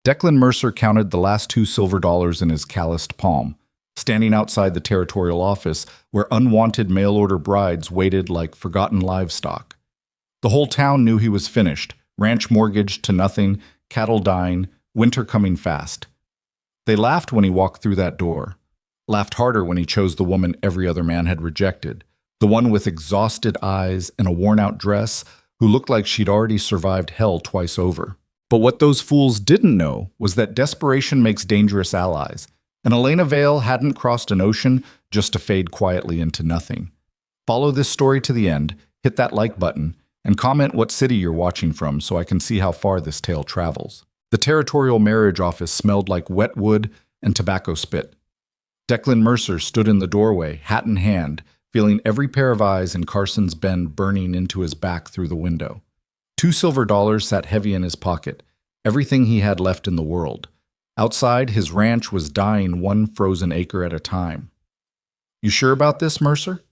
Declan Mercer counted the last two silver dollars in his calloused palm, standing outside the territorial office where unwanted mail-order brides waited like forgotten livestock. The whole town knew he was finished, ranch mortgaged to nothing, cattle dying, winter coming fast. They laughed when he walked through that door, laughed harder when he chose the woman every other man had rejected, the one with exhausted eyes and a worn-out dress who looked like she'd already survived hell twice over. But what those fools didn't know was that desperation makes dangerous allies, and Elena Vale hadn't crossed an ocean just to fade quietly into nothing. Follow this story to the end, hit that like button, and comment what city you're watching from so I can see how far this tale travels. The territorial marriage office smelled like wet wood and tobacco spit. Declan Mercer stood in the doorway, hat in hand, feeling every pair of eyes in Carson's Bend burning into his back through the window. 2 silver dollars sat heavy in his pocket, everything he had left in the world. Outside, his ranch was dying 1 frozen acre at a time. "You sure about this, Mercer?"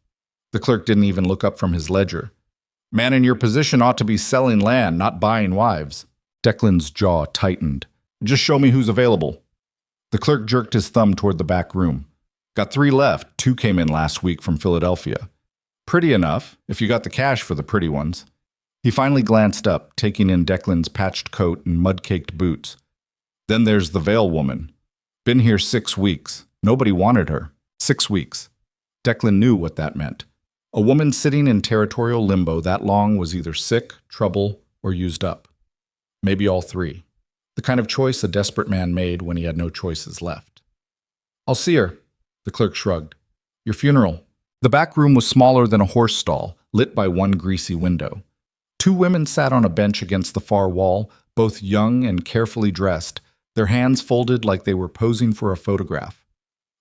The clerk didn't even look up from his ledger. "Man in your position ought to be selling land, not buying wives." Declan's jaw tightened. "Just show me who's available." The clerk jerked his thumb toward the back room. "Got 3 left. 2 came in last week from Philadelphia. Pretty enough, if you got the cash for the pretty ones." He finally glanced up, taking in Declan's patched coat and mud-caked boots. "Then there's the Vale woman. Been here 6 weeks. Nobody wanted her. 6 weeks." Declan knew what that meant. A woman sitting in territorial limbo that long was either sick, trouble, or used up. Maybe all 3. The kind of choice a desperate man made when he had no choices left. "I'll see her." The clerk shrugged. "Your funeral." The back room was smaller than a horse stall, lit by 1 greasy window. 2 women sat on a bench against the far wall, both young and carefully dressed, their hands folded like they were posing for a photograph.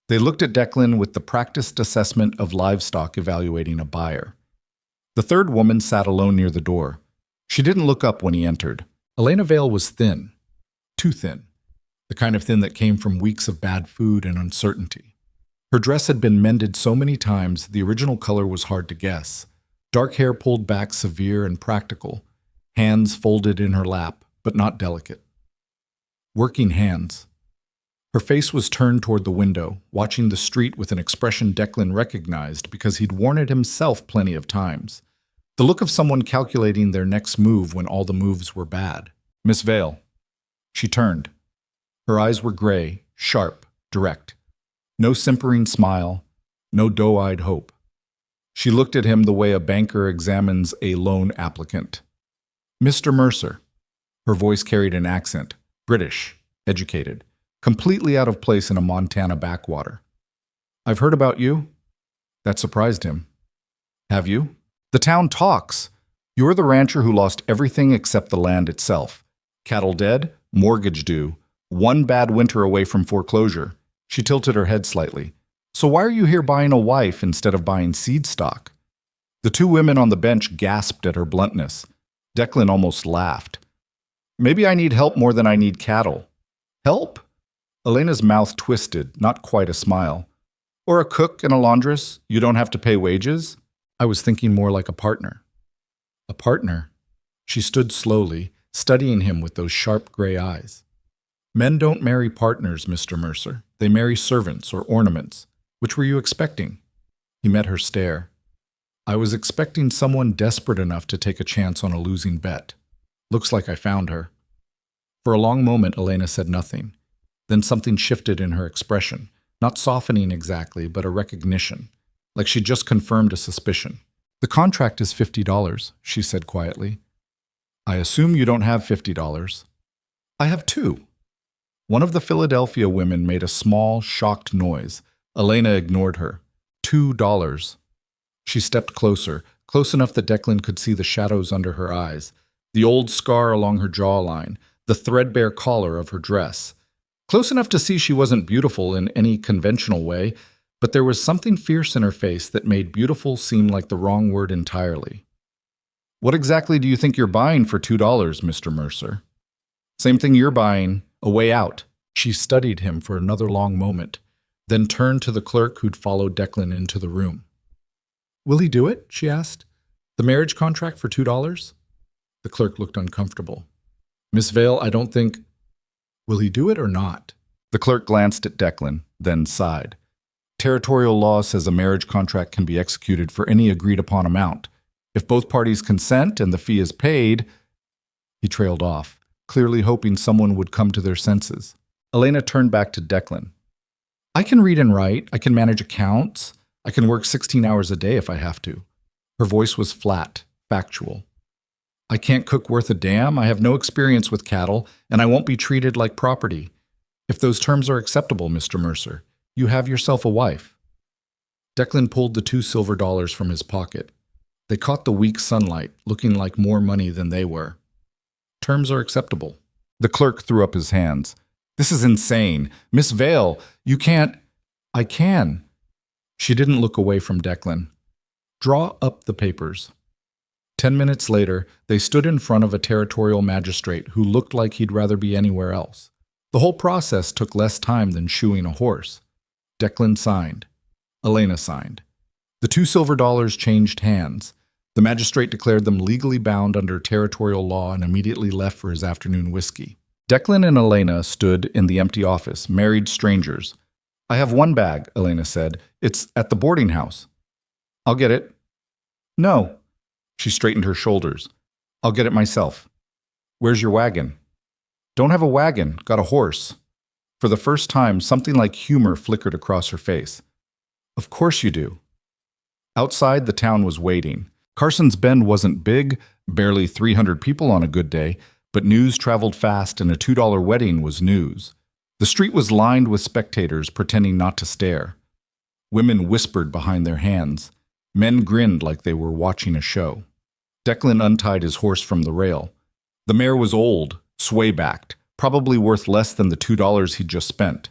They looked at Declan with the practiced assessment of livestock evaluating a buyer. The 3rd woman sat alone near the door. She didn't look up when he entered. Elena Vale was thin. Too thin. The kind of thin that came from weeks of bad food and uncertainty. Her dress had been mended so many times the original color was hard to guess. Dark hair pulled back severe and practical. Hands folded in her lap, but not delicate. Working hands. Her face was turned toward the window, watching the street with an expression Declan recognized because he'd worn it himself plenty of times. The look of someone calculating their next move when all the moves were bad. "Miss Vale." She turned. Her eyes were gray, sharp, direct. No simpering smile, no doe-eyed hope. She looked at him the way a banker examines a loan applicant. "Mr. Mercer." Her voice carried an accent, British, educated, completely out of place in a Montana backwater. "I've heard about you." That surprised him. "Have you?" "The town talks. You're the rancher who lost everything except the land itself. Cattle dead, mortgage due, 1 bad winter away from foreclosure." She tilted her head slightly. "So why are you here buying a wife instead of buying seed stock?" The 2 women on the bench gasped at her bluntness. Declan almost laughed. "Maybe I need help more than I need cattle." "Help?" Elena's mouth twisted, not quite a smile. "Or a cook and a laundress? You don't have to pay wages?" "I was thinking more like a partner." "A partner?" She stood slowly, studying him with those sharp gray eyes. "Men don't marry partners, Mr. Mercer. They marry servants or ornaments. Which were you expecting?" He met her stare. "I was expecting someone desperate enough to take a chance on a losing bet. Looks like I found her." For a long moment, Elena said nothing. Then something shifted in her expression, not softening exactly, but a recognition, like she'd just confirmed a suspicion. "The contract is $50, she said quietly. "I assume you don't have $50. "I have 2. One of the Philadelphia women made a small, shocked noise. Elena ignored her. $2. She stepped closer, close enough that Declan could see the shadows under her eyes, the old scar along her jawline, the threadbare collar of her dress. Close enough to see she wasn't beautiful in any conventional way, but there was something fierce in her face that made beautiful seem like the wrong word entirely. "What exactly do you think you're buying for $2, Mr. Mercer?" "Same thing you're buying, a way out." She studied him for another long moment, then turned to the clerk who'd followed Declan into the room. "Will he do it?" she asked. "The marriage contract for $2? The clerk looked uncomfortable. "Miss Vale, I don't think—" Will he do it or not? The clerk glanced at Declan, then sighed. Territorial law says a marriage contract can be executed for any agreed-upon amount. If both parties consent and the fee is paid... He trailed off, clearly hoping someone would come to their senses. Elena turned back to Declan. I can read and write, I can manage accounts, I can work 16 hours a day if I have to. Her voice was flat, factual. I can't cook worth a damn, I have no experience with cattle, and I won't be treated like property. If those terms are acceptable, Mr. Mercer, you have yourself a wife. Declan pulled the $2 silver from his pocket. They caught the weak sunlight, looking like more money than they were. Terms are acceptable. The clerk threw up his hands. This is insane. Miss Vale, you can't... I can. She didn't look away from Declan. Draw up the papers. 10 minutes later, they stood in front of a territorial magistrate who looked like he'd rather be anywhere else. The whole process took less time than shoeing a horse. Declan signed. Elena signed. The $2 silver changed hands. The magistrate declared them legally bound under territorial law and immediately left for his afternoon whiskey. Declan and Elena stood in the empty office, married strangers. I have one bag, Elena said. It's at the boarding house. I'll get it. No. She straightened her shoulders. I'll get it myself. Where's your wagon? Don't have a wagon, got a horse. For the first time, something like humor flickered across her face. Of course you do. Outside, the town was waiting. Carson's Bend wasn't big, barely 300 people on a good day, but news traveled fast and a $2 wedding was news. The street was lined with spectators pretending not to stare. Women whispered behind their hands. Men grinned like they were watching a show. Declan untied his horse from the rail. The mare was old, sway-backed, probably worth less than the $2 he'd just spent.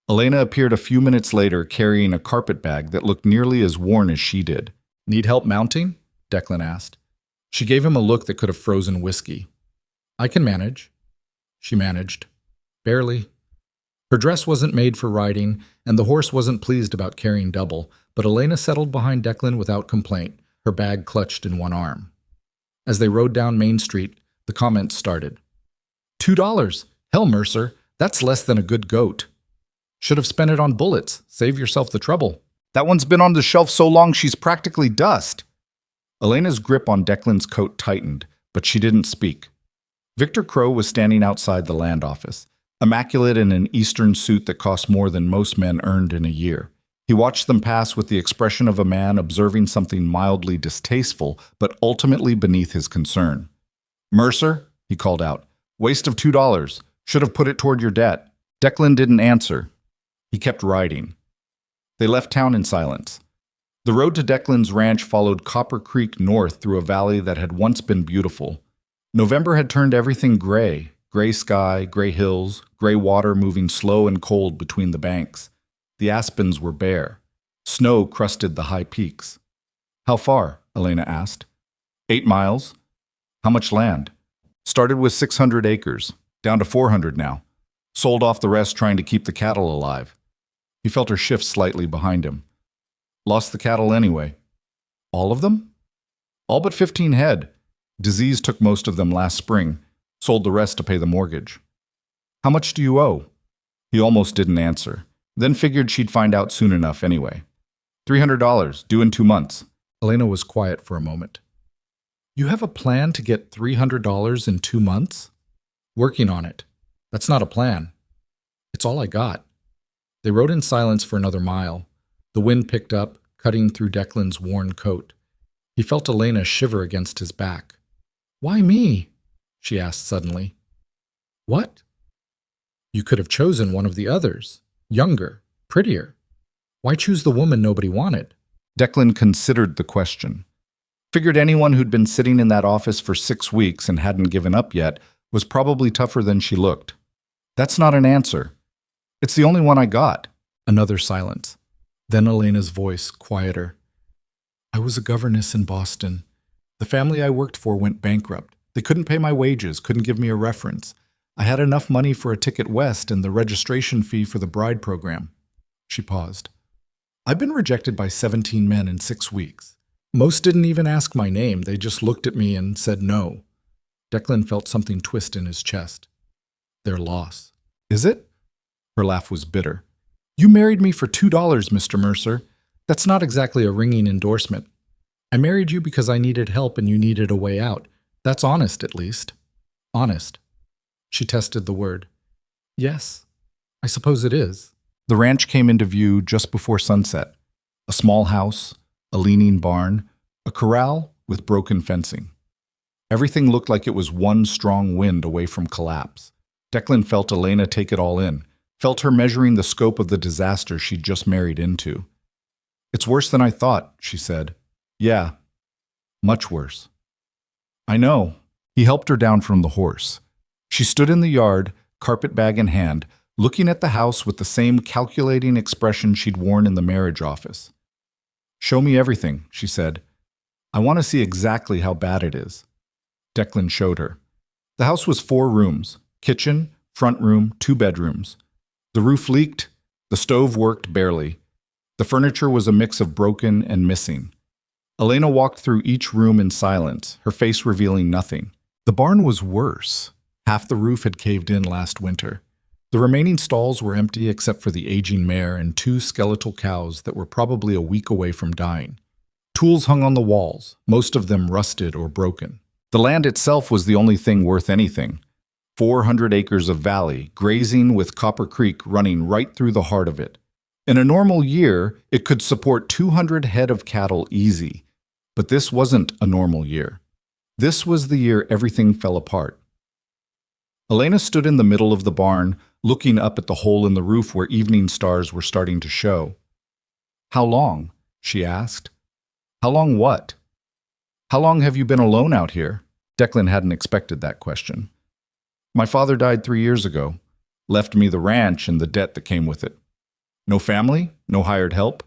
Elena appeared a few minutes later carrying a carpet bag that looked nearly as worn as she did. Need help mounting? Declan asked. She gave him a look that could have frozen whiskey. I can manage. She managed. Barely. Her dress wasn't made for riding, and the horse wasn't pleased about carrying double, but Elena settled behind Declan without complaint, her bag clutched in one arm. As they rode down Main Street, the comments started. $2. Hell, Mercer, that's less than a good goat. Should have spent it on bullets. Save yourself the trouble. That one's been on the shelf so long she's practically dust. Elena's grip on Declan's coat tightened, but she didn't speak. Victor Crow was standing outside the land office, immaculate in an Eastern suit that cost more than most men earned in a year. He watched them pass with the expression of a man observing something mildly distasteful, but ultimately beneath his concern. Mercer, he called out, waste of $2. Should have put it toward your debt. Declan didn't answer. He kept riding. They left town in silence. The road to Declan's ranch followed Copper Creek north through a valley that had once been beautiful. November had turned everything gray. Gray sky, gray hills, gray water moving slow and cold between the banks. The aspens were bare. Snow crusted the high peaks. How far? Elena asked. 8 miles. How much land? Started with 600 acres, down to 400 now. Sold off the rest trying to keep the cattle alive. He felt her shift slightly behind him. Lost the cattle anyway. All of them? All but 15 head. Disease took most of them last spring. Sold the rest to pay the mortgage. How much do you owe? He almost didn't answer, then figured she'd find out soon enough anyway. $300, due in 2 months. Elena was quiet for a moment. You have a plan to get $300 in 2 months? Working on it. That's not a plan. It's all I got. They rode in silence for another mile. The wind picked up, cutting through Declan's worn coat. He felt Elena shiver against his back. Why me? She asked suddenly. What? You could have chosen one of the others. Younger, prettier. Why choose the woman nobody wanted? Declan considered the question. Figured anyone who'd been sitting in that office for 6 weeks and hadn't given up yet was probably tougher than she looked. That's not an answer. It's the only one I got. Another silence. Then Elena's voice, quieter. I was a governess in Boston. The family I worked for went bankrupt. They couldn't pay my wages, couldn't give me a reference. I had enough money for a ticket west and the registration fee for the bride program. She paused. I've been rejected by 17 men in 6 weeks. Most didn't even ask my name. They just looked at me and said no. Declan felt something twist in his chest. Their loss. Is it? Her laugh was bitter. You married me for $2, Mr. Mercer. That's not exactly a ringing endorsement. I married you because I needed help and you needed a way out. That's honest, at least. Honest. She tested the word. Yes, I suppose it is. The ranch came into view just before sunset. A small house, a leaning barn, a corral with broken fencing. Everything looked like it was one strong wind away from collapse. Declan felt Elena take it all in, felt her measuring the scope of the disaster she'd just married into. It's worse than I thought, she said. Yeah, much worse. I know. He helped her down from the horse. She stood in the yard, carpet bag in hand, looking at the house with the same calculating expression she'd worn in the marriage office. Show me everything, she said. I want to see exactly how bad it is. Declan showed her. The house was 4 rooms, kitchen, front room, 2 bedrooms. The roof leaked, the stove worked barely. The furniture was a mix of broken and missing. Elena walked through each room in silence, her face revealing nothing. The barn was worse. Half the roof had caved in last winter. The remaining stalls were empty except for the aging mare and 2 skeletal cows that were probably a week away from dying. Tools hung on the walls, most of them rusted or broken. The land itself was the only thing worth anything. 400 acres of valley, grazing with Copper Creek running right through the heart of it. In a normal year, it could support 200 head of cattle easy. But this wasn't a normal year. This was the year everything fell apart. Elena stood in the middle of the barn, looking up at the hole in the roof where evening stars were starting to show. How long? She asked. How long what? How long have you been alone out here? Declan hadn't expected that question. My father died 3 years ago, left me the ranch and the debt that came with it. No family, no hired help.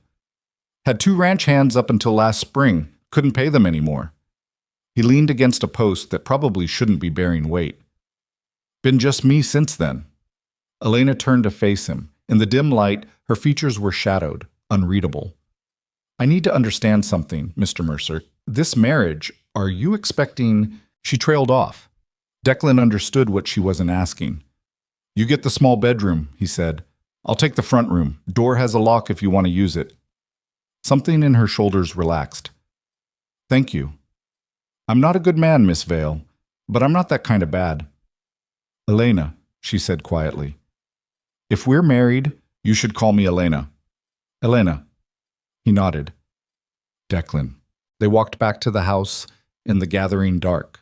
Had 2 ranch hands up until last spring, couldn't pay them anymore. He leaned against a post that probably shouldn't be bearing weight. Been just me since then. Elena turned to face him. In the dim light, her features were shadowed, unreadable. I need to understand something, Mr. Mercer. This marriage, are you expecting... She trailed off. Declan understood what she wasn't asking. You get the small bedroom, he said. I'll take the front room. Door has a lock if you want to use it. Something in her shoulders relaxed. Thank you. I'm not a good man, Miss Vale, but I'm not that kind of bad. Elena, she said quietly. If we're married, you should call me Elena. Elena. He nodded. Declan. They walked back to the house in the gathering dark.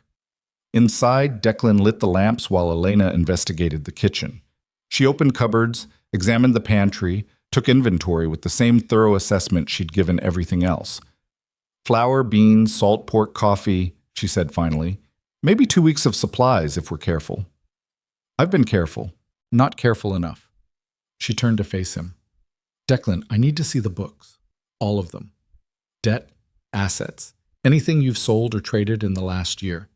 Inside, Declan lit the lamps while Elena investigated the kitchen. She opened cupboards, examined the pantry, took inventory with the same thorough assessment she'd given everything else. Flour, beans, salt, pork, coffee, she said finally. Maybe 2 weeks of supplies if we're careful. I've been careful. Not careful enough. She turned to face him. Declan, I need to see the books. All of them. Debt, assets, anything you've sold or traded in the last year.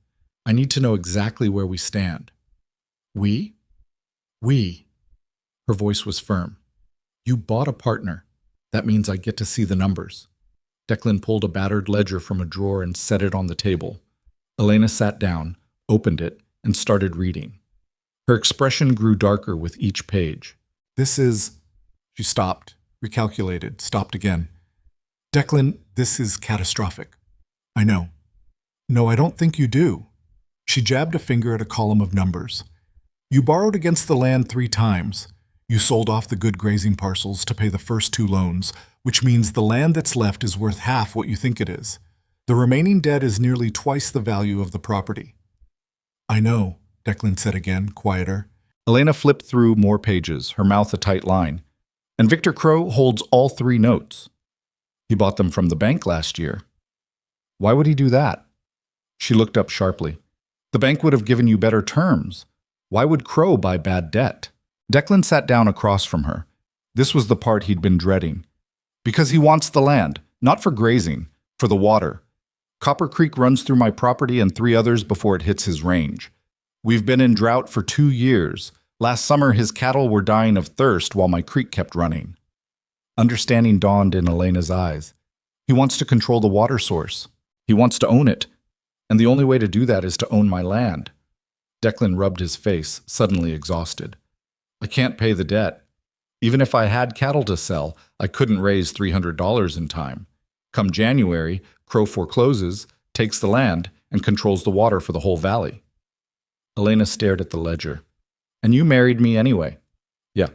I need to know exactly where we stand. We? We. Her voice was firm. You bought a partner. That means I get to see the numbers. Declan pulled a battered ledger from a drawer and set it on the table. Elena sat down, opened it, and started reading. Her expression grew darker with each page. This is... She stopped, recalculated, stopped again. Declan, this is catastrophic. I know. No, I don't think you do. She jabbed a finger at a column of numbers. You borrowed against the land 3 times. You sold off the good grazing parcels to pay the first 2 loans, which means the land that's left is worth half what you think it is. The remaining debt is nearly twice the value of the property. I know, Declan said again, quieter. Elena flipped through more pages, her mouth a tight line. And Victor Crow holds all 3 notes. He bought them from the bank last year. Why would he do that? She looked up sharply. The bank would have given you better terms. Why would Crow buy bad debt? Declan sat down across from her. This was the part he'd been dreading. Because he wants the land, not for grazing, for the water. Copper Creek runs through my property and 3 others before it hits his range. We've been in drought for 2 years. Last summer, his cattle were dying of thirst while my creek kept running. Understanding dawned in Elena's eyes. He wants to control the water source. He wants to own it. And the only way to do that is to own my land. Declan rubbed his face, suddenly exhausted. I can't pay the debt. Even if I had cattle to sell, I couldn't raise $300 in time. Come January, Crow forecloses, takes the land, and controls the water for the whole valley. Elena stared at the ledger. And you married me anyway. Yeah.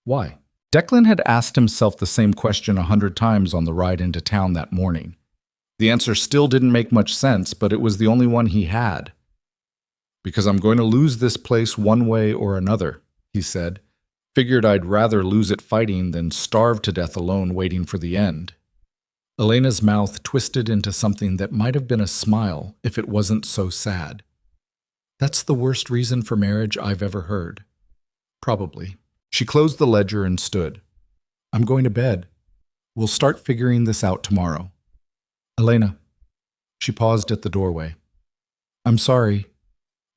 Why? Declan had asked himself the same question 100 times on the ride into town that morning. The answer still didn't make much sense, but it was the only one he had. Because I'm going to lose this place one way or another, he said. Figured I'd rather lose it fighting than starve to death alone waiting for the end. Elena's mouth twisted into something that might have been a smile if it wasn't so sad. That's the worst reason for marriage I've ever heard. Probably. She closed the ledger and stood. I'm going to bed. We'll start figuring this out tomorrow. Elena. She paused at the doorway. I'm sorry.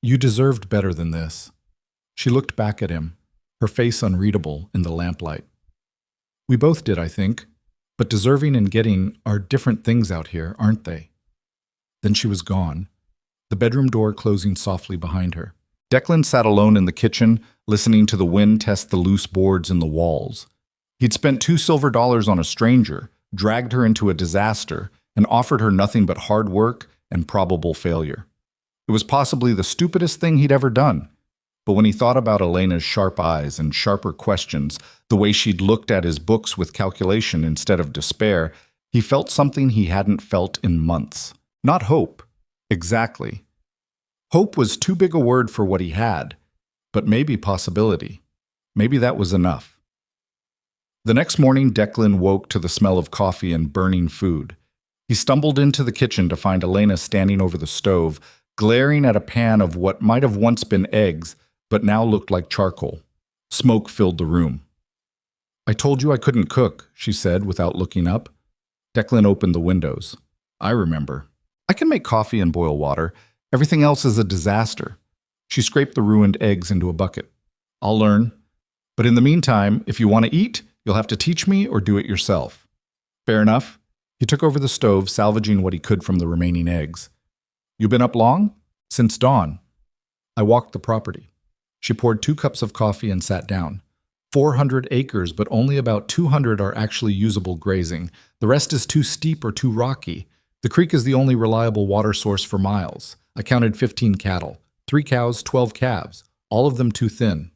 You deserved better than this. She looked back at him, her face unreadable in the lamplight. We both did, I think, but deserving and getting are different things out here, aren't they? Then she was gone, the bedroom door closing softly behind her. Declan sat alone in the kitchen, listening to the wind test the loose boards in the walls. He'd spent $2 silver on a stranger, dragged her into a disaster, and offered her nothing but hard work and probable failure. It was possibly the stupidest thing he'd ever done. But when he thought about Elena's sharp eyes and sharper questions, the way she'd looked at his books with calculation instead of despair, he felt something he hadn't felt in months. Not hope. Exactly. Hope was too big a word for what he had, but maybe possibility. Maybe that was enough. The next morning, Declan woke to the smell of coffee and burning food. He stumbled into the kitchen to find Elena standing over the stove, glaring at a pan of what might have once been eggs, but now looked like charcoal. Smoke filled the room. I told you I couldn't cook, she said without looking up. Declan opened the windows. I remember. I can make coffee and boil water. Everything else is a disaster. She scraped the ruined eggs into a bucket. I'll learn. But in the meantime, if you want to eat, you'll have to teach me or do it yourself. Fair enough. He took over the stove, salvaging what he could from the remaining eggs. You been up long? Since dawn. I walked the property. She poured 2 cups of coffee and sat down. 400 acres, but only about 200 are actually usable grazing. The rest is too steep or too rocky. The creek is the only reliable water source for miles. I counted 15 cattle, 3 cows, 12 calves, all of them too thin.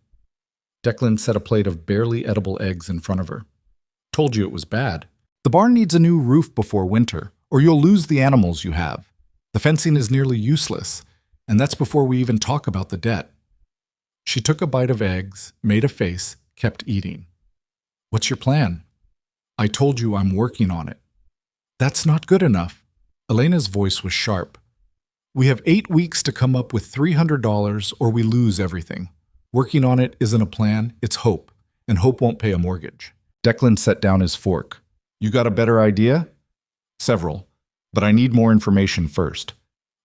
Declan set a plate of barely edible eggs in front of her. Told you it was bad. The barn needs a new roof before winter, or you'll lose the animals you have. The fencing is nearly useless, and that's before we even talk about the debt. She took a bite of eggs, made a face, kept eating. What's your plan? I told you I'm working on it. That's not good enough. Elena's voice was sharp. We have 8 weeks to come up with $300 or we lose everything. Working on it isn't a plan, it's hope, and hope won't pay a mortgage. Declan set down his fork. You got a better idea? Several, but I need more information first.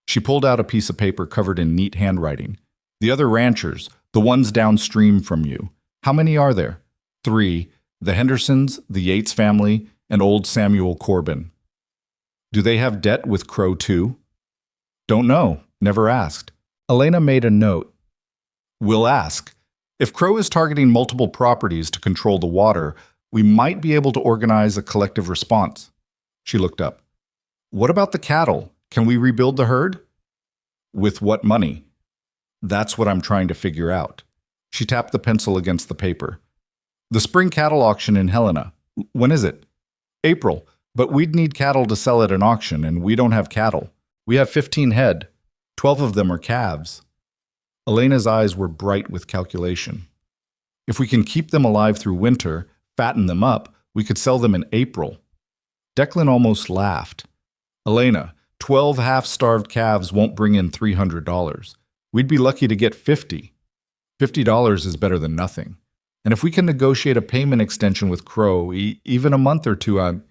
She pulled out a piece of paper covered in neat handwriting. The other ranchers, the ones downstream from you. How many are there? 3, the Hendersons, the Yates family, and old Samuel Corbin. Do they have debt with Crow too? Don't know, never asked. Elena made a note. We'll ask. If Crow is targeting multiple properties to control the water, we might be able to organize a collective response. She looked up. What about the cattle? Can we rebuild the herd? With what money? That's what I'm trying to figure out. She tapped the pencil against the paper. The spring cattle auction in Helena. When is it? April, but we'd need cattle to sell at an auction, and we don't have cattle. We have 15 head. 12 of them are calves. Elena's eyes were bright with calculation. If we can keep them alive through winter, fatten them up, we could sell them in April. Declan almost laughed. Elena, 12 half-starved calves won't bring in $300. We'd be lucky to get 50. $50 is better than nothing. And if we can negotiate a payment extension with Crow, even a month or two,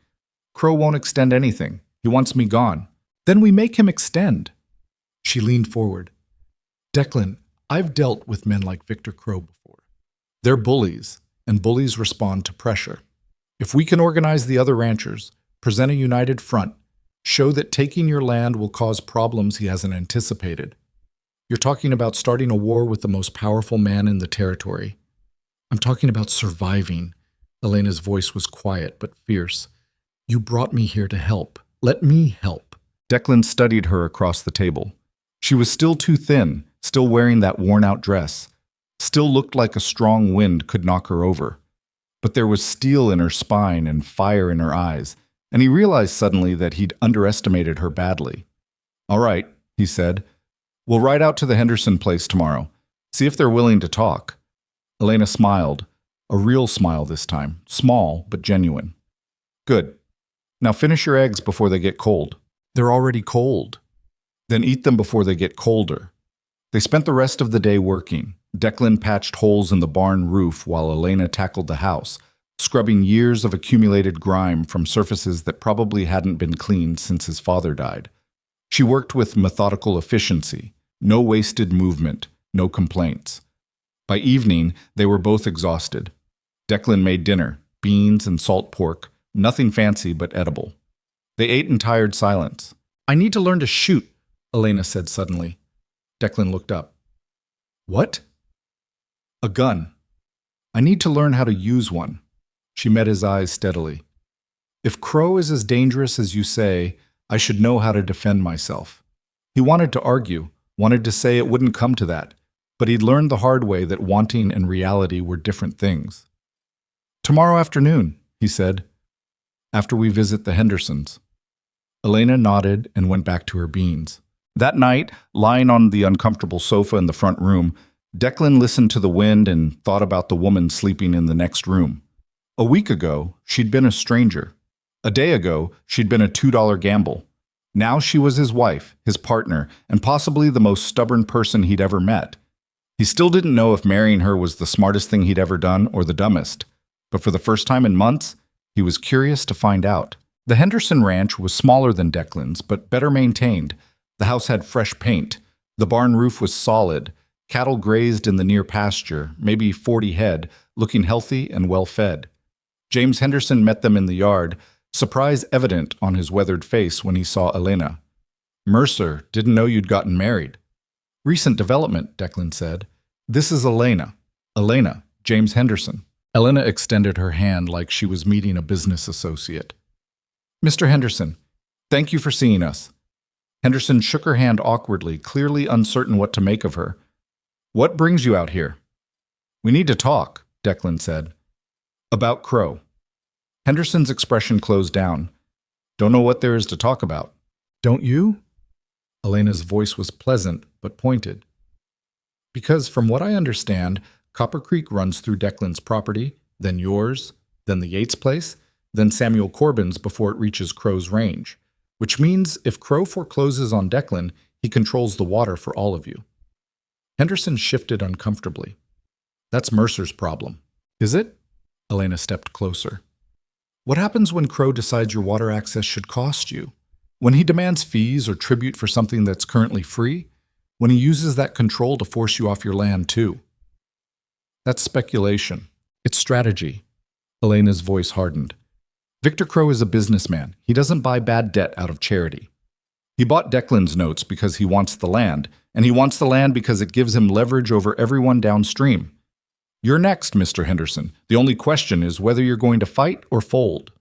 Crow won't extend anything. He wants me gone. Then we make him extend. She leaned forward. Declan, I've dealt with men like Victor Crow before. They're bullies, and bullies respond to pressure. If we can organize the other ranchers, present a united front, show that taking your land will cause problems he hasn't anticipated. You're talking about starting a war with the most powerful man in the territory. I'm talking about surviving. Elena's voice was quiet but fierce. You brought me here to help. Let me help. Declan studied her across the table. She was still too thin, still wearing that worn-out dress, still looked like a strong wind could knock her over. But there was steel in her spine and fire in her eyes, and he realized suddenly that he'd underestimated her badly. All right, he said. We'll ride out to the Henderson place tomorrow. See if they're willing to talk. Elena smiled, a real smile this time, small but genuine. Good. Now finish your eggs before they get cold. They're already cold. Then eat them before they get colder. They spent the rest of the day working. Declan patched holes in the barn roof while Elena tackled the house, scrubbing years of accumulated grime from surfaces that probably hadn't been cleaned since his father died. She worked with methodical efficiency, no wasted movement, no complaints. By evening, they were both exhausted. Declan made dinner, beans and salt pork, nothing fancy but edible. They ate in tired silence. I need to learn to shoot, Elena said suddenly. Declan looked up. What? A gun. I need to learn how to use one. She met his eyes steadily. If Crow is as dangerous as you say, I should know how to defend myself. He wanted to argue, wanted to say it wouldn't come to that, but he'd learned the hard way that wanting and reality were different things. Tomorrow afternoon, he said, after we visit the Hendersons. Elena nodded and went back to her beans. That night, lying on the uncomfortable sofa in the front room, Declan listened to the wind and thought about the woman sleeping in the next room. A week ago, she'd been a stranger. A day ago, she'd been a $2 gamble. Now she was his wife, his partner, and possibly the most stubborn person he'd ever met. He still didn't know if marrying her was the smartest thing he'd ever done or the dumbest. But for the first time in months, he was curious to find out. The Henderson ranch was smaller than Declan's, but better maintained. The house had fresh paint. The barn roof was solid. Cattle grazed in the near pasture, maybe 40 head, looking healthy and well-fed. James Henderson met them in the yard, surprise evident on his weathered face when he saw Elena. Mercer, didn't know you'd gotten married. Recent development, Declan said. This is Elena. Elena, James Henderson. Elena extended her hand like she was meeting a business associate. Mr. Henderson, thank you for seeing us. Henderson shook her hand awkwardly, clearly uncertain what to make of her. What brings you out here? We need to talk, Declan said. About Crow. Henderson's expression closed down. Don't know what there is to talk about. Don't you? Elena's voice was pleasant but pointed. Because from what I understand, Copper Creek runs through Declan's property, then yours, then the Yates place, then Samuel Corbin's before it reaches Crow's range. Which means if Crow forecloses on Declan, he controls the water for all of you. Henderson shifted uncomfortably. That's Mercer's problem. Is it? Elena stepped closer. What happens when Crow decides your water access should cost you? When he demands fees or tribute for something that's currently free? When he uses that control to force you off your land too? That's speculation. It's strategy. Elena's voice hardened. Victor Crow is a businessman. He doesn't buy bad debt out of charity. He bought Declan's notes because he wants the land, and he wants the land because it gives him leverage over everyone downstream. You're next, Mr. Henderson. The only question is whether you're going to fight or fold.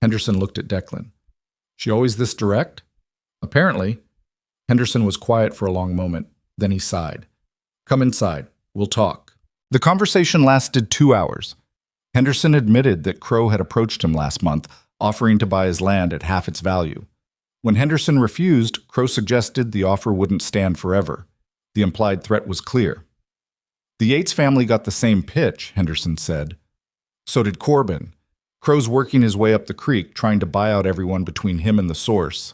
Henderson looked at Declan. She always this direct? Apparently. Henderson was quiet for a long moment. Then he sighed. Come inside. We'll talk. The conversation lasted 2 hours. Henderson admitted that Crow had approached him last month, offering to buy his land at half its value. When Henderson refused, Crow suggested the offer wouldn't stand forever. The implied threat was clear. The Yates family got the same pitch, Henderson said. So did Corbin. Crow's working his way up the creek, trying to buy out everyone between him and the source.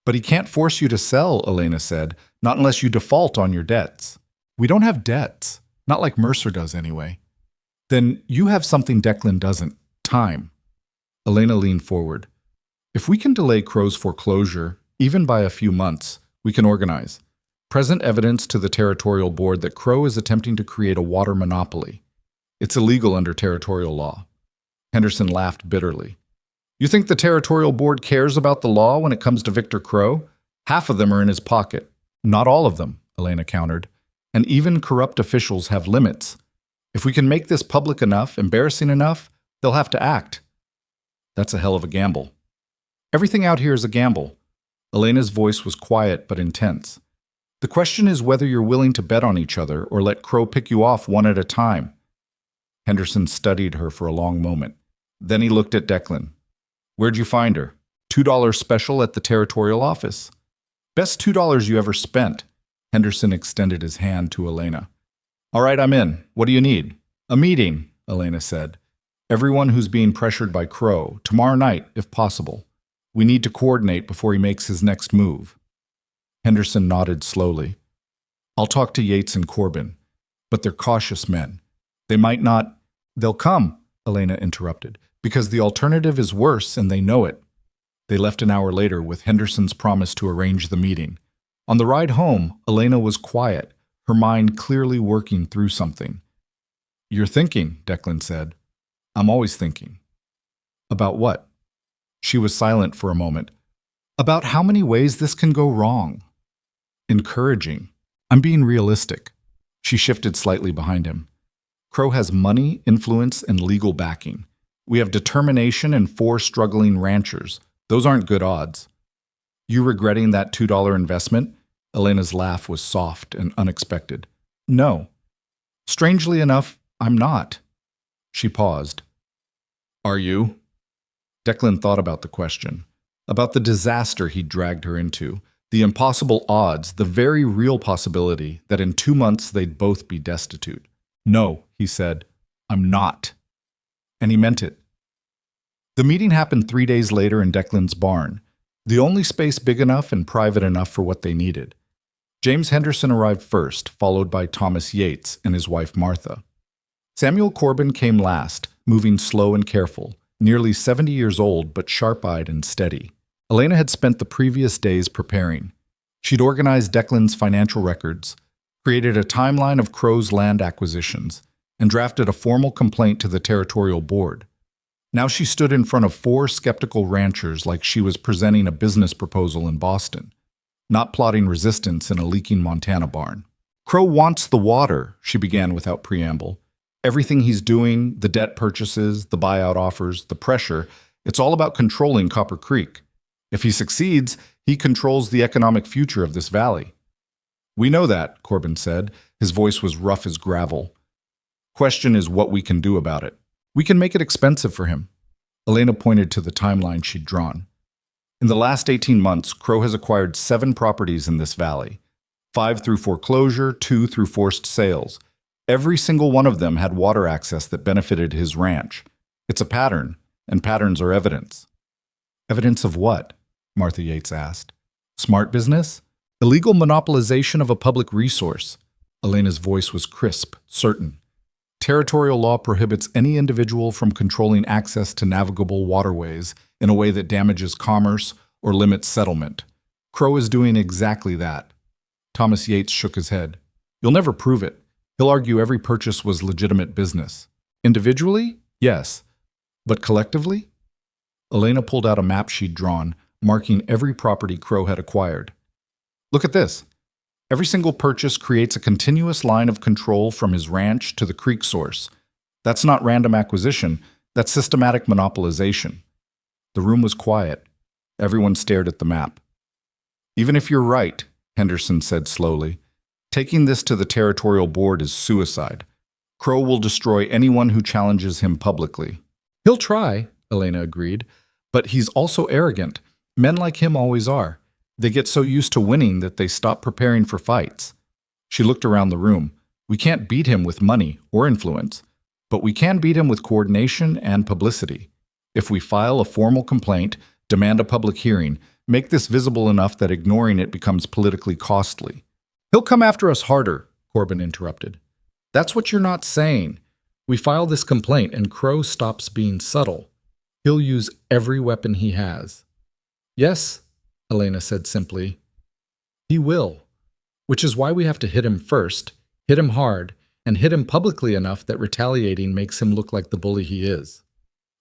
But he can't force you to sell, Elena said, not unless you default on your debts. We don't have debts. Not like Mercer does anyway. Then you have something Declan doesn't. Time. Elena leaned forward. If we can delay Crow's foreclosure, even by a few months, we can organize. Present evidence to the territorial board that Crow is attempting to create a water monopoly. It's illegal under territorial law. Henderson laughed bitterly. You think the territorial board cares about the law when it comes to Victor Crow? Half of them are in his pocket. Not all of them, Elena countered. And even corrupt officials have limits. If we can make this public enough, embarrassing enough, they'll have to act. That's a hell of a gamble. Everything out here is a gamble. Elena's voice was quiet but intense. The question is whether you're willing to bet on each other or let Crow pick you off one at a time. Henderson studied her for a long moment. Then he looked at Declan. Where'd you find her? $2 special at the territorial office. Best $2 you ever spent. Henderson extended his hand to Elena. All right, I'm in. What do you need? A meeting, Elena said. Everyone who's being pressured by Crow, tomorrow night, if possible. We need to coordinate before he makes his next move. Henderson nodded slowly. I'll talk to Yates and Corbin, but they're cautious men. They might not— They'll come, Elena interrupted, because the alternative is worse and they know it. They left an hour later with Henderson's promise to arrange the meeting. On the ride home, Elena was quiet, her mind clearly working through something. You're thinking, Declan said. I'm always thinking. About what? She was silent for a moment. About how many ways this can go wrong. Encouraging. I'm being realistic. She shifted slightly behind him. Crow has money, influence, and legal backing. We have determination and 4 struggling ranchers. Those aren't good odds. You regretting that $2 investment? Elena's laugh was soft and unexpected. No. Strangely enough, I'm not. She paused. Are you? Declan thought about the question, about the disaster he'd dragged her into, the impossible odds, the very real possibility that in 2 months they'd both be destitute. No, he said, I'm not. And he meant it. The meeting happened 3 days later in Declan's barn, the only space big enough and private enough for what they needed. James Henderson arrived first, followed by Thomas Yates and his wife Martha. Samuel Corbin came last, moving slow and careful, nearly 70 years old but sharp-eyed and steady. Elena had spent the previous days preparing. She'd organized Declan's financial records, created a timeline of Crow's land acquisitions, and drafted a formal complaint to the territorial board. Now she stood in front of 4 skeptical ranchers like she was presenting a business proposal in Boston, not plotting resistance in a leaking Montana barn. Crow wants the water, she began without preamble. Everything he's doing, the debt purchases, the buyout offers, the pressure, it's all about controlling Copper Creek. If he succeeds, he controls the economic future of this valley. We know that, Corbin said. His voice was rough as gravel. Question is what we can do about it. We can make it expensive for him. Elena pointed to the timeline she'd drawn. In the last 18 months, Crow has acquired 7 properties in this valley. 5 through foreclosure, 2 through forced sales. Every single one of them had water access that benefited his ranch. It's a pattern, and patterns are evidence. Evidence of what? Martha Yates asked. Smart business? Illegal monopolization of a public resource. Elena's voice was crisp, certain. Territorial law prohibits any individual from controlling access to navigable waterways in a way that damages commerce or limits settlement. Crow is doing exactly that. Thomas Yates shook his head. You'll never prove it. He'll argue every purchase was legitimate business. Individually? Yes. But collectively? Elena pulled out a map she'd drawn, marking every property Crow had acquired. Look at this. Every single purchase creates a continuous line of control from his ranch to the creek source. That's not random acquisition, that's systematic monopolization. The room was quiet. Everyone stared at the map. Even if you're right, Henderson said slowly, taking this to the territorial board is suicide. Crow will destroy anyone who challenges him publicly. He'll try, Elena agreed, but he's also arrogant. Men like him always are. They get so used to winning that they stop preparing for fights. She looked around the room. We can't beat him with money or influence, but we can beat him with coordination and publicity. If we file a formal complaint, demand a public hearing, make this visible enough that ignoring it becomes politically costly. He'll come after us harder, Corbin interrupted. That's what you're not saying. We file this complaint and Crow stops being subtle. He'll use every weapon he has. Yes, Elena said simply. He will, which is why we have to hit him first, hit him hard, and hit him publicly enough that retaliating makes him look like the bully he is.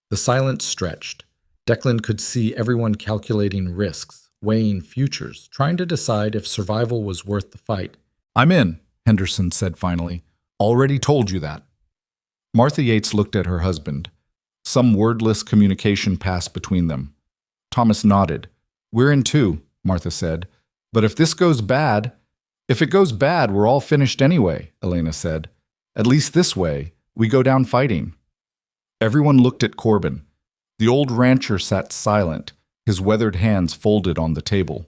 The silence stretched. Declan could see everyone calculating risks, weighing futures, trying to decide if survival was worth the fight. I'm in, Henderson said finally. Already told you that. Martha Yates looked at her husband. Some wordless communication passed between them. Thomas nodded. "We're in too," Martha said. "But if this goes bad—" "If it goes bad, we're all finished anyway," Elena said. "At least this way, we go down fighting." Everyone looked at Corbin. The old rancher sat silent, his weathered hands folded on the table.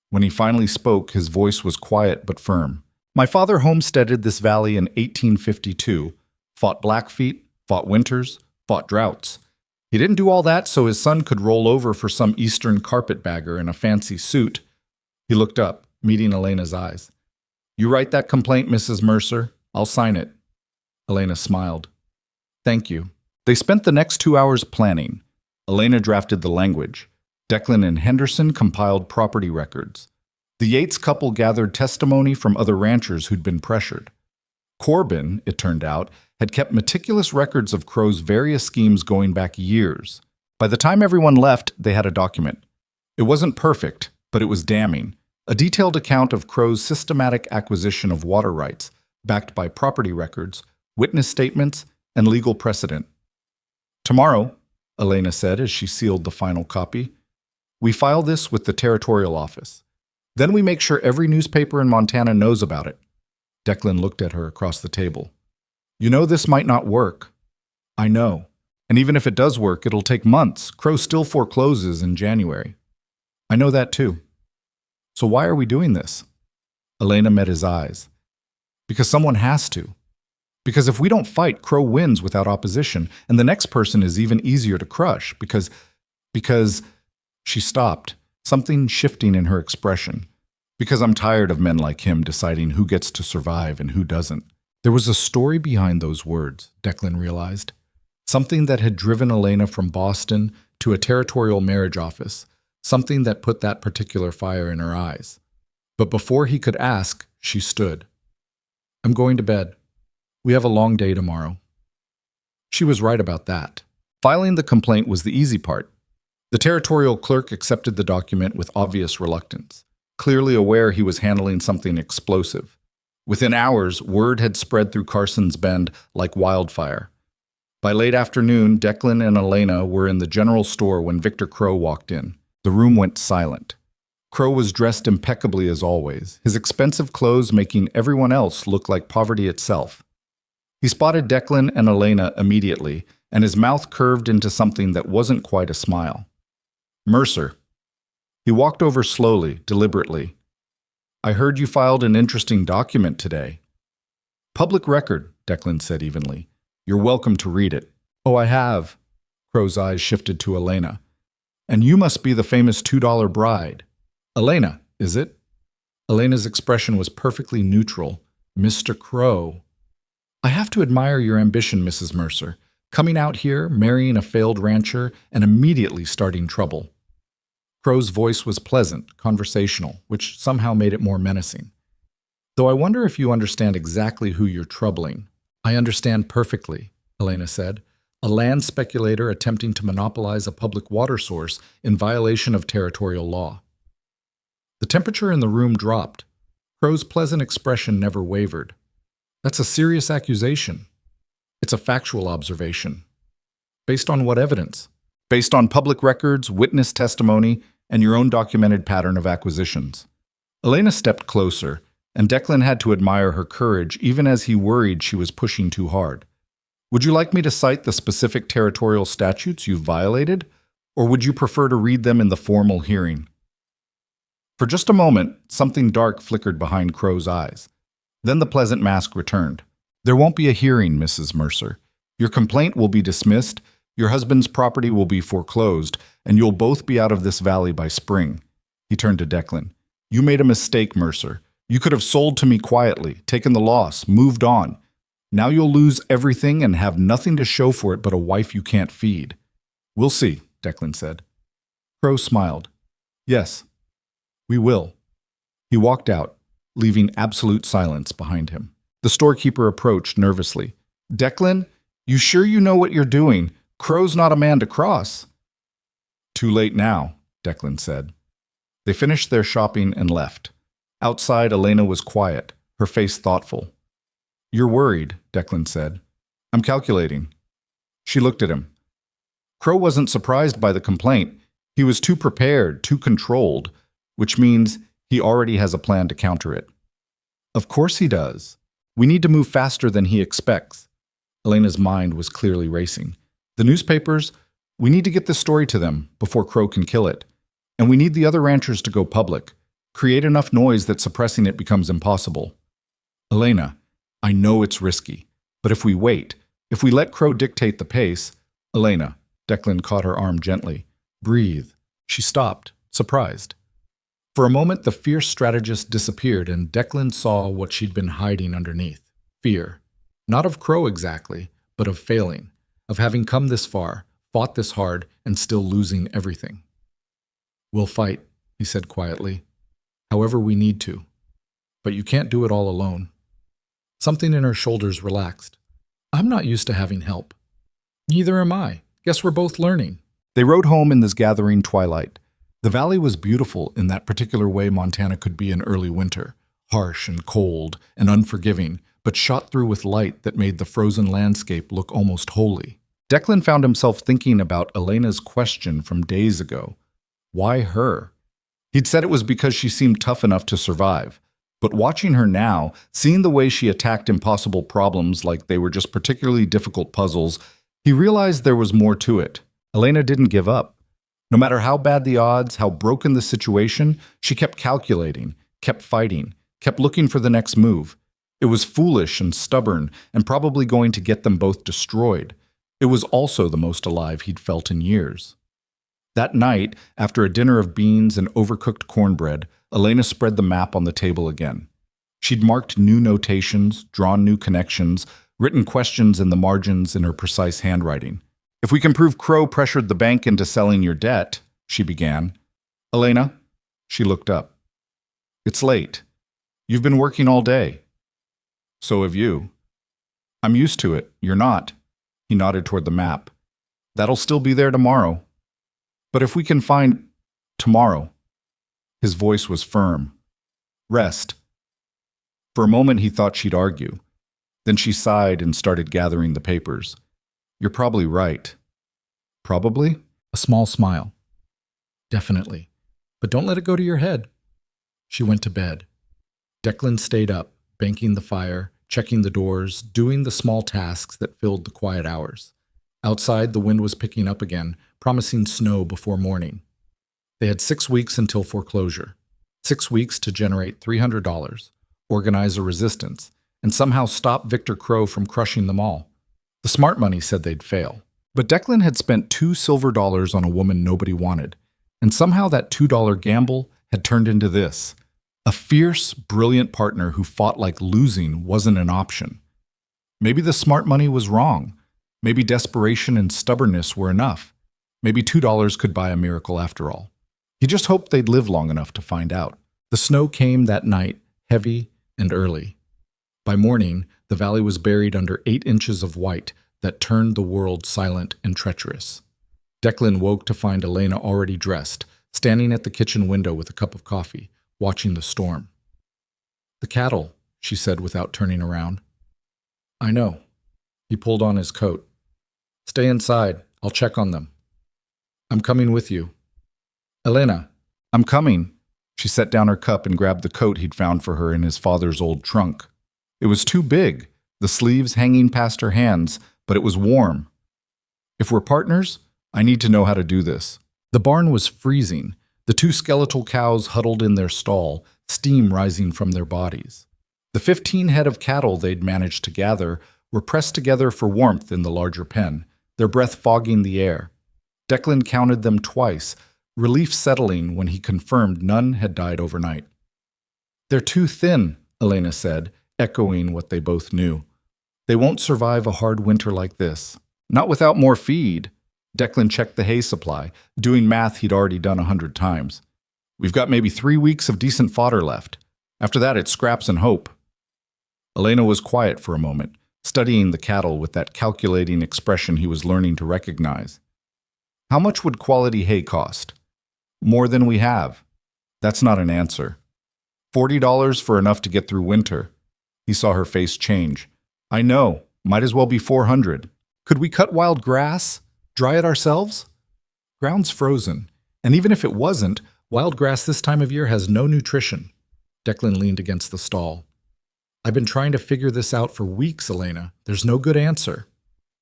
When he finally spoke, his voice was quiet but firm. "My father homesteaded this valley in 1852, fought Blackfeet, fought winters, fought droughts. He didn't do all that so his son could roll over for some eastern carpetbagger in a fancy suit." He looked up, meeting Elena's eyes. "You write that complaint, Mrs. Mercer. I'll sign it." Elena smiled. "Thank you." They spent the next 2 hours planning. Elena drafted the language. Declan and Henderson compiled property records. The Yates couple gathered testimony from other ranchers who'd been pressured. Corbin, it turned out, had kept meticulous records of Crow's various schemes going back years. By the time everyone left, they had a document. It wasn't perfect, but it was damning. A detailed account of Crow's systematic acquisition of water rights, backed by property records, witness statements, and legal precedent. "Tomorrow," Elena said as she sealed the final copy, "we file this with the territorial office. Then we make sure every newspaper in Montana knows about it." Declan looked at her across the table. "You know this might not work." "I know. And even if it does work, it'll take months. Crow still forecloses in January." "I know that too." "So why are we doing this?" Elena met his eyes. "Because someone has to. Because if we don't fight, Crow wins without opposition, and the next person is even easier to crush. Because... She stopped, something shifting in her expression. "Because I'm tired of men like him deciding who gets to survive and who doesn't." There was a story behind those words, Declan realized. Something that had driven Elena from Boston to a territorial marriage office. Something that put that particular fire in her eyes. But before he could ask, she stood. "I'm going to bed. We have a long day tomorrow." She was right about that. Filing the complaint was the easy part. The territorial clerk accepted the document with obvious reluctance, clearly aware he was handling something explosive. Within hours, word had spread through Carson's Bend like wildfire. By late afternoon, Declan and Elena were in the general store when Victor Crow walked in. The room went silent. Crow was dressed impeccably as always, his expensive clothes making everyone else look like poverty itself. He spotted Declan and Elena immediately, and his mouth curved into something that wasn't quite a smile. "Mercer." He walked over slowly, deliberately. "I heard you filed an interesting document today." "Public record," Declan said evenly. "You're welcome to read it." "Oh, I have." Crow's eyes shifted to Elena. "And you must be the famous $2 bride." "Elena, is it?" Elena's expression was perfectly neutral. "Mr. Crow." "I have to admire your ambition, Mrs. Mercer. Coming out here, marrying a failed rancher, and immediately starting trouble." Crow's voice was pleasant, conversational, which somehow made it more menacing. "Though I wonder if you understand exactly who you're troubling." "I understand perfectly," Elena said. "A land speculator attempting to monopolize a public water source in violation of territorial law." The temperature in the room dropped. Crow's pleasant expression never wavered. "That's a serious accusation." "It's a factual observation." "Based on what evidence?" "Based on public records, witness testimony, and your own documented pattern of acquisitions." Elena stepped closer, and Declan had to admire her courage even as he worried she was pushing too hard. "Would you like me to cite the specific territorial statutes you've violated, or would you prefer to read them in the formal hearing?" For just a moment, something dark flickered behind Crow's eyes. Then the pleasant mask returned. "There won't be a hearing, Mrs. Mercer. Your complaint will be dismissed, your husband's property will be foreclosed, and you'll both be out of this valley by spring." He turned to Declan. "You made a mistake, Mercer. You could have sold to me quietly, taken the loss, moved on. Now you'll lose everything and have nothing to show for it but a wife you can't feed." "We'll see," Declan said. Crow smiled. "Yes, we will." He walked out, leaving absolute silence behind him. The storekeeper approached nervously. "Declan, you sure you know what you're doing? Crow's not a man to cross." "Too late now," Declan said. They finished their shopping and left. Outside, Elena was quiet, her face thoughtful. "You're worried," Declan said. I'm calculating. She looked at him. Crow wasn't surprised by the complaint. He was too prepared, too controlled, which means he already has a plan to counter it. Of course he does. We need to move faster than he expects. Elena's mind was clearly racing. The newspapers, we need to get this story to them before Crow can kill it. And we need the other ranchers to go public. Create enough noise that suppressing it becomes impossible. Elena, I know it's risky, but if we wait, if we let Crow dictate the pace… Elena, Declan caught her arm gently. Breathe. She stopped, surprised. For a moment, the fierce strategist disappeared, and Declan saw what she'd been hiding underneath. Fear. Not of Crow exactly, but of failing, of having come this far, fought this hard, and still losing everything. We'll fight, he said quietly. However we need to. But you can't do it all alone. Something in her shoulders relaxed. I'm not used to having help. Neither am I. Guess we're both learning. They rode home in this gathering twilight. The valley was beautiful in that particular way Montana could be in early winter, harsh and cold and unforgiving, but shot through with light that made the frozen landscape look almost holy. Declan found himself thinking about Elena's question from days ago. Why her? He'd said it was because she seemed tough enough to survive. But watching her now, seeing the way she attacked impossible problems like they were just particularly difficult puzzles, he realized there was more to it. Elena didn't give up. No matter how bad the odds, how broken the situation, she kept calculating, kept fighting, kept looking for the next move. It was foolish and stubborn and probably going to get them both destroyed. It was also the most alive he'd felt in years. That night, after a dinner of beans and overcooked cornbread, Elena spread the map on the table again. She'd marked new notations, drawn new connections, written questions in the margins in her precise handwriting. If we can prove Crow pressured the bank into selling your debt, she began. Elena, she looked up. It's late. You've been working all day. So have you. I'm used to it. You're not. He nodded toward the map. That'll still be there tomorrow. But if we can find… tomorrow. His voice was firm. Rest. For a moment he thought she'd argue. Then she sighed and started gathering the papers. You're probably right. Probably? A small smile. Definitely. But don't let it go to your head. She went to bed. Declan stayed up, banking the fire, checking the doors, doing the small tasks that filled the quiet hours. Outside, the wind was picking up again, promising snow before morning. They had 6 weeks until foreclosure. 6 weeks to generate $300, organize a resistance, and somehow stop Victor Crow from crushing them all. The smart money said they'd fail. But Declan had spent $2 silver on a woman nobody wanted, and somehow that $2 gamble had turned into this. A fierce, brilliant partner who fought like losing wasn't an option. Maybe the smart money was wrong. Maybe desperation and stubbornness were enough. Maybe $2 could buy a miracle after all. He just hoped they'd live long enough to find out. The snow came that night, heavy and early. By morning, the valley was buried under 8 inches of white that turned the world silent and treacherous. Declan woke to find Elena already dressed, standing at the kitchen window with a cup of coffee, watching the storm. The cattle, she said without turning around. I know. He pulled on his coat. Stay inside. I'll check on them. I'm coming with you. Elena, I'm coming. She set down her cup and grabbed the coat he'd found for her in his father's old trunk. It was too big, the sleeves hanging past her hands, but it was warm. If we're partners, I need to know how to do this. The barn was freezing, the 2 skeletal cows huddled in their stall, steam rising from their bodies. The 15 head of cattle they'd managed to gather were pressed together for warmth in the larger pen, their breath fogging the air. Declan counted them twice, relief settling when he confirmed none had died overnight. They're too thin, Elena said, echoing what they both knew. They won't survive a hard winter like this. Not without more feed. Declan checked the hay supply, doing math he'd already done 100 times. We've got maybe 3 weeks of decent fodder left. After that, it's scraps and hope. Elena was quiet for a moment, studying the cattle with that calculating expression he was learning to recognize. How much would quality hay cost? More than we have. That's not an answer. $40 for enough to get through winter. He saw her face change. I know, Might as well be 400. Could we cut wild grass? Dry it ourselves? Ground's frozen, and even if it wasn't, wild grass this time of year has no nutrition. Declan leaned against the stall. I've been trying to figure this out for weeks, Elena. There's no good answer.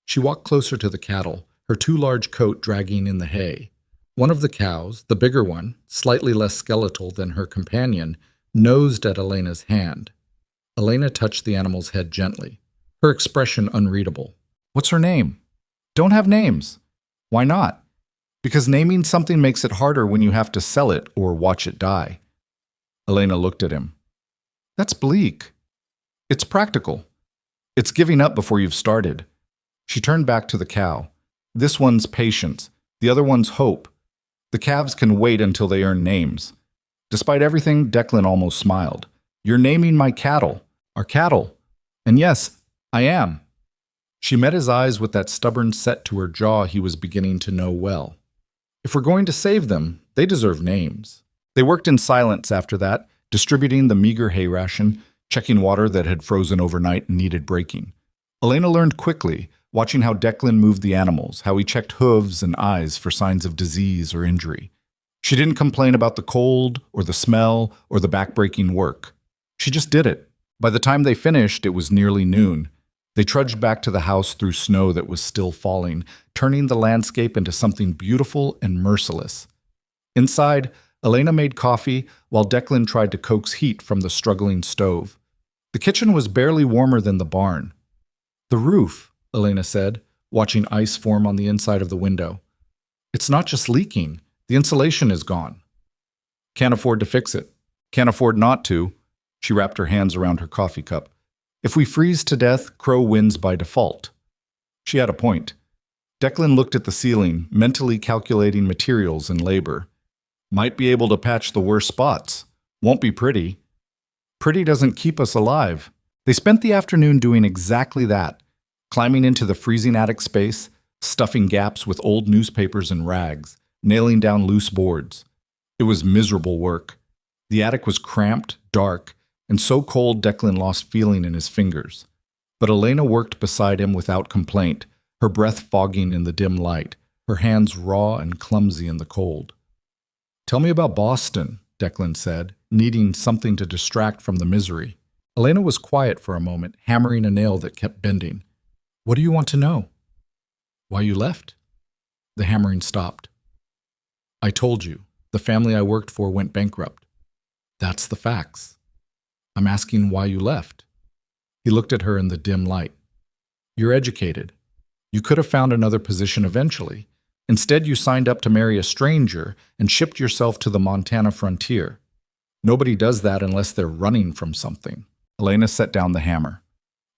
She walked closer to the cattle, her too large coat dragging in the hay. One of the cows, the bigger one, slightly less skeletal than her companion, nosed at Elena's hand. Elena touched the animal's head gently, her expression unreadable. What's her name? Don't have names. Why not? Because naming something makes it harder when you have to sell it or watch it die. Elena looked at him. That's bleak. It's practical. It's giving up before you've started. She turned back to the cow. This one's patience. The other one's hope. The calves can wait until they earn names. Despite everything, Declan almost smiled. You're naming my cattle. Our cattle. And yes, I am. She met his eyes with that stubborn set to her jaw he was beginning to know well. If we're going to save them, they deserve names. They worked in silence after that, distributing the meager hay ration, checking water that had frozen overnight and needed breaking. Elena learned quickly, watching how Declan moved the animals, how he checked hooves and eyes for signs of disease or injury. She didn't complain about the cold or the smell or the backbreaking work. She just did it. By the time they finished, it was nearly noon. They trudged back to the house through snow that was still falling, turning the landscape into something beautiful and merciless. Inside, Elena made coffee while Declan tried to coax heat from the struggling stove. The kitchen was barely warmer than the barn. The roof, Elena said, watching ice form on the inside of the window. It's not just leaking. The insulation is gone. Can't afford to fix it. Can't afford not to. She wrapped her hands around her coffee cup. If we freeze to death, Crow wins by default. She had a point. Declan looked at the ceiling, mentally calculating materials and labor. Might be able to patch the worst spots. Won't be pretty. Pretty doesn't keep us alive. They spent the afternoon doing exactly that, climbing into the freezing attic space, stuffing gaps with old newspapers and rags, nailing down loose boards. It was miserable work. The attic was cramped, dark, and so cold Declan lost feeling in his fingers. But Elena worked beside him without complaint, her breath fogging in the dim light, her hands raw and clumsy in the cold. Tell me about Boston, Declan said, needing something to distract from the misery. Elena was quiet for a moment, hammering a nail that kept bending. What do you want to know? Why you left? The hammering stopped. I told you, the family I worked for went bankrupt. That's the facts. I'm asking why you left. He looked at her in the dim light. You're educated. You could have found another position eventually. Instead, you signed up to marry a stranger and shipped yourself to the Montana frontier. Nobody does that unless they're running from something. Elena set down the hammer.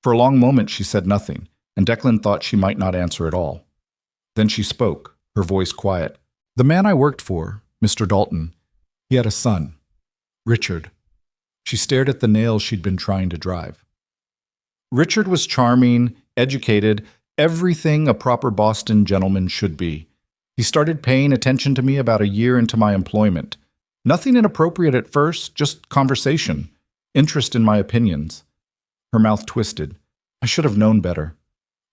For a long moment, she said nothing, and Declan thought she might not answer at all. Then she spoke, her voice quiet. The man I worked for, Mr. Dalton, he had a son, Richard. She stared at the nails she'd been trying to drive. Richard was charming, educated, everything a proper Boston gentleman should be. He started paying attention to me about a year into my employment. Nothing inappropriate at first, just conversation, interest in my opinions. Her mouth twisted. I should have known better.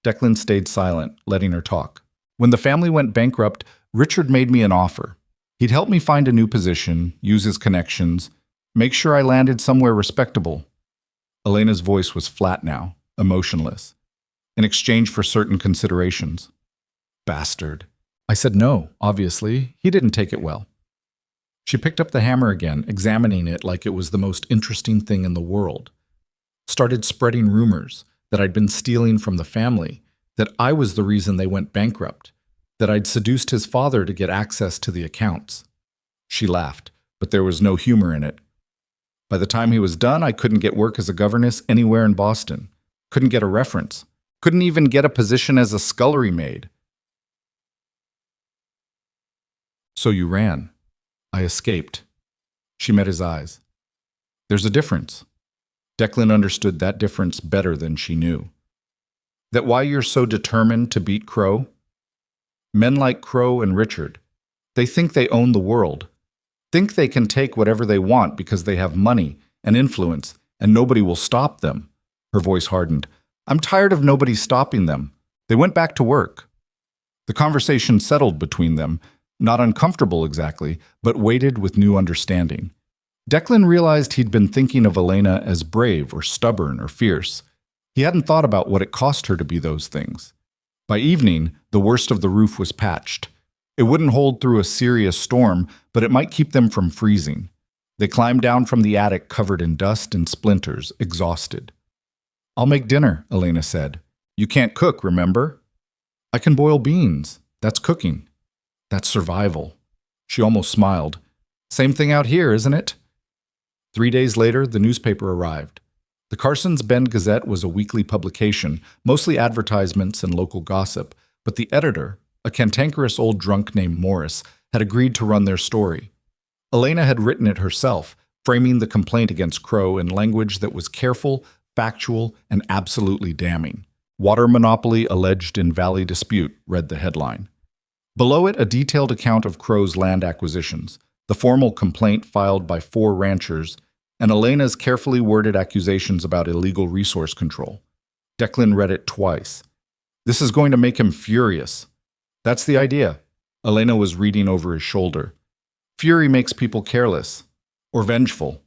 Declan stayed silent, letting her talk. When the family went bankrupt, Richard made me an offer. He'd help me find a new position, use his connections, make sure I landed somewhere respectable. Elena's voice was flat now, emotionless, in exchange for certain considerations. Bastard. I said no, obviously. He didn't take it well. She picked up the hammer again, examining it like it was the most interesting thing in the world. Started spreading rumors that I'd been stealing from the family, that I was the reason they went bankrupt, that I'd seduced his father to get access to the accounts. She laughed, but there was no humor in it. By the time he was done, I couldn't get work as a governess anywhere in Boston. Couldn't get a reference. Couldn't even get a position as a scullery maid. So you ran. I escaped. She met his eyes. There's a difference. Declan understood that difference better than she knew. That why you're so determined to beat Crow? Men like Crow and Richard, they think they own the world. Think they can take whatever they want because they have money and influence, and nobody will stop them. Her voice hardened. I'm tired of nobody stopping them. They went back to work. The conversation settled between them, not uncomfortable exactly, but weighted with new understanding. Declan realized he'd been thinking of Elena as brave or stubborn or fierce. He hadn't thought about what it cost her to be those things. By evening, the worst of the roof was patched. It wouldn't hold through a serious storm, but it might keep them from freezing. They climbed down from the attic covered in dust and splinters, exhausted. "I'll make dinner," Elena said. "You can't cook, remember?" "I can boil beans. That's cooking. That's survival." She almost smiled. "Same thing out here, isn't it?" 3 days later, the newspaper arrived. The Carson's Bend Gazette was a weekly publication, mostly advertisements and local gossip, but the editor, a cantankerous old drunk named Morris, had agreed to run their story. Elena had written it herself, framing the complaint against Crow in language that was careful, factual, and absolutely damning. "Water monopoly alleged in Valley dispute," read the headline. Below it, a detailed account of Crow's land acquisitions, the formal complaint filed by 4 ranchers, and Elena's carefully worded accusations about illegal resource control. Declan read it twice. "This is going to make him furious." "That's the idea." Elena was reading over his shoulder. "Fury makes people careless. Or vengeful.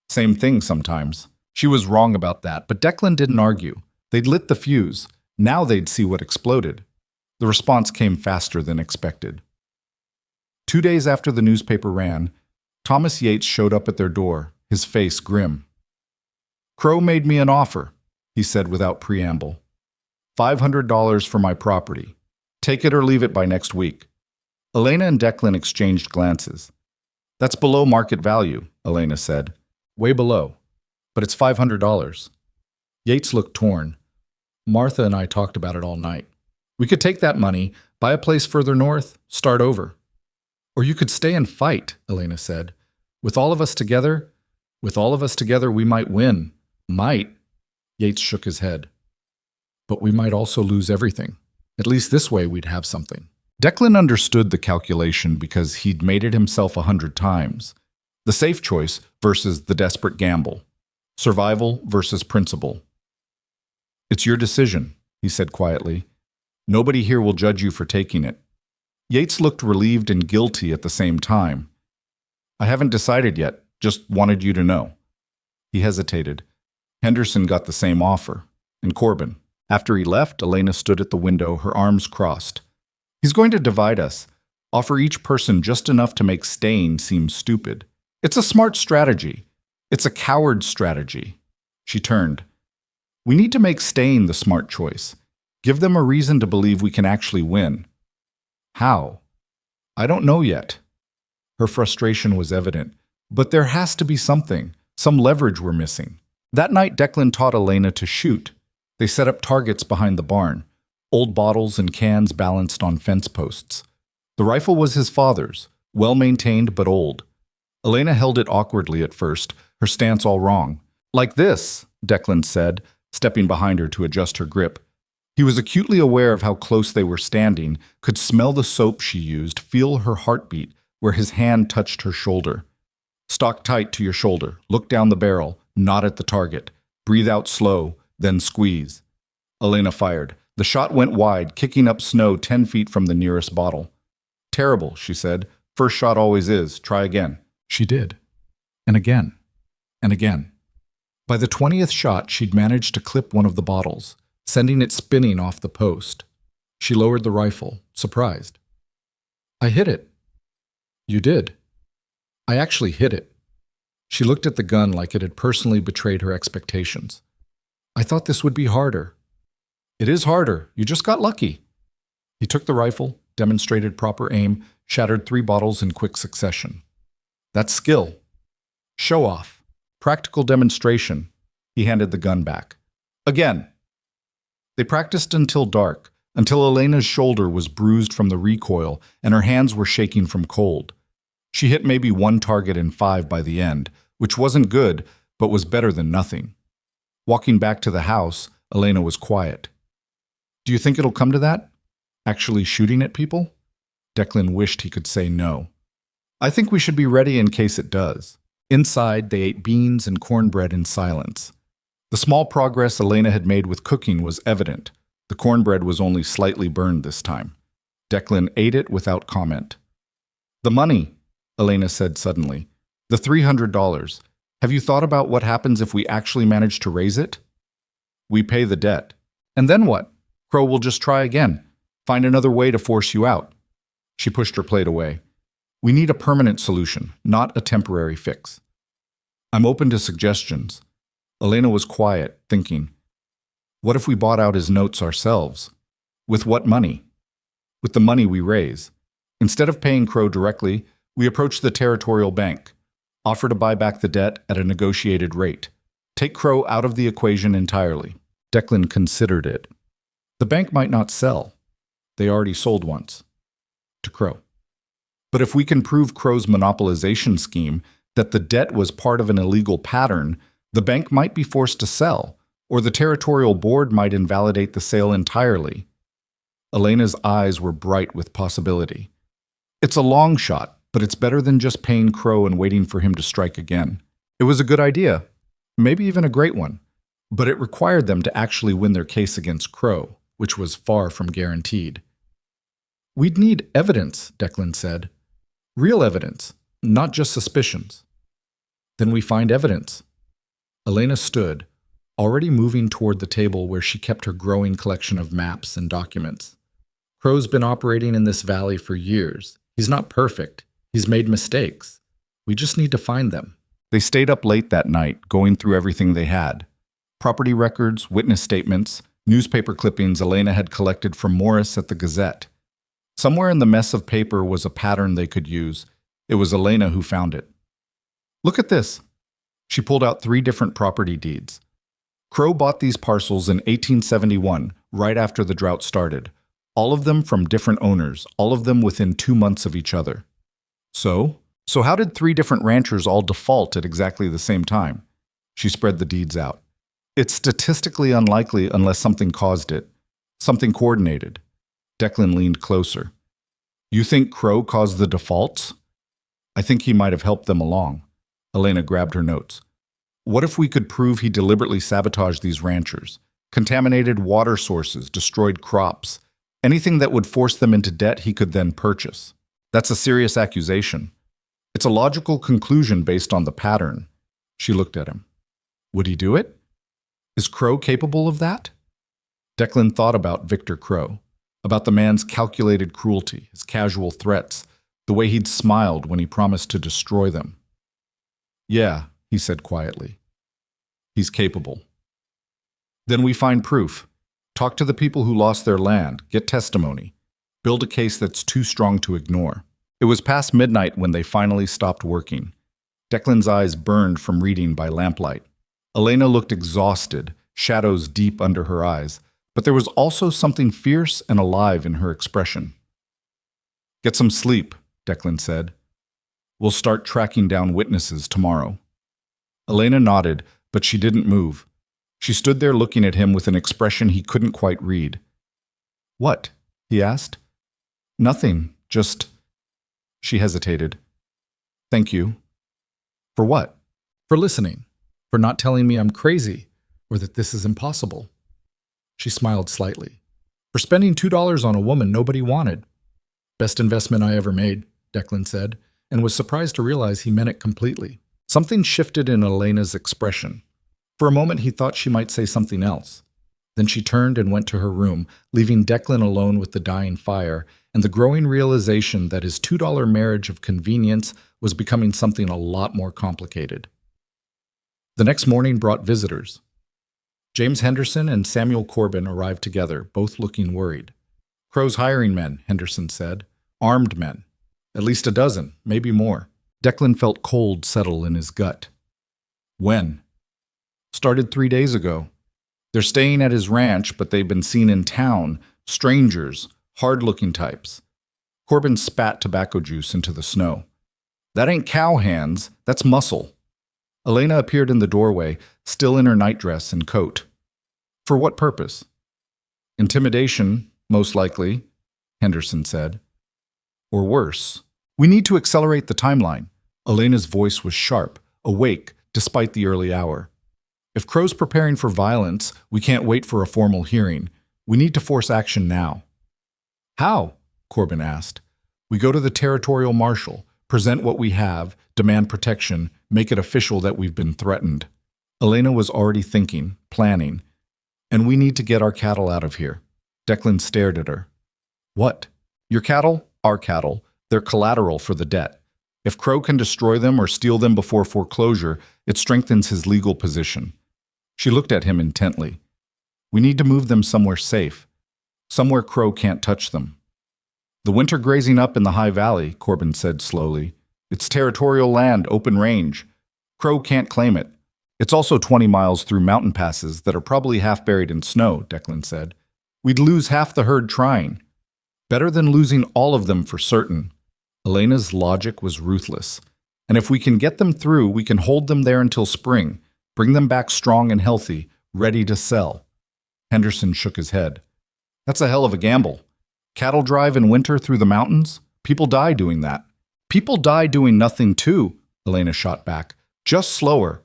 Same thing sometimes." She was wrong about that, but Declan didn't argue. They'd lit the fuse. Now they'd see what exploded. The response came faster than expected. 2 days after the newspaper ran, Thomas Yates showed up at their door, his face grim. "Crow made me an offer," he said without preamble. $500 for my property. Take it or leave it by next week." Elena and Declan exchanged glances. "That's below market value," Elena said. "Way below. But it's $500. Yates looked torn. "Martha and I talked about it all night. We could take that money, buy a place further north, start over." "Or you could stay and fight," Elena said. With all of us together, we might win." "Might?" Yates shook his head. "But we might also lose everything. At least this way we'd have something." Declan understood the calculation because he'd made it himself 100 times. The safe choice versus the desperate gamble. Survival versus principle. "It's your decision," he said quietly. "Nobody here will judge you for taking it." Yates looked relieved and guilty at the same time. "I haven't decided yet, just wanted you to know." He hesitated. Henderson got the same offer. And Corbin. After he left, Elena stood at the window, her arms crossed. "He's going to divide us. Offer each person just enough to make staying seem stupid. It's a smart strategy. It's a coward strategy." She turned. "We need to make staying the smart choice. Give them a reason to believe we can actually win." "How?" "I don't know yet." Her frustration was evident. "But there has to be something. Some leverage we're missing." That night, Declan taught Elena to shoot. They set up targets behind the barn. Old bottles and cans balanced on fence posts. The rifle was his father's, well-maintained but old. Elena held it awkwardly at first, her stance all wrong. "Like this," Declan said, stepping behind her to adjust her grip. He was acutely aware of how close they were standing, could smell the soap she used, feel her heartbeat where his hand touched her shoulder. "Stock tight to your shoulder, look down the barrel, not at the target. Breathe out slow, then squeeze." Elena fired. The shot went wide, kicking up snow 10 feet from the nearest bottle. "Terrible," she said. "First shot always is. Try again." She did. And again. And again. By the 20th shot, she'd managed to clip one of the bottles, sending it spinning off the post. She lowered the rifle, surprised. "I hit it." "You did." "I actually hit it." She looked at the gun like it had personally betrayed her expectations. "I thought this would be harder." "It is harder. You just got lucky." He took the rifle, demonstrated proper aim, shattered 3 bottles in quick succession. "That's skill. Show off. Practical demonstration." He handed the gun back. "Again." They practiced until dark, until Elena's shoulder was bruised from the recoil and her hands were shaking from cold. She hit maybe 1 target in 5 by the end, which wasn't good, but was better than nothing. Walking back to the house, Elena was quiet. "Do you think it'll come to that? Actually shooting at people?" Declan wished he could say no. "I think we should be ready in case it does." Inside, they ate beans and cornbread in silence. The small progress Elena had made with cooking was evident. The cornbread was only slightly burned this time. Declan ate it without comment. "The money," Elena said suddenly. "The $300. Have you thought about what happens if we actually manage to raise it?" "We pay the debt. And then what? Crow will just try again. Find another way to force you out." She pushed her plate away. "We need a permanent solution, not a temporary fix." "I'm open to suggestions." Elena was quiet, thinking. What if we bought out his notes ourselves? With what money? With the money we raise. Instead of paying Crow directly, we approach the territorial bank, offer to buy back the debt at a negotiated rate. Take Crow out of the equation entirely. Declan considered it. The bank might not sell. They already sold once. To Crow. But if we can prove Crow's monopolization scheme, that the debt was part of an illegal pattern, the bank might be forced to sell, or the territorial board might invalidate the sale entirely. Elena's eyes were bright with possibility. It's a long shot, but it's better than just paying Crow and waiting for him to strike again. It was a good idea, maybe even a great one, but it required them to actually win their case against Crow, which was far from guaranteed. "We'd need evidence," Declan said. "Real evidence, not just suspicions." "Then we find evidence." Elena stood, already moving toward the table where she kept her growing collection of maps and documents. "Crow's been operating in this valley for years. He's not perfect. He's made mistakes. We just need to find them." They stayed up late that night, going through everything they had. Property records, witness statements, newspaper clippings Elena had collected from Morris at the Gazette. Somewhere in the mess of paper was a pattern they could use. It was Elena who found it. "Look at this." She pulled out 3 different property deeds. Crow bought these parcels in 1871, right after the drought started. All of them from different owners, all of them within 2 months of each other. So how did 3 different ranchers all default at exactly the same time? She spread the deeds out. It's statistically unlikely unless something caused it. Something coordinated. Declan leaned closer. "You think Crow caused the defaults?" "I think he might have helped them along." Elena grabbed her notes. "What if we could prove he deliberately sabotaged these ranchers, contaminated water sources, destroyed crops, anything that would force them into debt he could then purchase? That's a serious accusation. It's a logical conclusion based on the pattern." She looked at him. "Would he do it? Is Crow capable of that?" Declan thought about Victor Crow, about the man's calculated cruelty, his casual threats, the way he'd smiled when he promised to destroy them. "Yeah," he said quietly. "He's capable." "Then we find proof. Talk to the people who lost their land, get testimony. Build a case that's too strong to ignore." It was past midnight when they finally stopped working. Declan's eyes burned from reading by lamplight. Elena looked exhausted, shadows deep under her eyes, but there was also something fierce and alive in her expression. "Get some sleep," Declan said. "We'll start tracking down witnesses tomorrow." Elena nodded, but she didn't move. She stood there looking at him with an expression he couldn't quite read. "What?" he asked. "Nothing, just—" She hesitated. "Thank you." "For what?" "For listening. For not telling me I'm crazy, or that this is impossible." She smiled slightly. "For spending $2 on a woman nobody wanted." "Best investment I ever made," Declan said, and was surprised to realize he meant it completely. Something shifted in Elena's expression. For a moment he thought she might say something else. Then she turned and went to her room, leaving Declan alone with the dying fire and the growing realization that his $2 marriage of convenience was becoming something a lot more complicated. The next morning brought visitors. James Henderson and Samuel Corbin arrived together, both looking worried. "Crow's hiring men," Henderson said. "Armed men. At least a dozen, maybe more." Declan felt cold settle in his gut. "When?" "Started 3 days ago. They're staying at his ranch, but they've been seen in town. Strangers, hard-looking types." Corbin spat tobacco juice into the snow. "That ain't cow hands, that's muscle." Elena appeared in the doorway, still in her nightdress and coat. "For what purpose?" "Intimidation, most likely," Henderson said. "Or worse. We need to accelerate the timeline." Elena's voice was sharp, awake, despite the early hour. If Crow's preparing for violence, we can't wait for a formal hearing. We need to force action now. How? Corbin asked. We go to the territorial marshal, present what we have, demand protection, make it official that we've been threatened. Elena was already thinking, planning. And we need to get our cattle out of here. Declan stared at her. What? Your cattle? Our cattle. They're collateral for the debt. If Crow can destroy them or steal them before foreclosure, it strengthens his legal position. She looked at him intently. We need to move them somewhere safe. Somewhere Crow can't touch them. The winter grazing up in the High Valley, Corbin said slowly. It's territorial land, open range. Crow can't claim it. It's also 20 miles through mountain passes that are probably half buried in snow, Declan said. We'd lose half the herd trying. Better than losing all of them for certain. Elena's logic was ruthless. And if we can get them through, we can hold them there until spring, bring them back strong and healthy, ready to sell. Henderson shook his head. That's a hell of a gamble. Cattle drive in winter through the mountains? People die doing that. People die doing nothing too, Elena shot back. Just slower.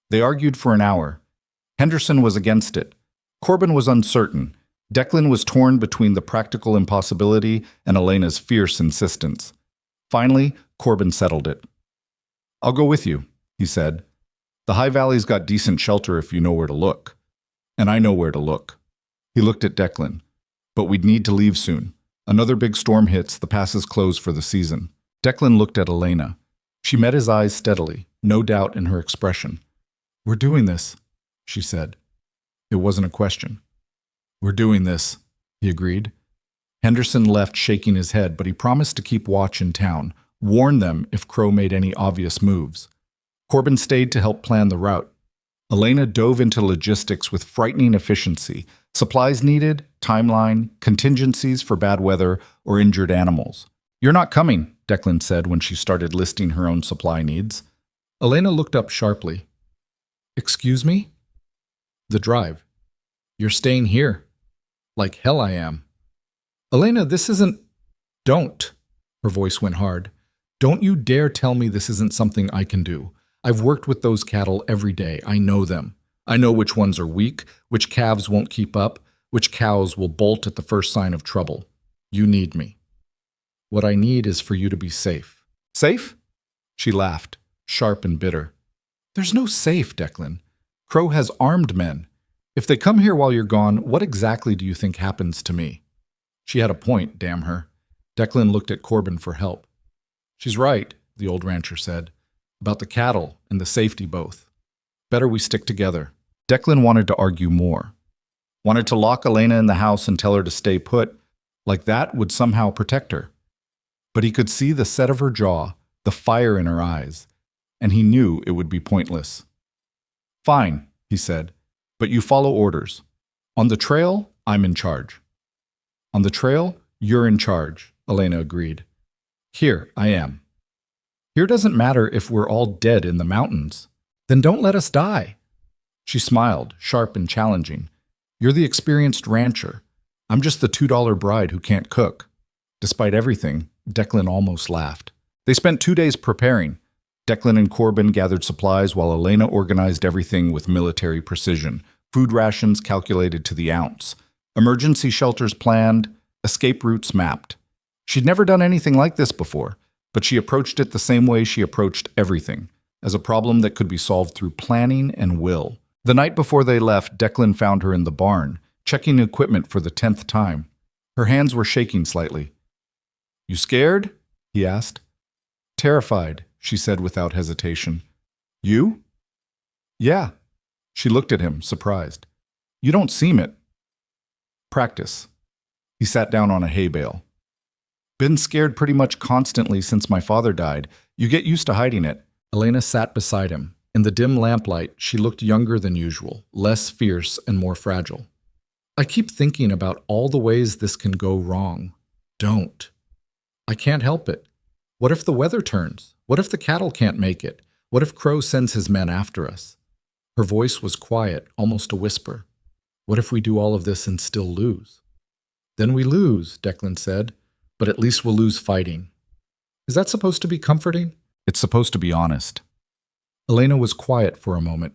They argued for an hour. Henderson was against it. Corbin was uncertain. Declan was torn between the practical impossibility and Elena's fierce insistence. Finally, Corbin settled it. I'll go with you, he said. The High Valley's got decent shelter if you know where to look. And I know where to look. He looked at Declan. But we'd need to leave soon. Another big storm hits, the passes close for the season. Declan looked at Elena. She met his eyes steadily, no doubt in her expression. We're doing this, she said. It wasn't a question. We're doing this, he agreed. Henderson left shaking his head, but he promised to keep watch in town, warn them if Crow made any obvious moves. Corbin stayed to help plan the route. Elena dove into logistics with frightening efficiency. Supplies needed, timeline, contingencies for bad weather or injured animals. You're not coming, Declan said when she started listing her own supply needs. Elena looked up sharply. Excuse me? The drive. You're staying here. Like hell I am. Elena, this isn't… Don't. Her voice went hard. Don't you dare tell me this isn't something I can do. I've worked with those cattle every day. I know them. I know which ones are weak, which calves won't keep up, which cows will bolt at the first sign of trouble. You need me. What I need is for you to be safe. Safe? She laughed, sharp and bitter. There's no safe, Declan. Crow has armed men. If they come here while you're gone, what exactly do you think happens to me? She had a point, damn her. Declan looked at Corbin for help. She's right, the old rancher said, about the cattle and the safety both. Better we stick together. Declan wanted to argue more. Wanted to lock Elena in the house and tell her to stay put, like that would somehow protect her. But he could see the set of her jaw, the fire in her eyes, and he knew it would be pointless. Fine, he said, but you follow orders. On the trail, I'm in charge. On the trail, you're in charge, Elena agreed. Here, I am. Here doesn't matter if we're all dead in the mountains. Then don't let us die. She smiled, sharp and challenging. You're the experienced rancher. I'm just the $2 bride who can't cook. Despite everything, Declan almost laughed. They spent 2 days preparing. Declan and Corbin gathered supplies while Elena organized everything with military precision. Food rations calculated to the ounce. Emergency shelters planned. Escape routes mapped. She'd never done anything like this before, but she approached it the same way she approached everything, as a problem that could be solved through planning and will. The night before they left, Declan found her in the barn, checking equipment for the 10th time. Her hands were shaking slightly. You scared? He asked. Terrified, she said without hesitation. You? Yeah. She looked at him, surprised. You don't seem it. Practice. He sat down on a hay bale. Been scared pretty much constantly since my father died. You get used to hiding it. Elena sat beside him. In the dim lamplight, she looked younger than usual, less fierce and more fragile. I keep thinking about all the ways this can go wrong. Don't. I can't help it. What if the weather turns? What if the cattle can't make it? What if Crow sends his men after us? Her voice was quiet, almost a whisper. What if we do all of this and still lose? Then we lose, Declan said, but at least we'll lose fighting. Is that supposed to be comforting? It's supposed to be honest. Elena was quiet for a moment.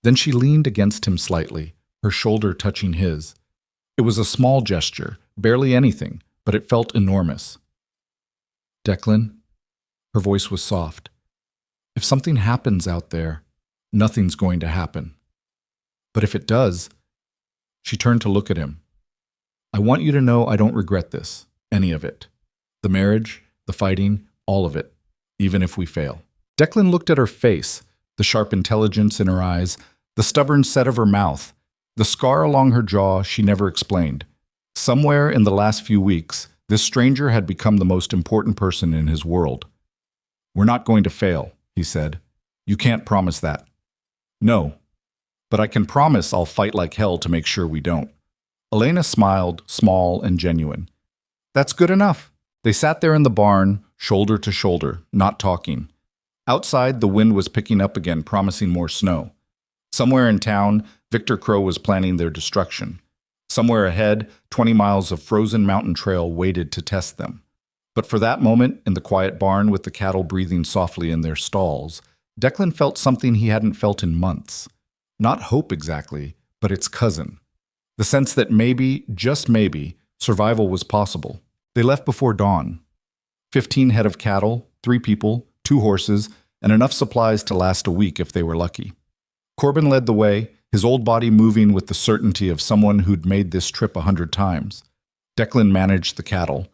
Then she leaned against him slightly, her shoulder touching his. It was a small gesture, barely anything, but it felt enormous. Declan, her voice was soft. If something happens out there, nothing's going to happen. But if it does, she turned to look at him. I want you to know I don't regret this, any of it. The marriage, the fighting, all of it, even if we fail. Declan looked at her face, the sharp intelligence in her eyes, the stubborn set of her mouth, the scar along her jaw she never explained. Somewhere in the last few weeks, this stranger had become the most important person in his world. We're not going to fail, he said. You can't promise that. No, but I can promise I'll fight like hell to make sure we don't. Elena smiled, small and genuine. That's good enough. They sat there in the barn, shoulder to shoulder, not talking. Outside, the wind was picking up again, promising more snow. Somewhere in town, Victor Crow was planning their destruction. Somewhere ahead, 20 miles of frozen mountain trail waited to test them. But for that moment, in the quiet barn with the cattle breathing softly in their stalls, Declan felt something he hadn't felt in months. Not hope exactly, but its cousin. The sense that maybe, just maybe, survival was possible. They left before dawn. 15 head of cattle, 3 people, 2 horses, and enough supplies to last a week if they were lucky. Corbin led the way, his old body moving with the certainty of someone who'd made this trip 100 times. Declan managed the cattle.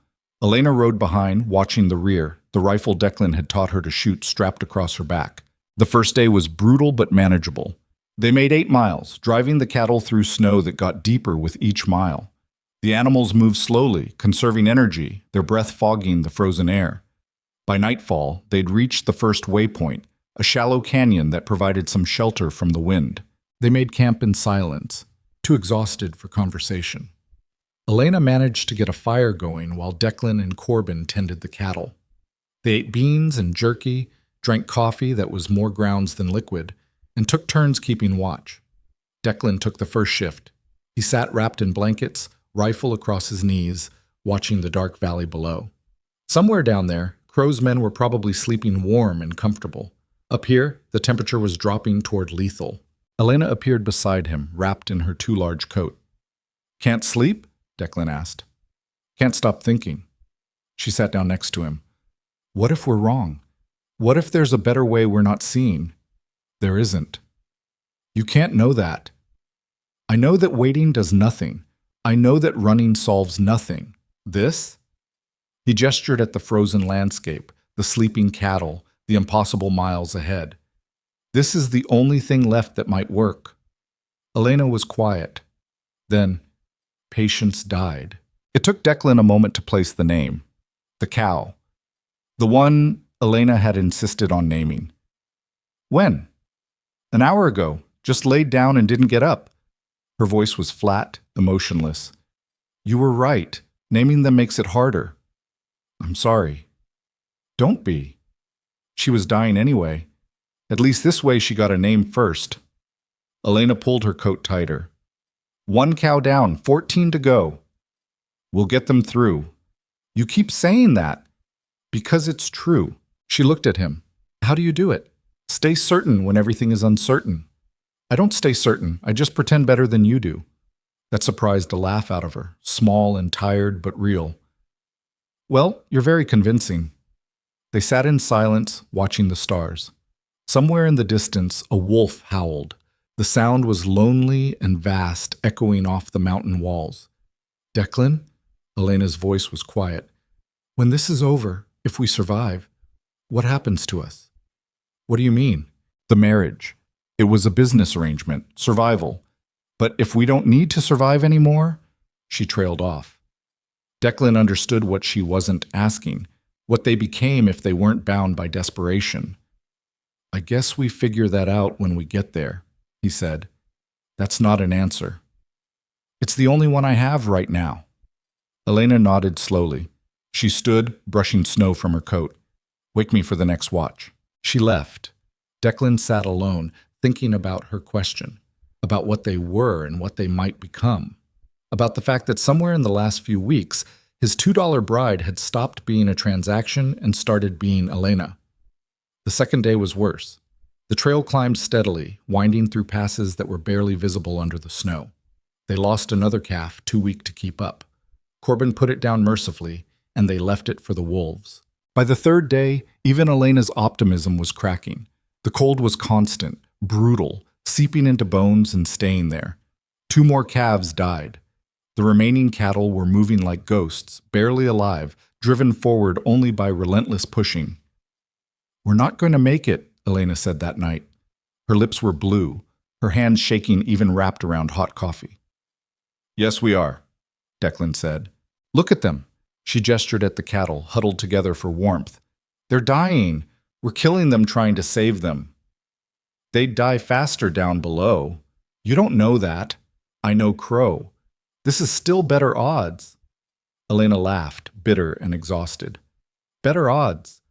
Elena rode behind, watching the rear, the rifle Declan had taught her to shoot strapped across her back. The first day was brutal but manageable. They made 8 miles, driving the cattle through snow that got deeper with each mile. The animals moved slowly, conserving energy, their breath fogging the frozen air. By nightfall, they'd reached the first waypoint, a shallow canyon that provided some shelter from the wind. They made camp in silence, too exhausted for conversation. Elena managed to get a fire going while Declan and Corbin tended the cattle. They ate beans and jerky, drank coffee that was more grounds than liquid, and took turns keeping watch. Declan took the first shift. He sat wrapped in blankets, rifle across his knees, watching the dark valley below. Somewhere down there, Crow's men were probably sleeping warm and comfortable. Up here, the temperature was dropping toward lethal. Elena appeared beside him, wrapped in her too large coat. Can't sleep? Declan asked. Can't stop thinking. She sat down next to him. What if we're wrong? What if there's a better way we're not seeing? There isn't. You can't know that. I know that waiting does nothing. I know that running solves nothing. This? He gestured at the frozen landscape, the sleeping cattle, the impossible miles ahead. This is the only thing left that might work. Elena was quiet. Then, Patience died. It took Declan a moment to place the name. The cow. The one Elena had insisted on naming. When? An hour ago. Just laid down and didn't get up. Her voice was flat, emotionless. You were right. Naming them makes it harder. I'm sorry. Don't be. She was dying anyway. At least this way she got a name first. Elena pulled her coat tighter. 1 cow down, 14 to go. We'll get them through. You keep saying that. Because it's true. She looked at him. How do you do it? Stay certain when everything is uncertain. I don't stay certain. I just pretend better than you do. That surprised a laugh out of her, small and tired but real. Well, you're very convincing. They sat in silence, watching the stars. Somewhere in the distance, a wolf howled. The sound was lonely and vast, echoing off the mountain walls. Declan? Elena's voice was quiet. When this is over, if we survive, what happens to us? What do you mean? The marriage. It was a business arrangement, survival. But if we don't need to survive anymore? She trailed off. Declan understood what she wasn't asking, what they became if they weren't bound by desperation. I guess we figure that out when we get there, he said. That's not an answer. It's the only one I have right now. Elena nodded slowly. She stood, brushing snow from her coat. Wake me for the next watch. She left. Declan sat alone, thinking about her question, about what they were and what they might become, about the fact that somewhere in the last few weeks, his $2 bride had stopped being a transaction and started being Elena. The second day was worse. The trail climbed steadily, winding through passes that were barely visible under the snow. They lost another calf, too weak to keep up. Corbin put it down mercifully, and they left it for the wolves. By the third day, even Elena's optimism was cracking. The cold was constant, brutal, seeping into bones and staying there. 2 more calves died. The remaining cattle were moving like ghosts, barely alive, driven forward only by relentless pushing. "We're not going to make it," Elena said that night. Her lips were blue, her hands shaking even wrapped around hot coffee. "Yes, we are," Declan said. "Look at them." She gestured at the cattle, huddled together for warmth. "They're dying. We're killing them trying to save them." "They'd die faster down below. You don't know that. I know Crow. This is still better odds." Elena laughed, bitter and exhausted. "Better odds.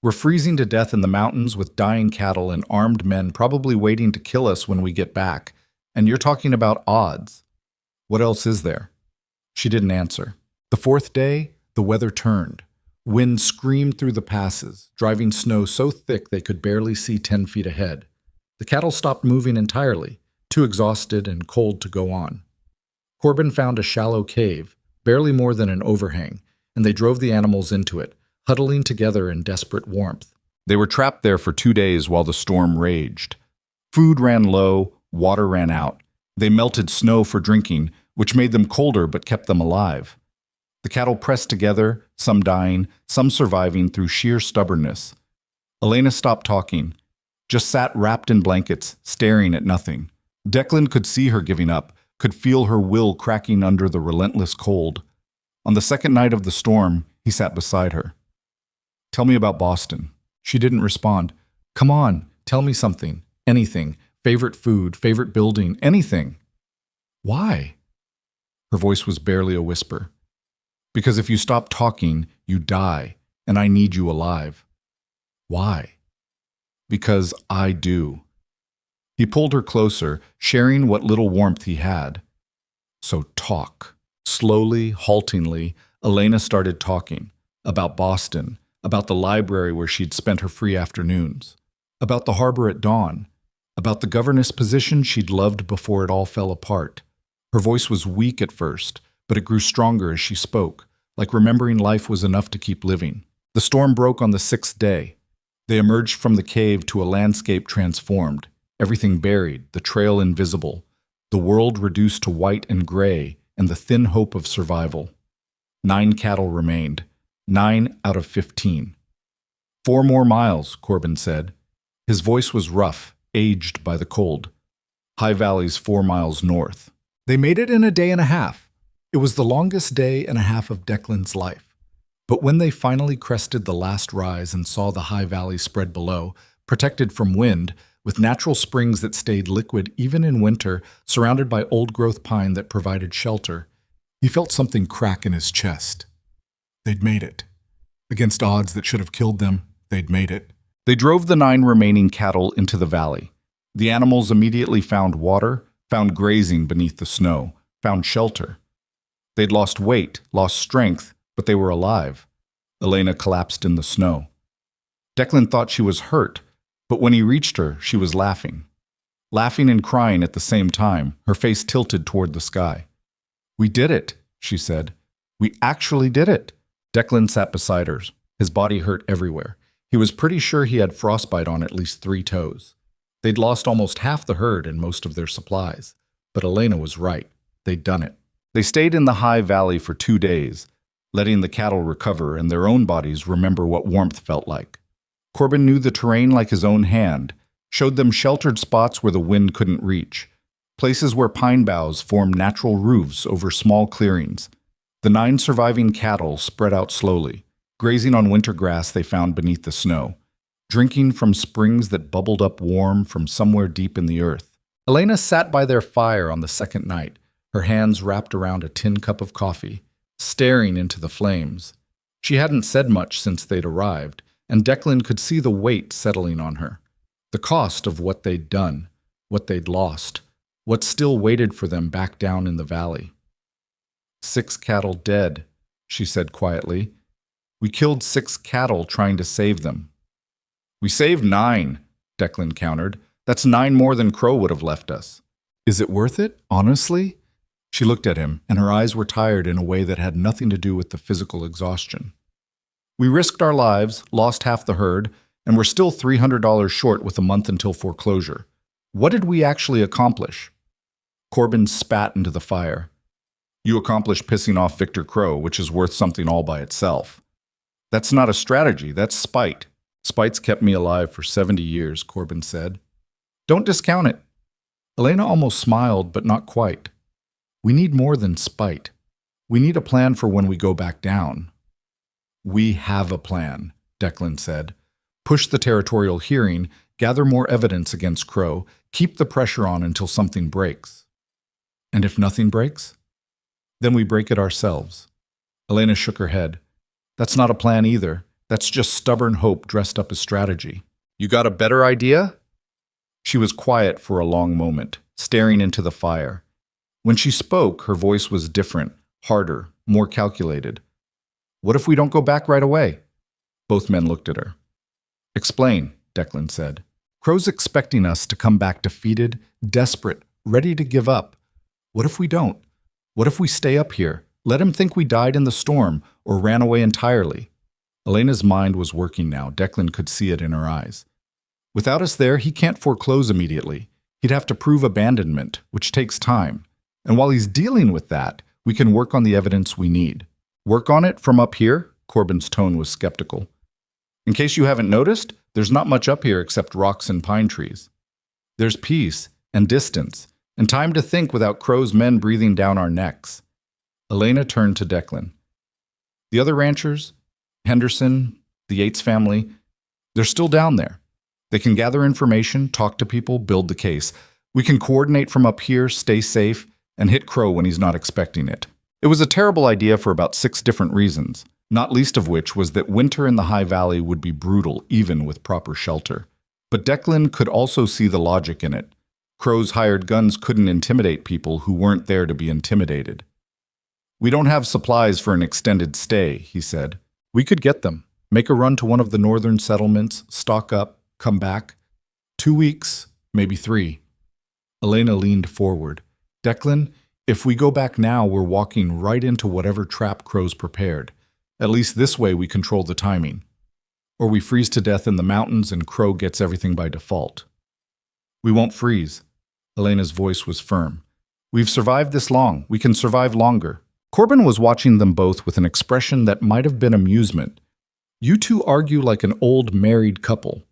We're freezing to death in the mountains with dying cattle and armed men probably waiting to kill us when we get back. And you're talking about odds. What else is there?" She didn't answer. The 4th day, the weather turned. Wind screamed through the passes, driving snow so thick they could barely see 10 feet ahead. The cattle stopped moving entirely, too exhausted and cold to go on. Corbin found a shallow cave, barely more than an overhang, and they drove the animals into it, huddling together in desperate warmth. They were trapped there for 2 days while the storm raged. Food ran low, water ran out. They melted snow for drinking, which made them colder but kept them alive. The cattle pressed together, some dying, some surviving through sheer stubbornness. Elena stopped talking, just sat wrapped in blankets, staring at nothing. Declan could see her giving up, could feel her will cracking under the relentless cold. On the 2nd night of the storm, he sat beside her. "Tell me about Boston." She didn't respond. "Come on, tell me something, anything, favorite food, favorite building, anything." "Why?" Her voice was barely a whisper. "Because if you stop talking, you die, and I need you alive." "Why?" "Because I do." He pulled her closer, sharing what little warmth he had. "So talk." Slowly, haltingly, Elena started talking. About Boston, about the library where she'd spent her free afternoons, about the harbor at dawn, about the governess position she'd loved before it all fell apart. Her voice was weak at first, but it grew stronger as she spoke, like remembering life was enough to keep living. The storm broke on the 6th day. They emerged from the cave to a landscape transformed, everything buried, the trail invisible, the world reduced to white and gray, and the thin hope of survival. 9 cattle remained, 9 out of 15. 4 more miles, Corbin said. His voice was rough, aged by the cold. High Valley's 4 miles north. They made it in a day and a half. It was the longest day and a half of Declan's life. But when they finally crested the last rise and saw the High Valley spread below, protected from wind, with natural springs that stayed liquid even in winter, surrounded by old-growth pine that provided shelter, he felt something crack in his chest. They'd made it. Against odds that should have killed them, they'd made it. They drove the 9 remaining cattle into the valley. The animals immediately found water, found grazing beneath the snow, found shelter. They'd lost weight, lost strength, but they were alive. Elena collapsed in the snow. Declan thought she was hurt, but when he reached her, she was laughing. Laughing and crying at the same time, her face tilted toward the sky. "We did it," she said. "We actually did it." Declan sat beside her. His body hurt everywhere. He was pretty sure he had frostbite on at least 3 toes. They'd lost almost half the herd and most of their supplies. But Elena was right. They'd done it. They stayed in the High Valley for 2 days, letting the cattle recover and their own bodies remember what warmth felt like. Corbin knew the terrain like his own hand, showed them sheltered spots where the wind couldn't reach, places where pine boughs formed natural roofs over small clearings. The 9 surviving cattle spread out slowly, grazing on winter grass they found beneath the snow, drinking from springs that bubbled up warm from somewhere deep in the earth. Elena sat by their fire on the 2nd night, her hands wrapped around a tin cup of coffee, staring into the flames. She hadn't said much since they'd arrived, and Declan could see the weight settling on her. The cost of what they'd done, what they'd lost, what still waited for them back down in the valley. 6 cattle dead, she said quietly. We killed 6 cattle trying to save them. We saved 9, Declan countered. That's 9 more than Crow would have left us. Is it worth it, honestly? She looked at him, and her eyes were tired in a way that had nothing to do with the physical exhaustion. We risked our lives, lost half the herd, and we're still $300 short with a month until foreclosure. What did we actually accomplish? Corbin spat into the fire. You accomplished pissing off Victor Crow, which is worth something all by itself. That's not a strategy, that's spite. Spite's kept me alive for 70 years, Corbin said. Don't discount it. Elena almost smiled, but not quite. We need more than spite. We need a plan for when we go back down. We have a plan, Declan said. Push the territorial hearing, gather more evidence against Crow, keep the pressure on until something breaks. And if nothing breaks? Then we break it ourselves. Elena shook her head. That's not a plan either. That's just stubborn hope dressed up as strategy. You got a better idea? She was quiet for a long moment, staring into the fire. When she spoke, her voice was different, harder, more calculated. What if we don't go back right away? Both men looked at her. Explain, Declan said. Crow's expecting us to come back defeated, desperate, ready to give up. What if we don't? What if we stay up here? Let him think we died in the storm or ran away entirely. Elena's mind was working now. Declan could see it in her eyes. Without us there, he can't foreclose immediately. He'd have to prove abandonment, which takes time. And while he's dealing with that, we can work on the evidence we need. Work on it from up here? Corbin's tone was skeptical. In case you haven't noticed, there's not much up here except rocks and pine trees. There's peace and distance and time to think without Crow's men breathing down our necks. Elena turned to Declan. The other ranchers, Henderson, the Yates family, they're still down there. They can gather information, talk to people, build the case. We can coordinate from up here, stay safe, and hit Crow when he's not expecting it. It was a terrible idea for about 6 different reasons, not least of which was that winter in the High Valley would be brutal even with proper shelter. But Declan could also see the logic in it. Crow's hired guns couldn't intimidate people who weren't there to be intimidated. We don't have supplies for an extended stay, he said. We could get them. Make a run to one of the northern settlements, stock up, come back. 2 weeks, maybe 3. Elena leaned forward. Declan, if we go back now, we're walking right into whatever trap Crow's prepared. At least this way we control the timing. Or we freeze to death in the mountains and Crow gets everything by default. We won't freeze. Elena's voice was firm. We've survived this long. We can survive longer. Corbin was watching them both with an expression that might have been amusement. You two argue like an old married couple.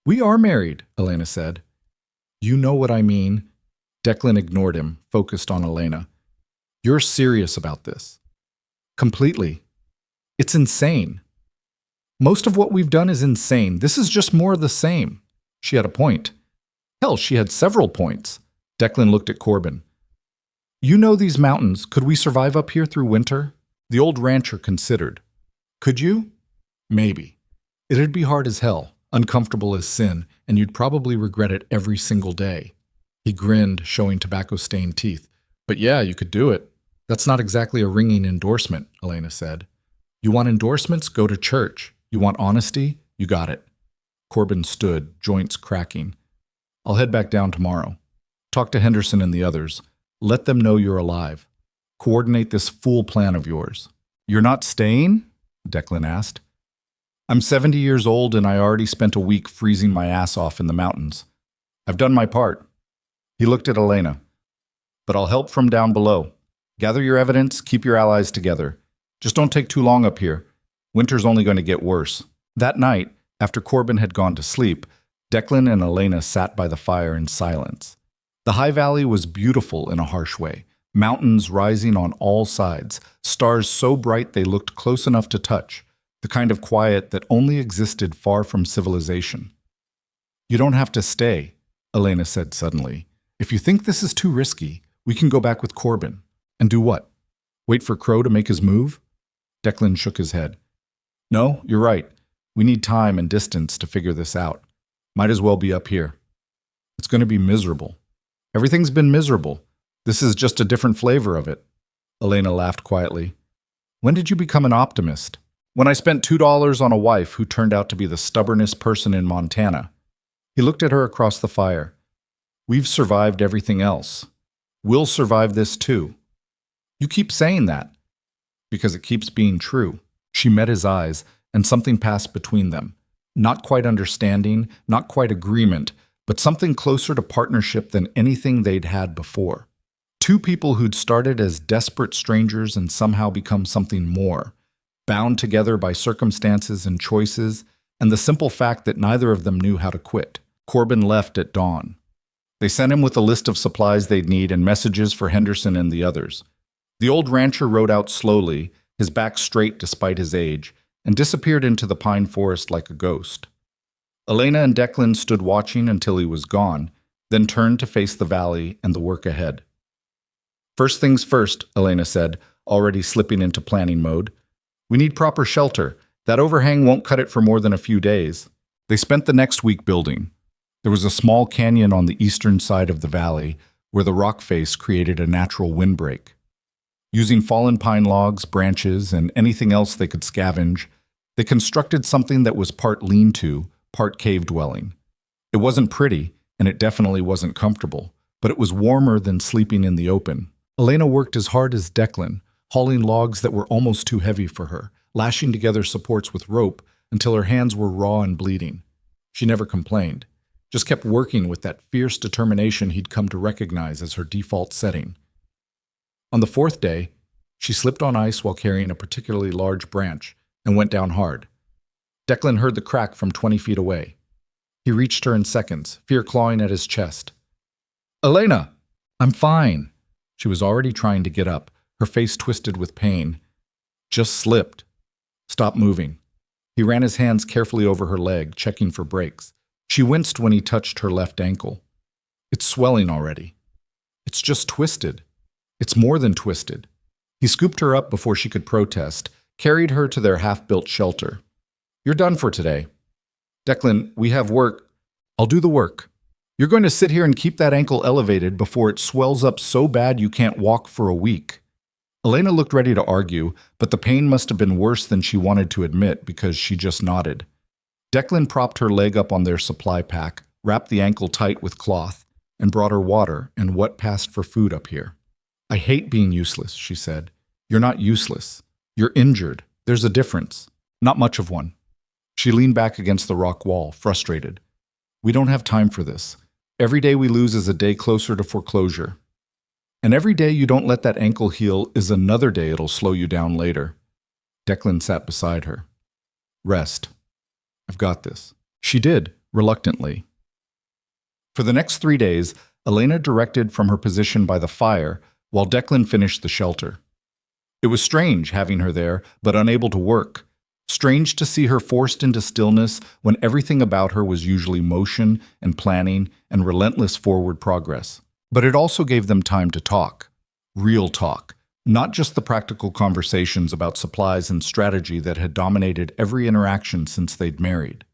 We are married, Elena said. You know what I mean. Declan ignored him, focused on Elena. You're serious about this. Completely. It's insane. Most of what we've done is insane. This is just more of the same. She had a point. Hell, she had several points. Declan looked at Corbin. You know these mountains. Could we survive up here through winter? The old rancher considered. Could you? Maybe. It'd be hard as hell, uncomfortable as sin, and you'd probably regret it every single day. He grinned, showing tobacco-stained teeth. But yeah, you could do it. That's not exactly a ringing endorsement, Elena said. You want endorsements? Go to church. You want honesty? You got it. Corbin stood, joints cracking. I'll head back down tomorrow. Talk to Henderson and the others. Let them know you're alive. Coordinate this fool plan of yours. You're not staying? Declan asked. I'm 70 years old and I already spent a week freezing my ass off in the mountains. I've done my part. He looked at Elena. But I'll help from down below. Gather your evidence, keep your allies together. Just don't take too long up here. Winter's only going to get worse. That night, after Corbin had gone to sleep, Declan and Elena sat by the fire in silence. The High Valley was beautiful in a harsh way, mountains rising on all sides, stars so bright they looked close enough to touch, the kind of quiet that only existed far from civilization. You don't have to stay, Elena said suddenly. If you think this is too risky, we can go back with Corbin. And do what? Wait for Crow to make his move? Declan shook his head. No, you're right. We need time and distance to figure this out. Might as well be up here. It's going to be miserable. Everything's been miserable. This is just a different flavor of it. Elena laughed quietly. When did you become an optimist? When I spent $2 on a wife who turned out to be the stubbornest person in Montana. He looked at her across the fire. We've survived everything else. We'll survive this too. You keep saying that. Because it keeps being true. She met his eyes, and something passed between them. Not quite understanding, not quite agreement, but something closer to partnership than anything they'd had before. Two people who'd started as desperate strangers and somehow become something more, bound together by circumstances and choices, and the simple fact that neither of them knew how to quit. Corbin left at dawn. They sent him with a list of supplies they'd need and messages for Henderson and the others. The old rancher rode out slowly, his back straight despite his age, and disappeared into the pine forest like a ghost. Elena and Declan stood watching until he was gone, then turned to face the valley and the work ahead. First things first, Elena said, already slipping into planning mode. We need proper shelter. That overhang won't cut it for more than a few days. They spent the next week building. There was a small canyon on the eastern side of the valley where the rock face created a natural windbreak. Using fallen pine logs, branches, and anything else they could scavenge, they constructed something that was part lean-to, part cave dwelling. It wasn't pretty, and it definitely wasn't comfortable, but it was warmer than sleeping in the open. Elena worked as hard as Declan, hauling logs that were almost too heavy for her, lashing together supports with rope until her hands were raw and bleeding. She never complained, just kept working with that fierce determination he'd come to recognize as her default setting. On the fourth day, she slipped on ice while carrying a particularly large branch and went down hard. Declan heard the crack from 20 feet away. He reached her in seconds, fear clawing at his chest. Elena! I'm fine. She was already trying to get up, her face twisted with pain. Just slipped. Stop moving. He ran his hands carefully over her leg, checking for breaks. She winced when he touched her left ankle. It's swelling already. It's just twisted. It's more than twisted. He scooped her up before she could protest, carried her to their half-built shelter. You're done for today. Declan, we have work. I'll do the work. You're going to sit here and keep that ankle elevated before it swells up so bad you can't walk for a week. Elena looked ready to argue, but the pain must have been worse than she wanted to admit because she just nodded. Declan propped her leg up on their supply pack, wrapped the ankle tight with cloth, and brought her water and what passed for food up here. I hate being useless, she said. You're not useless. You're injured. There's a difference. Not much of one. She leaned back against the rock wall, frustrated. We don't have time for this. Every day we lose is a day closer to foreclosure. And every day you don't let that ankle heal is another day it'll slow you down later. Declan sat beside her. Rest. I've got this. She did, reluctantly. For the next 3 days, Elena directed from her position by the fire while Declan finished the shelter. It was strange having her there, but unable to work. Strange to see her forced into stillness when everything about her was usually motion and planning and relentless forward progress. But it also gave them time to talk. Real talk. Not just the practical conversations about supplies and strategy that had dominated every interaction since they'd married.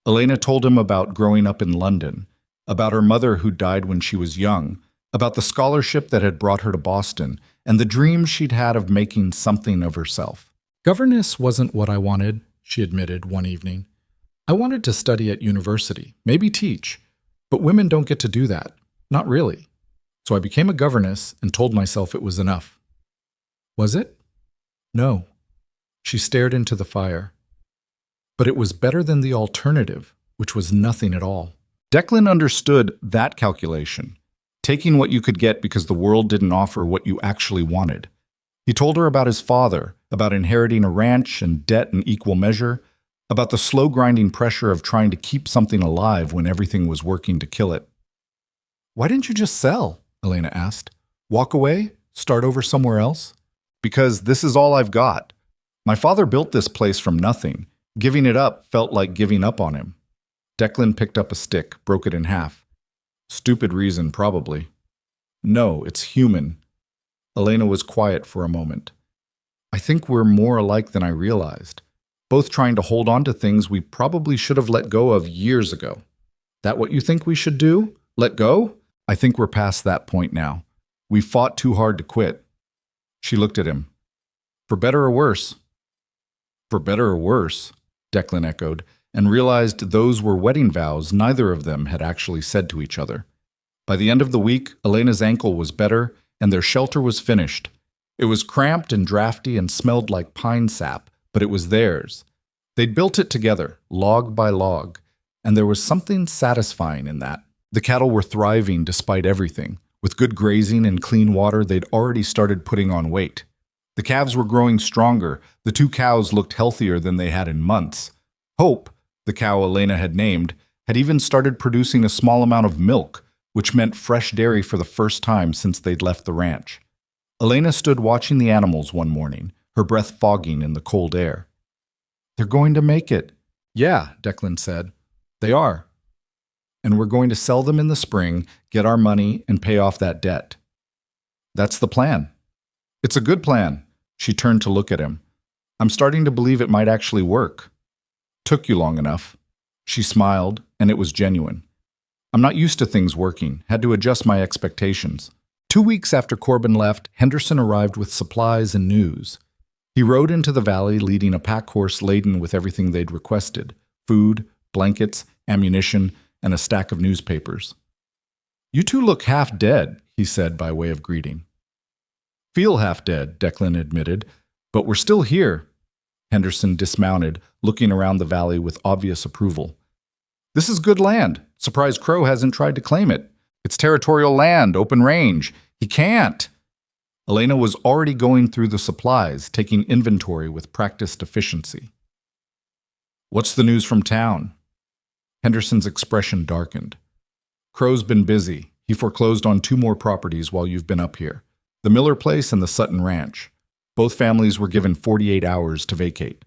Elena told him about growing up in London, about her mother who died when she was young, about the scholarship that had brought her to Boston, and the dreams she'd had of making something of herself. Governess wasn't what I wanted, she admitted one evening. I wanted to study at university, maybe teach, but women don't get to do that. Not really. So I became a governess and told myself it was enough. Was it? No. She stared into the fire. But it was better than the alternative, which was nothing at all. Declan understood that calculation, taking what you could get because the world didn't offer what you actually wanted. He told her about his father, about inheriting a ranch and debt in equal measure, about the slow grinding pressure of trying to keep something alive when everything was working to kill it. Why didn't you just sell? Elena asked. Walk away? Start over somewhere else? Because this is all I've got. My father built this place from nothing. Giving it up felt like giving up on him. Declan picked up a stick, broke it in half. Stupid reason, probably. No, it's human. Elena was quiet for a moment. I think we're more alike than I realized, both trying to hold on to things we probably should have let go of years ago. That what you think we should do? Let go? I think we're past that point now. We fought too hard to quit. She looked at him. For better or worse? For better or worse, Declan echoed, and realized those were wedding vows neither of them had actually said to each other. By the end of the week, Elena's ankle was better, and their shelter was finished. It was cramped and drafty and smelled like pine sap, but it was theirs. They'd built it together, log by log, and there was something satisfying in that. The cattle were thriving despite everything. With good grazing and clean water, they'd already started putting on weight. The calves were growing stronger. The 2 cows looked healthier than they had in months. Hope, the cow Elena had named, had even started producing a small amount of milk, which meant fresh dairy for the first time since they'd left the ranch. Elena stood watching the animals one morning, her breath fogging in the cold air. "They're going to make it." "Yeah," Declan said. "They are. And we're going to sell them in the spring, get our money, and pay off that debt." "That's the plan." "It's a good plan." She turned to look at him. "I'm starting to believe it might actually work." "Took you long enough." She smiled, and it was genuine. "I'm not used to things working, had to adjust my expectations." 2 weeks after Corbin left, Henderson arrived with supplies and news. He rode into the valley leading a pack horse laden with everything they'd requested: food, blankets, ammunition, and a stack of newspapers. "You two look half dead," he said by way of greeting. "Feel half dead," Declan admitted, "but we're still here." Henderson dismounted, looking around the valley with obvious approval. "This is good land. Surprised Crow hasn't tried to claim it. It's territorial land, open range. He can't." Elena was already going through the supplies, taking inventory with practiced efficiency. "What's the news from town?" Henderson's expression darkened. "Crow's been busy. He foreclosed on 2 more properties while you've been up here. The Miller Place and the Sutton Ranch. Both families were given 48 hours to vacate."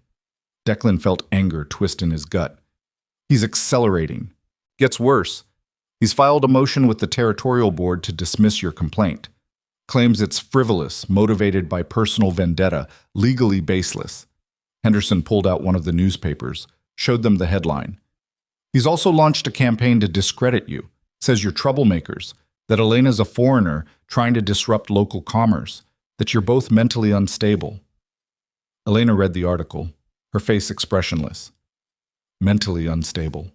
Declan felt anger twist in his gut. "He's accelerating. Gets worse. He's filed a motion with the Territorial Board to dismiss your complaint. Claims it's frivolous, motivated by personal vendetta, legally baseless." Henderson pulled out one of the newspapers, showed them the headline. "He's also launched a campaign to discredit you. Says you're troublemakers, that Elena's a foreigner trying to disrupt local commerce, that you're both mentally unstable." Elena read the article, her face expressionless. "Mentally unstable.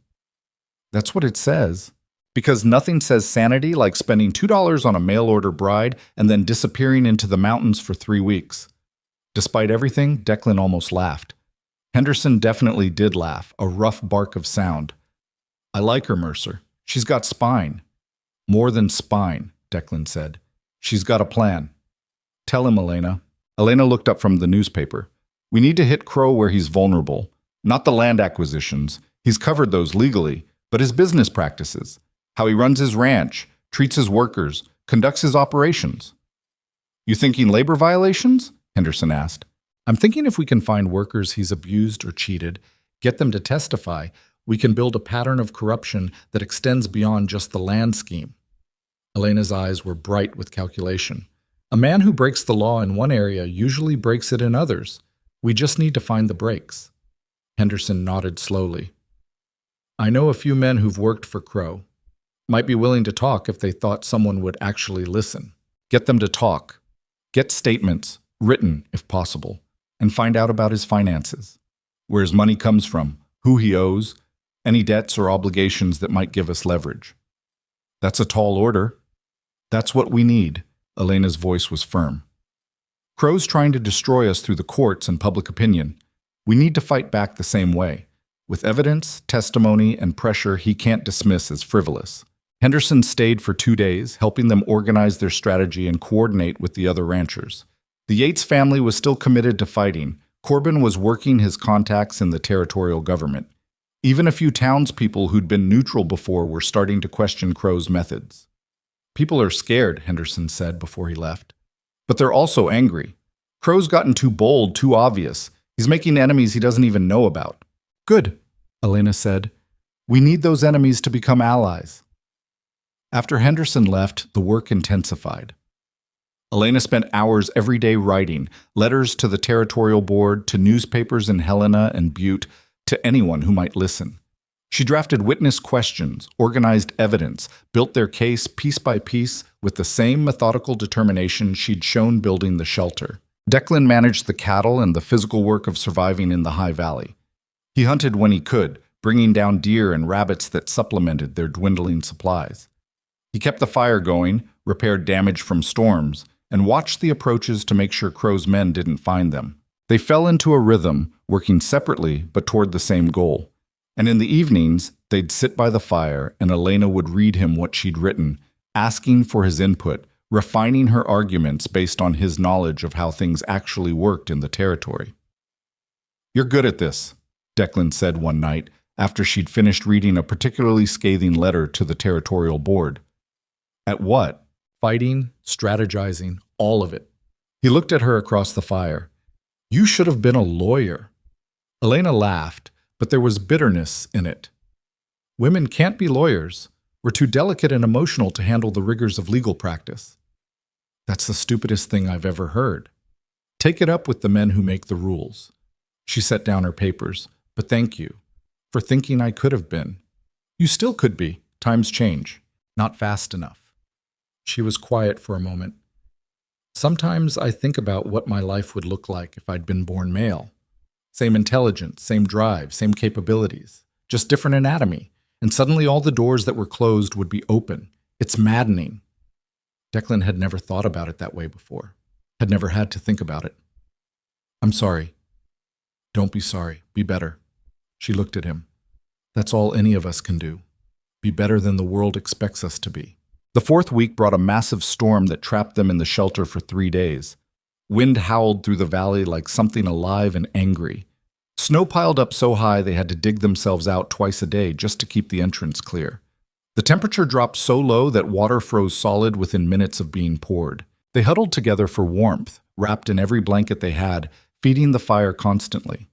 That's what it says. Because nothing says sanity like spending $2 on a mail-order bride and then disappearing into the mountains for 3 weeks. Despite everything, Declan almost laughed. Henderson definitely did laugh, a rough bark of sound. "I like her, Mercer. She's got spine." "More than spine," Declan said. "She's got a plan." "Tell him, Elena." Elena looked up from the newspaper. "We need to hit Crow where he's vulnerable. Not the land acquisitions. He's covered those legally, but his business practices. How he runs his ranch, treats his workers, conducts his operations." "You thinking labor violations?" Henderson asked. "I'm thinking if we can find workers he's abused or cheated, get them to testify, we can build a pattern of corruption that extends beyond just the land scheme." Elena's eyes were bright with calculation. "A man who breaks the law in one area usually breaks it in others. We just need to find the breaks." Henderson nodded slowly. "I know a few men who've worked for Crow. Might be willing to talk if they thought someone would actually listen. Get them to talk. Get statements, written if possible, and find out about his finances. Where his money comes from, who he owes, any debts or obligations that might give us leverage." "That's a tall order." "That's what we need." Elena's voice was firm. "Crow's trying to destroy us through the courts and public opinion. We need to fight back the same way, with evidence, testimony, and pressure he can't dismiss as frivolous." Henderson stayed for 2 days, helping them organize their strategy and coordinate with the other ranchers. The Yates family was still committed to fighting. Corbin was working his contacts in the territorial government. Even a few townspeople who'd been neutral before were starting to question Crow's methods. "People are scared," Henderson said before he left. "But they're also angry. Crow's gotten too bold, too obvious. He's making enemies he doesn't even know about." "Good," Elena said. "We need those enemies to become allies." After Henderson left, the work intensified. Elena spent hours every day writing, letters to the Territorial Board, to newspapers in Helena and Butte, to anyone who might listen. She drafted witness questions, organized evidence, built their case piece by piece with the same methodical determination she'd shown building the shelter. Declan managed the cattle and the physical work of surviving in the High Valley. He hunted when he could, bringing down deer and rabbits that supplemented their dwindling supplies. He kept the fire going, repaired damage from storms, and watched the approaches to make sure Crow's men didn't find them. They fell into a rhythm, working separately but toward the same goal. And in the evenings, they'd sit by the fire and Elena would read him what she'd written, asking for his input, refining her arguments based on his knowledge of how things actually worked in the territory. "You're good at this," Declan said one night after she'd finished reading a particularly scathing letter to the territorial board. "At what?" "Fighting, strategizing, all of it." He looked at her across the fire. "You should have been a lawyer." Elena laughed, but there was bitterness in it. "Women can't be lawyers. We're too delicate and emotional to handle the rigors of legal practice." "That's the stupidest thing I've ever heard. Take it up with the men who make the rules." She set down her papers. "But thank you for thinking I could have been. You still could be. Times change. Not fast enough." She was quiet for a moment. "Sometimes I think about what my life would look like if I'd been born male. Same intelligence, same drive, same capabilities, just different anatomy. And suddenly all the doors that were closed would be open. It's maddening." Declan had never thought about it that way before, had never had to think about it. "I'm sorry." "Don't be sorry. Be better." She looked at him. "That's all any of us can do. Be better than the world expects us to be." The fourth week brought a massive storm that trapped them in the shelter for 3 days. Wind howled through the valley like something alive and angry. Snow piled up so high they had to dig themselves out twice a day just to keep the entrance clear. The temperature dropped so low that water froze solid within minutes of being poured. They huddled together for warmth, wrapped in every blanket they had, feeding the fire constantly.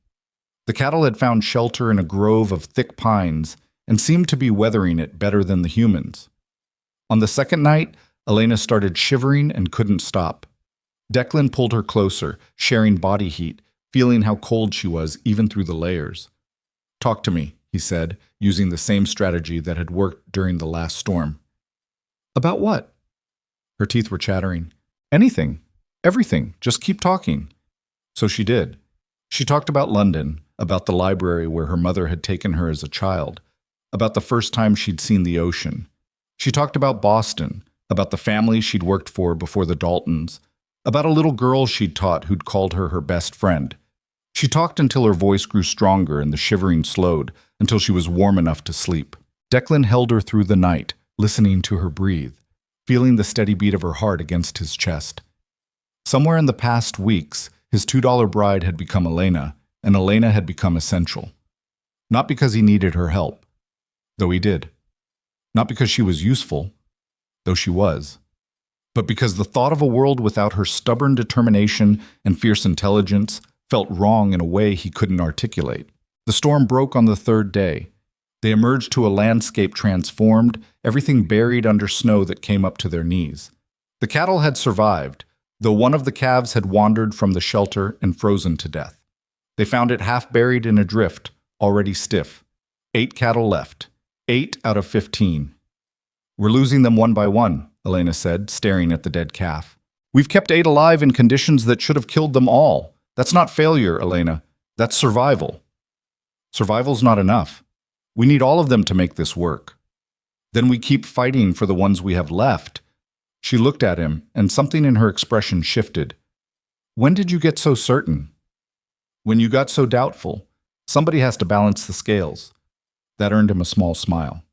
The cattle had found shelter in a grove of thick pines and seemed to be weathering it better than the humans. On the second night, Elena started shivering and couldn't stop. Declan pulled her closer, sharing body heat, feeling how cold she was even through the layers. "Talk to me," he said, using the same strategy that had worked during the last storm. "About what?" Her teeth were chattering. "Anything. Everything. Just keep talking." So she did. She talked about London, about the library where her mother had taken her as a child, about the first time she'd seen the ocean. She talked about Boston, about the family she'd worked for before the Daltons, about a little girl she'd taught who'd called her her best friend. She talked until her voice grew stronger and the shivering slowed, until she was warm enough to sleep. Declan held her through the night, listening to her breathe, feeling the steady beat of her heart against his chest. Somewhere in the past weeks, his $2 bride had become Elena, and Elena had become essential. Not because he needed her help, though he did. Not because she was useful, though she was. But because the thought of a world without her stubborn determination and fierce intelligence felt wrong in a way he couldn't articulate. The storm broke on the third day. They emerged to a landscape transformed, everything buried under snow that came up to their knees. The cattle had survived, though one of the calves had wandered from the shelter and frozen to death. They found it half buried in a drift, already stiff. 8 cattle left. 8 out of 15. "We're losing them one by one," Elena said, staring at the dead calf. "We've kept 8 alive in conditions that should have killed them all. That's not failure, Elena. That's survival." "Survival's not enough. We need all of them to make this work. Then we keep fighting for the ones we have left." She looked at him, and something in her expression shifted. "When did you get so certain?" "When you got so doubtful. Somebody has to balance the scales." That earned him a small smile.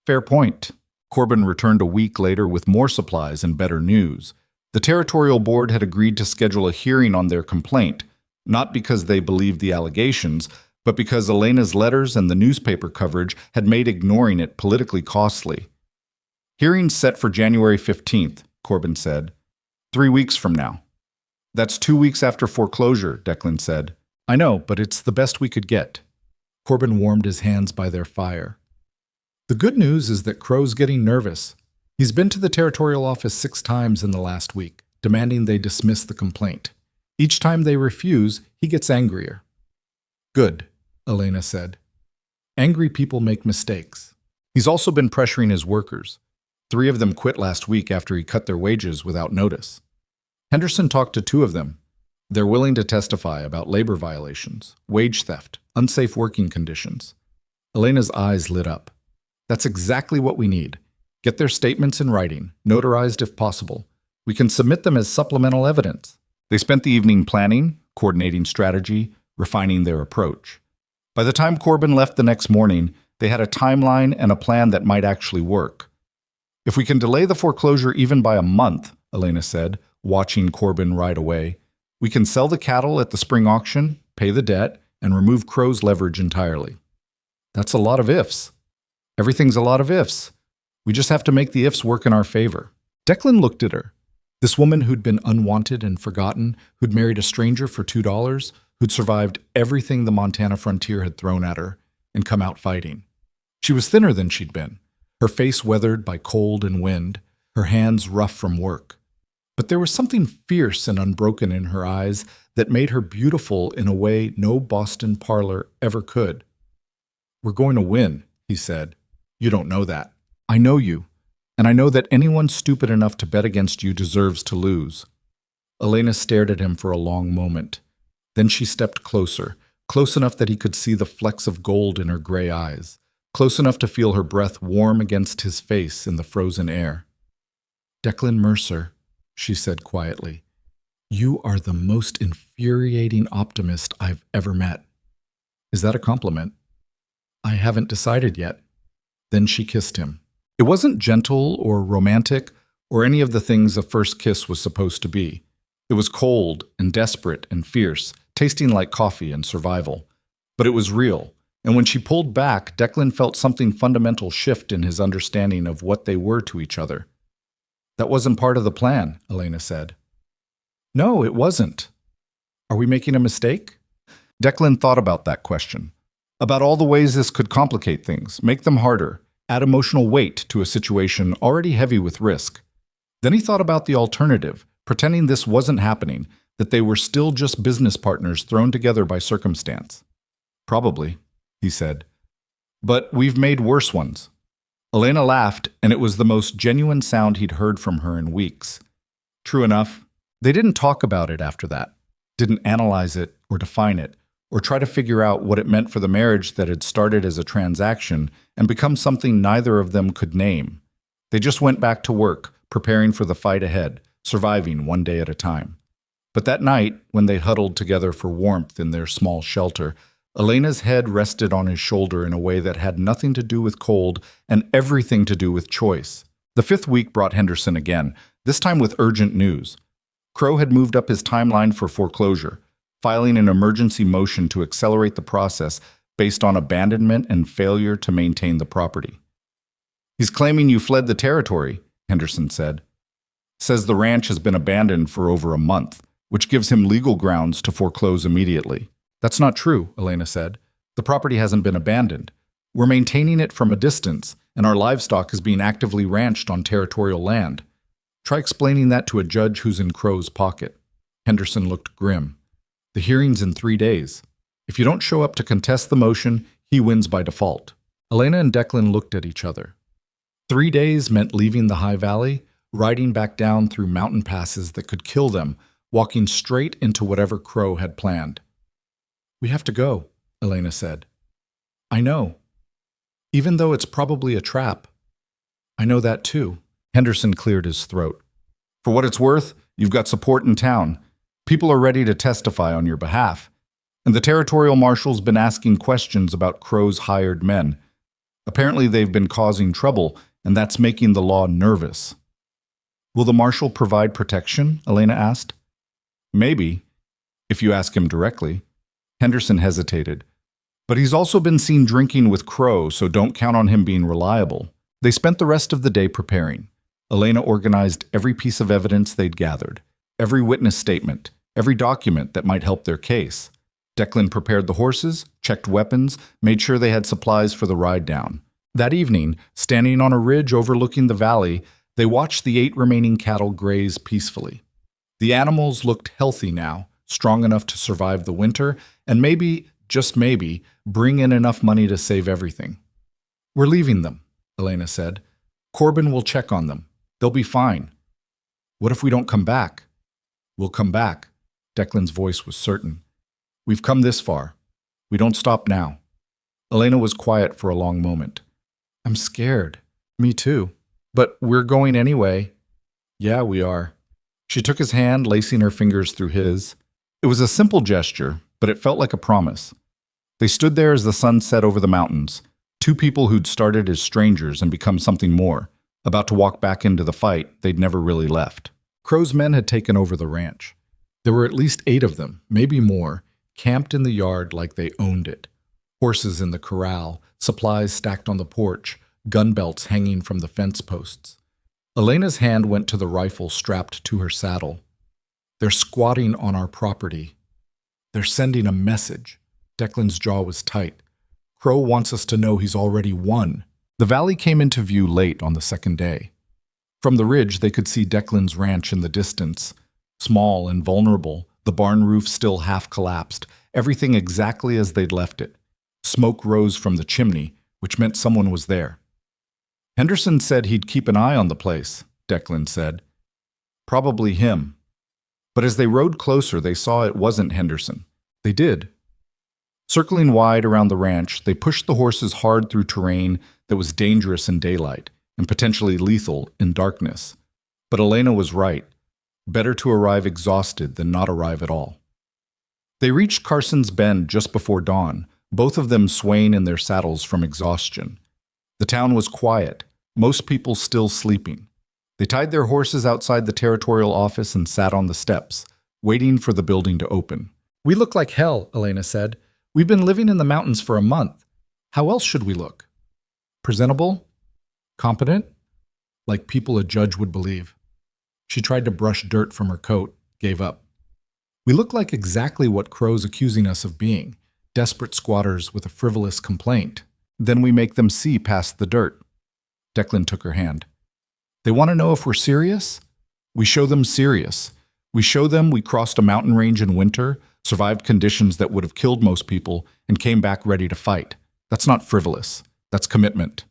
"Fair point." Corbin returned a week later with more supplies and better news. The territorial board had agreed to schedule a hearing on their complaint, not because they believed the allegations, but because Elena's letters and the newspaper coverage had made ignoring it politically costly. "Hearing set for January 15th, Corbin said. 3 weeks from now." "That's 2 weeks after foreclosure," Declan said. "I know, but it's the best we could get." Corbin warmed his hands by their fire. "The good news is that Crow's getting nervous. He's been to the territorial office 6 times in the last week, demanding they dismiss the complaint. Each time they refuse, he gets angrier." "Good," Elena said. "Angry people make mistakes." He's also been pressuring his workers. 3 of them quit last week after he cut their wages without notice. Henderson talked to 2 of them. They're willing to testify about labor violations, wage theft, unsafe working conditions. Elena's eyes lit up. That's exactly what we need. Get their statements in writing, notarized if possible. We can submit them as supplemental evidence. They spent the evening planning, coordinating strategy, refining their approach. By the time Corbin left the next morning, they had a timeline and a plan that might actually work. If we can delay the foreclosure even by a month, Elena said, watching Corbin ride away, we can sell the cattle at the spring auction, pay the debt, and remove Crow's leverage entirely. That's a lot of ifs. Everything's a lot of ifs. We just have to make the ifs work in our favor. Declan looked at her. This woman who'd been unwanted and forgotten, who'd married a stranger for $2, who'd survived everything the Montana frontier had thrown at her, and come out fighting. She was thinner than she'd been, her face weathered by cold and wind, her hands rough from work. But there was something fierce and unbroken in her eyes that made her beautiful in a way no Boston parlor ever could. "We're going to win," he said. "You don't know that. I know you, and I know that anyone stupid enough to bet against you deserves to lose." Elena stared at him for a long moment. Then she stepped closer, close enough that he could see the flecks of gold in her gray eyes, close enough to feel her breath warm against his face in the frozen air. "Declan Mercer," she said quietly, "you are the most infuriating optimist I've ever met." "Is that a compliment?" "I haven't decided yet." Then she kissed him. It wasn't gentle or romantic or any of the things a first kiss was supposed to be. It was cold and desperate and fierce, tasting like coffee and survival. But it was real, and when she pulled back, Declan felt something fundamental shift in his understanding of what they were to each other. "That wasn't part of the plan," Elena said. "No, it wasn't." "Are we making a mistake?" Declan thought about that question, about all the ways this could complicate things, make them harder, add emotional weight to a situation already heavy with risk. Then he thought about the alternative, pretending this wasn't happening, that they were still just business partners thrown together by circumstance. "Probably," he said. "But we've made worse ones." Elena laughed, and it was the most genuine sound he'd heard from her in weeks. True enough, they didn't talk about it after that, didn't analyze it or define it, or try to figure out what it meant for the marriage that had started as a transaction and become something neither of them could name. They just went back to work, preparing for the fight ahead, surviving one day at a time. But that night, when they huddled together for warmth in their small shelter, Elena's head rested on his shoulder in a way that had nothing to do with cold and everything to do with choice. The 5th week brought Henderson again, this time with urgent news. Crow had moved up his timeline for foreclosure, filing an emergency motion to accelerate the process based on abandonment and failure to maintain the property. "He's claiming you fled the territory," Henderson said. "Says the ranch has been abandoned for over a month, which gives him legal grounds to foreclose immediately." "That's not true," Elena said. "The property hasn't been abandoned. We're maintaining it from a distance, and our livestock is being actively ranched on territorial land. Try explaining that to a judge who's in Crow's pocket." Henderson looked grim. "The hearing's in 3 days. If you don't show up to contest the motion, he wins by default." Elena and Declan looked at each other. 3 days meant leaving the High Valley, riding back down through mountain passes that could kill them, walking straight into whatever Crow had planned. "We have to go," Elena said. "I know. Even though it's probably a trap." "I know that too." Henderson cleared his throat. "For what it's worth, you've got support in town. People are ready to testify on your behalf. And the territorial marshal's been asking questions about Crow's hired men. Apparently they've been causing trouble, and that's making the law nervous." "Will the marshal provide protection?" Elena asked. "Maybe, if you ask him directly." Henderson hesitated. "But he's also been seen drinking with Crow, so don't count on him being reliable." They spent the rest of the day preparing. Elena organized every piece of evidence they'd gathered, every witness statement, every document that might help their case. Declan prepared the horses, checked weapons, made sure they had supplies for the ride down. That evening, standing on a ridge overlooking the valley, they watched the 8 remaining cattle graze peacefully. The animals looked healthy now, strong enough to survive the winter, and maybe, just maybe, bring in enough money to save everything. "We're leaving them," Elena said. "Corbin will check on them. They'll be fine." "What if we don't come back?" "We'll come back." Declan's voice was certain. "We've come this far. We don't stop now." Elena was quiet for a long moment. I'm scared. Me too. But we're going anyway. Yeah, we are. She took his hand, lacing her fingers through his. It was a simple gesture, but it felt like a promise. They stood there as the sun set over the mountains, two people who'd started as strangers and become something more, about to walk back into the fight they'd never really left. Crow's men had taken over the ranch. There were at least 8 of them, maybe more, camped in the yard like they owned it. Horses in the corral, supplies stacked on the porch, gun belts hanging from the fence posts. Elena's hand went to the rifle strapped to her saddle. They're squatting on our property. They're sending a message. Declan's jaw was tight. Crow wants us to know he's already won. The valley came into view late on the second day. From the ridge, they could see Declan's ranch in the distance. Small and vulnerable, the barn roof still half collapsed, everything exactly as they'd left it. Smoke rose from the chimney, which meant someone was there. Henderson said he'd keep an eye on the place, Declan said. Probably him. But as they rode closer, they saw it wasn't Henderson. They did. Circling wide around the ranch, they pushed the horses hard through terrain that was dangerous in daylight and potentially lethal in darkness. But Elena was right. Better to arrive exhausted than not arrive at all. They reached Carson's Bend just before dawn, both of them swaying in their saddles from exhaustion. The town was quiet, most people still sleeping. They tied their horses outside the territorial office and sat on the steps, waiting for the building to open. We look like hell, Elena said. We've been living in the mountains for a month. How else should we look? Presentable? Competent? Like people a judge would believe. She tried to brush dirt from her coat, gave up. We look like exactly what Crow's accusing us of being, desperate squatters with a frivolous complaint. Then we make them see past the dirt. Declan took her hand. They want to know if we're serious? We show them serious. We show them we crossed a mountain range in winter, survived conditions that would have killed most people, and came back ready to fight. That's not frivolous. That's commitment.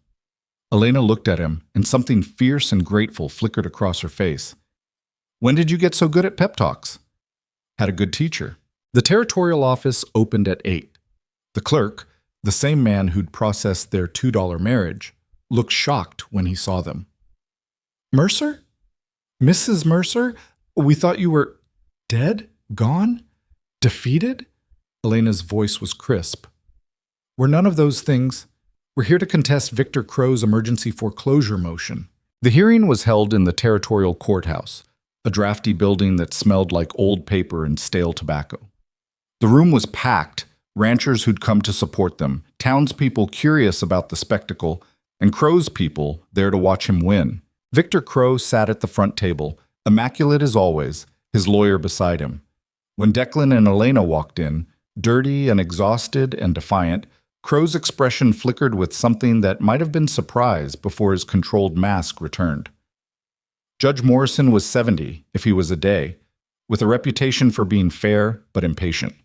Elena looked at him, and something fierce and grateful flickered across her face. When did you get so good at pep talks? Had a good teacher. The territorial office opened at 8. The clerk, the same man who'd processed their $2 marriage, looked shocked when he saw them. Mercer? Mrs. Mercer? We thought you were dead? Gone? Defeated? Elena's voice was crisp. We're none of those things. We're here to contest Victor Crow's emergency foreclosure motion. The hearing was held in the territorial courthouse, a drafty building that smelled like old paper and stale tobacco. The room was packed, ranchers who'd come to support them, townspeople curious about the spectacle, and Crow's people there to watch him win. Victor Crow sat at the front table, immaculate as always, his lawyer beside him. When Declan and Elena walked in, dirty and exhausted and defiant, Crow's expression flickered with something that might have been surprise before his controlled mask returned. Judge Morrison was 70, if he was a day, with a reputation for being fair but impatient.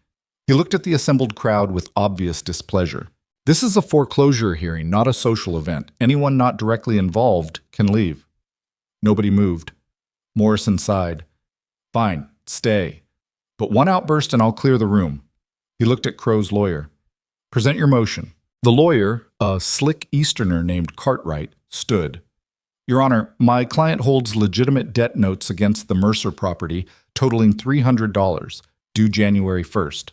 He looked at the assembled crowd with obvious displeasure. This is a foreclosure hearing, not a social event. Anyone not directly involved can leave. Nobody moved. Morrison sighed. Fine, stay. But one outburst and I'll clear the room. He looked at Crow's lawyer. Present your motion. The lawyer, a slick Easterner named Cartwright, stood. Your Honor, my client holds legitimate debt notes against the Mercer property totaling $300, due January 1st.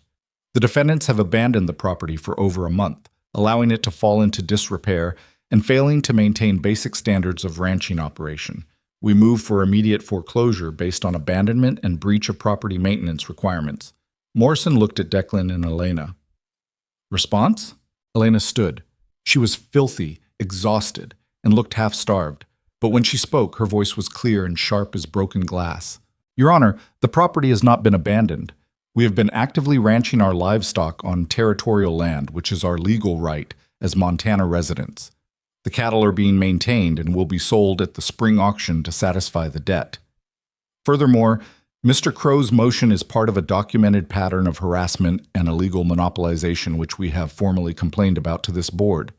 The defendants have abandoned the property for over a month, allowing it to fall into disrepair and failing to maintain basic standards of ranching operation. We move for immediate foreclosure based on abandonment and breach of property maintenance requirements. Morrison looked at Declan and Elena. Response? Elena stood. She was filthy, exhausted, and looked half-starved. But when she spoke, her voice was clear and sharp as broken glass. Your Honor, the property has not been abandoned. We have been actively ranching our livestock on territorial land, which is our legal right as Montana residents. The cattle are being maintained and will be sold at the spring auction to satisfy the debt. Furthermore, Mr. Crow's motion is part of a documented pattern of harassment and illegal monopolization which we have formally complained about to this board.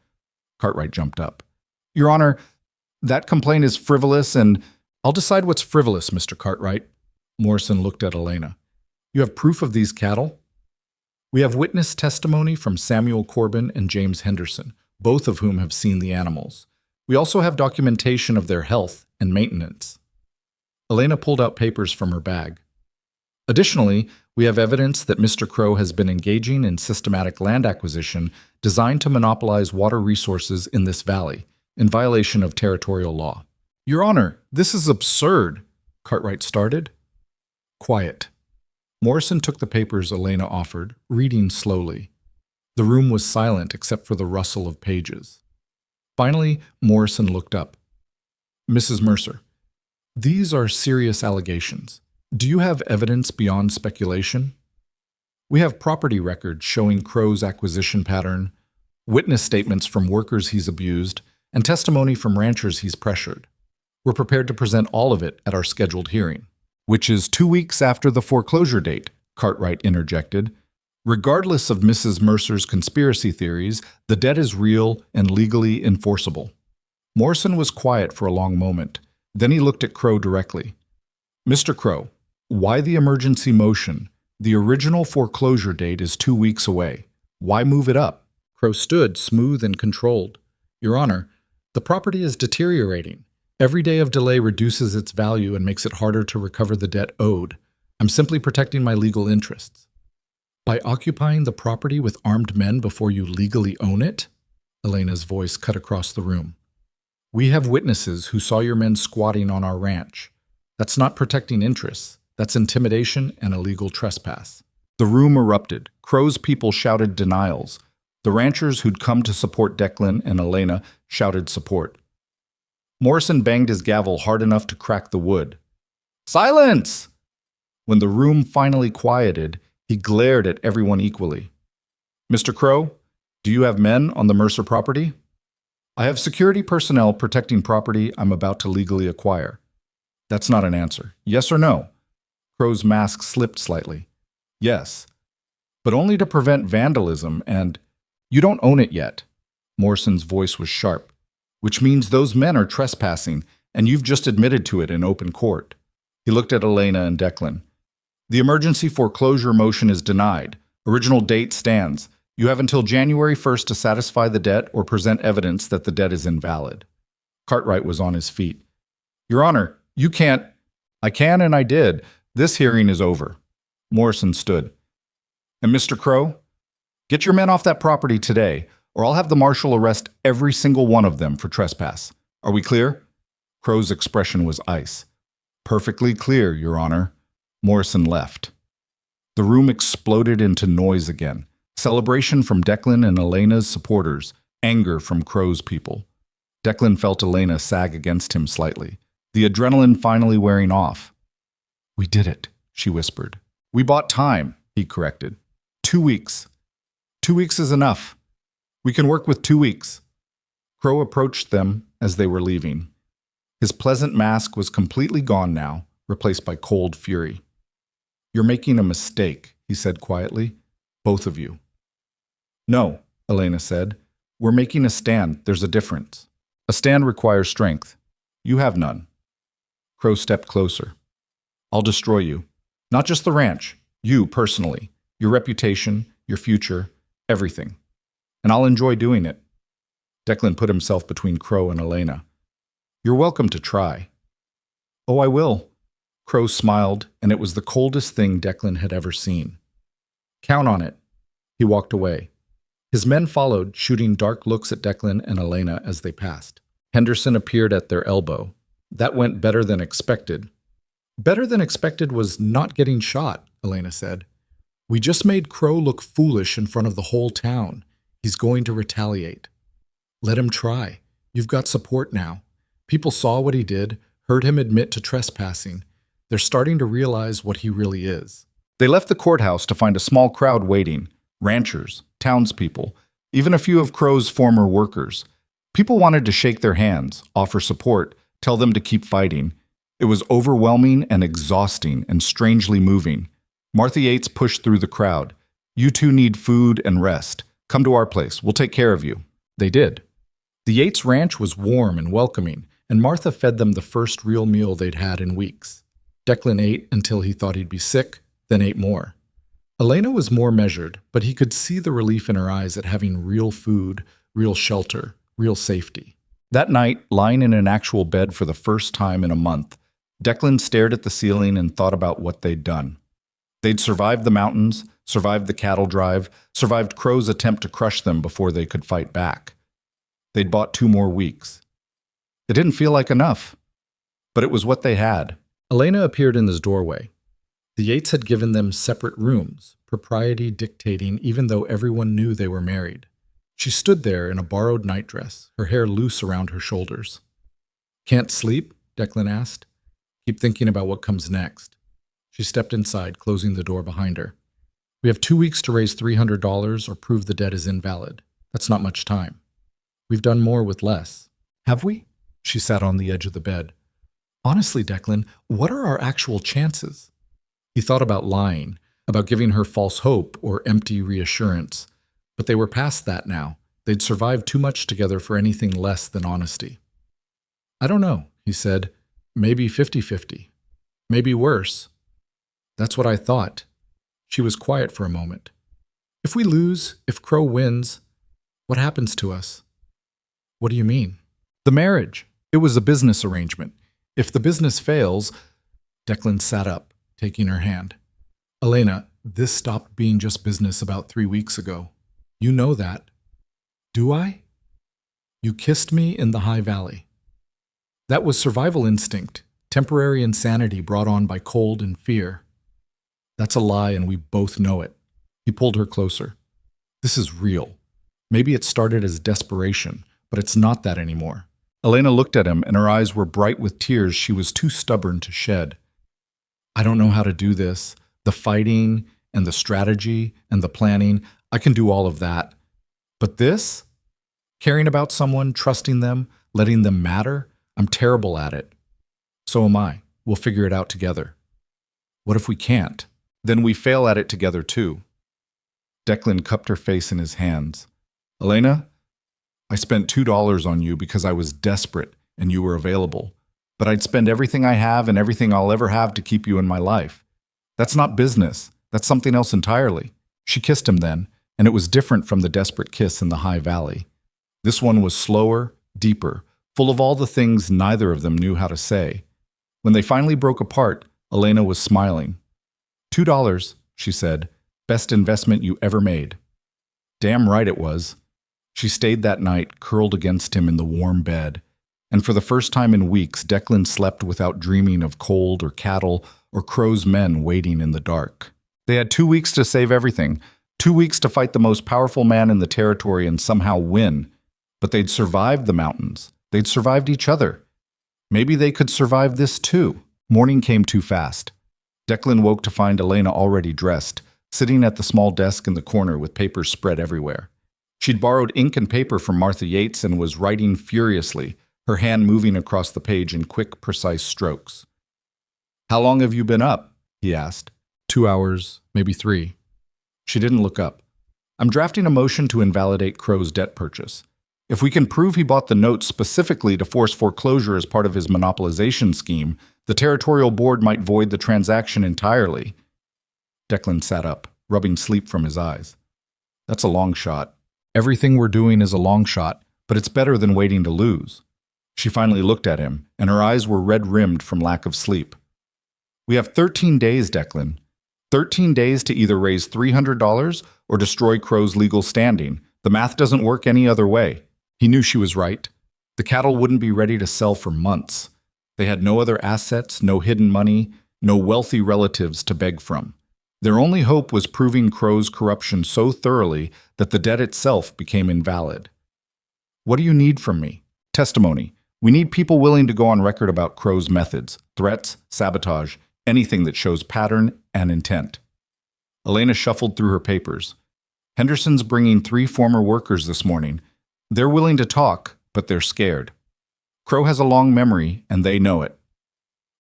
Cartwright jumped up. Your Honor, that complaint is frivolous and I'll decide what's frivolous, Mr. Cartwright. Morrison looked at Elena. You have proof of these cattle? We have witness testimony from Samuel Corbin and James Henderson, both of whom have seen the animals. We also have documentation of their health and maintenance. Elena pulled out papers from her bag. Additionally, we have evidence that Mr. Crow has been engaging in systematic land acquisition designed to monopolize water resources in this valley, in violation of territorial law. Your Honor, this is absurd, Cartwright started. Quiet. Morrison took the papers Elena offered, reading slowly. The room was silent except for the rustle of pages. Finally, Morrison looked up. Mrs. Mercer, these are serious allegations. Do you have evidence beyond speculation? We have property records showing Crow's acquisition pattern, witness statements from workers he's abused, and testimony from ranchers he's pressured. We're prepared to present all of it at our scheduled hearing. Which is 2 weeks after the foreclosure date, Cartwright interjected. Regardless of Mrs. Mercer's conspiracy theories, the debt is real and legally enforceable. Morrison was quiet for a long moment. Then he looked at Crow directly. Mr. Crow, why the emergency motion? The original foreclosure date is 2 weeks away. Why move it up? Crow stood smooth and controlled. Your Honor, the property is deteriorating. Every day of delay reduces its value and makes it harder to recover the debt owed. I'm simply protecting my legal interests. By occupying the property with armed men before you legally own it? Elena's voice cut across the room. We have witnesses who saw your men squatting on our ranch. That's not protecting interests. That's intimidation and illegal trespass. The room erupted. Crow's people shouted denials. The ranchers who'd come to support Declan and Elena shouted support. Morrison banged his gavel hard enough to crack the wood. Silence! When the room finally quieted, he glared at everyone equally. Mr. Crow, do you have men on the Mercer property? I have security personnel protecting property I'm about to legally acquire. That's not an answer. Yes or no? Crow's mask slipped slightly. Yes, but only to prevent vandalism and... You don't own it yet. Morrison's voice was sharp. Which means those men are trespassing, and you've just admitted to it in open court. He looked at Elena and Declan. The emergency foreclosure motion is denied. Original date stands. You have until January 1st to satisfy the debt or present evidence that the debt is invalid. Cartwright was on his feet. Your Honor, you can't... I can and I did. This hearing is over. Morrison stood. And Mr. Crow, get your men off that property today, or I'll have the marshal arrest every single one of them for trespass. Are we clear? Crow's expression was ice. Perfectly clear, Your Honor. Morrison left. The room exploded into noise again. Celebration from Declan and Elena's supporters, anger from Crow's people. Declan felt Elena sag against him slightly, the adrenaline finally wearing off. We did it, she whispered. We bought time, he corrected. 2 weeks. 2 weeks is enough. We can work with 2 weeks. Crow approached them as they were leaving. His pleasant mask was completely gone now, replaced by cold fury. You're making a mistake, he said quietly. Both of you. No, Elena said. We're making a stand. There's a difference. A stand requires strength. You have none. Crow stepped closer. I'll destroy you. Not just the ranch. You personally. Your reputation, your future, everything. And I'll enjoy doing it. Declan put himself between Crow and Elena. You're welcome to try. Oh, I will. Crow smiled, and it was the coldest thing Declan had ever seen. Count on it. He walked away. His men followed, shooting dark looks at Declan and Elena as they passed. Henderson appeared at their elbow. That went better than expected. Better than expected was not getting shot, Elena said. We just made Crow look foolish in front of the whole town. He's going to retaliate. Let him try. You've got support now. People saw what he did, heard him admit to trespassing. They're starting to realize what he really is. They left the courthouse to find a small crowd waiting. Ranchers, townspeople, even a few of Crow's former workers. People wanted to shake their hands, offer support, tell them to keep fighting. It was overwhelming and exhausting and strangely moving. Martha Yates pushed through the crowd. You two need food and rest. Come to our place. We'll take care of you. They did. The Yates ranch was warm and welcoming, and Martha fed them the first real meal they'd had in weeks. Declan ate until he thought he'd be sick, then ate more. Elena was more measured, but he could see the relief in her eyes at having real food, real shelter, real safety. That night, lying in an actual bed for the first time in a month, Declan stared at the ceiling and thought about what they'd done. They'd survived the mountains, survived the cattle drive, survived Crow's attempt to crush them before they could fight back. They'd bought 2 more weeks. It didn't feel like enough, but it was what they had. Elena appeared in his doorway. The Yates had given them separate rooms, propriety dictating even though everyone knew they were married. She stood there in a borrowed nightdress, her hair loose around her shoulders. "Can't sleep?" Declan asked. "Keep thinking about what comes next." She stepped inside, closing the door behind her. "We have 2 weeks to raise $300 or prove the debt is invalid. That's not much time. We've done more with less." "Have we?" She sat on the edge of the bed. "Honestly, Declan, what are our actual chances?" He thought about lying, about giving her false hope or empty reassurance. But they were past that now. They'd survived too much together for anything less than honesty. "I don't know," he said. "Maybe 50-50. Maybe worse." "That's what I thought." She was quiet for a moment. "If we lose, if Crow wins, what happens to us?" "What do you mean?" "The marriage. It was a business arrangement. If the business fails..." Declan sat up, taking her hand. "Elena, this stopped being just business about 3 weeks ago. You know that." "Do I?" "You kissed me in the High Valley." "That was survival instinct, temporary insanity brought on by cold and fear." "That's a lie, and we both know it." He pulled her closer. "This is real. Maybe it started as desperation, but it's not that anymore." Elena looked at him, and her eyes were bright with tears she was too stubborn to shed. "I don't know how to do this. The fighting, and the strategy, and the planning, I can do all of that. But this? Caring about someone, trusting them, letting them matter? I'm terrible at it." "So am I. We'll figure it out together." "What if we can't? Then we fail at it together too." Declan cupped her face in his hands. "Elena, I spent $2 on you because I was desperate and you were available. But I'd spend everything I have and everything I'll ever have to keep you in my life. That's not business. That's something else entirely." She kissed him then, and it was different from the desperate kiss in the High Valley. This one was slower, deeper, full of all the things neither of them knew how to say. When they finally broke apart, Elena was smiling. $2, she said. "Best investment you ever made." Damn right it was. She stayed that night, curled against him in the warm bed. And for the first time in weeks, Declan slept without dreaming of cold or cattle or Crow's men waiting in the dark. They had 2 weeks to save everything, 2 weeks to fight the most powerful man in the territory and somehow win. But they'd survived the mountains. They'd survived each other. Maybe they could survive this too. Morning came too fast. Declan woke to find Elena already dressed, sitting at the small desk in the corner with papers spread everywhere. She'd borrowed ink and paper from Martha Yates and was writing furiously, her hand moving across the page in quick, precise strokes. "How long have you been up?" he asked. 2 hours, maybe 3. She didn't look up. "I'm drafting a motion to invalidate Crow's debt purchase. If we can prove he bought the notes specifically to force foreclosure as part of his monopolization scheme, the territorial board might void the transaction entirely." Declan sat up, rubbing sleep from his eyes. "That's a long shot. Everything we're doing is a long shot, but it's better than waiting to lose." She finally looked at him, and her eyes were red-rimmed from lack of sleep. "We have 13 days, Declan. 13 days to either raise $300 or destroy Crow's legal standing. The math doesn't work any other way." He knew she was right. The cattle wouldn't be ready to sell for months. They had no other assets, no hidden money, no wealthy relatives to beg from. Their only hope was proving Crow's corruption so thoroughly that the debt itself became invalid. "What do you need from me?" "Testimony. We need people willing to go on record about Crow's methods, threats, sabotage, anything that shows pattern and intent." Elena shuffled through her papers. "Henderson's bringing 3 former workers this morning. They're willing to talk, but they're scared. Crow has a long memory, and they know it.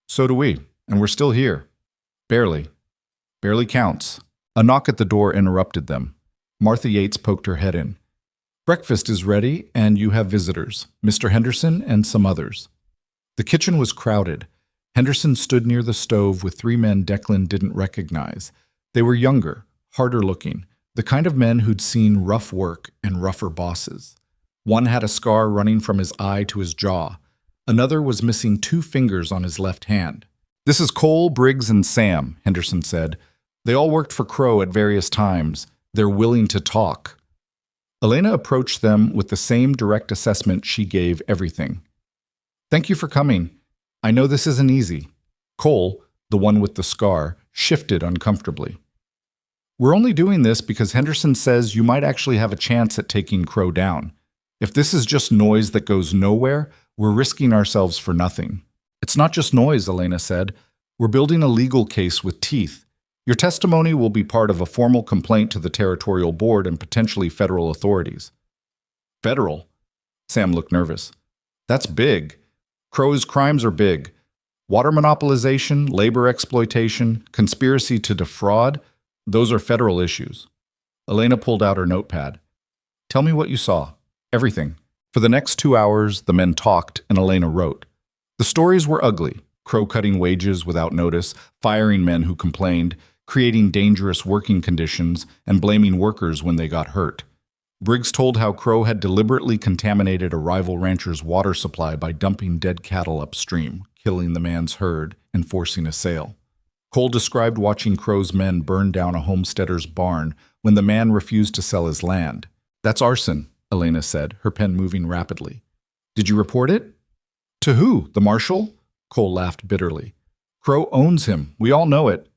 So do we, and we're still here. Barely. Barely counts." A knock at the door interrupted them. Martha Yates poked her head in. "Breakfast is ready, and you have visitors, Mr. Henderson and some others." The kitchen was crowded. Henderson stood near the stove with 3 men Declan didn't recognize. They were younger, harder looking, the kind of men who'd seen rough work and rougher bosses. One had a scar running from his eye to his jaw. Another was missing 2 fingers on his left hand. "This is Cole, Briggs, and Sam," Henderson said. "They all worked for Crow at various times. They're willing to talk." Elena approached them with the same direct assessment she gave everything. "Thank you for coming. I know this isn't easy." Cole, the one with the scar, shifted uncomfortably. "We're only doing this because Henderson says you might actually have a chance at taking Crow down. If this is just noise that goes nowhere, we're risking ourselves for nothing." "It's not just noise," Elena said. "We're building a legal case with teeth. Your testimony will be part of a formal complaint to the territorial board and potentially federal authorities." "Federal?" Sam looked nervous. "That's big. Crow's crimes are big. Water monopolization, labor exploitation, conspiracy to defraud, those are federal issues." Elena pulled out her notepad. "Tell me what you saw. Everything." For the next 2 hours, the men talked and Elena wrote. The stories were ugly. Crow cutting wages without notice, firing men who complained, creating dangerous working conditions, and blaming workers when they got hurt. Briggs told how Crow had deliberately contaminated a rival rancher's water supply by dumping dead cattle upstream, killing the man's herd, and forcing a sale. Cole described watching Crow's men burn down a homesteader's barn when the man refused to sell his land. "That's arson," Elena said, her pen moving rapidly. "Did you report it?" "To who? The marshal?" Cole laughed bitterly. "Crow owns him. We all know it.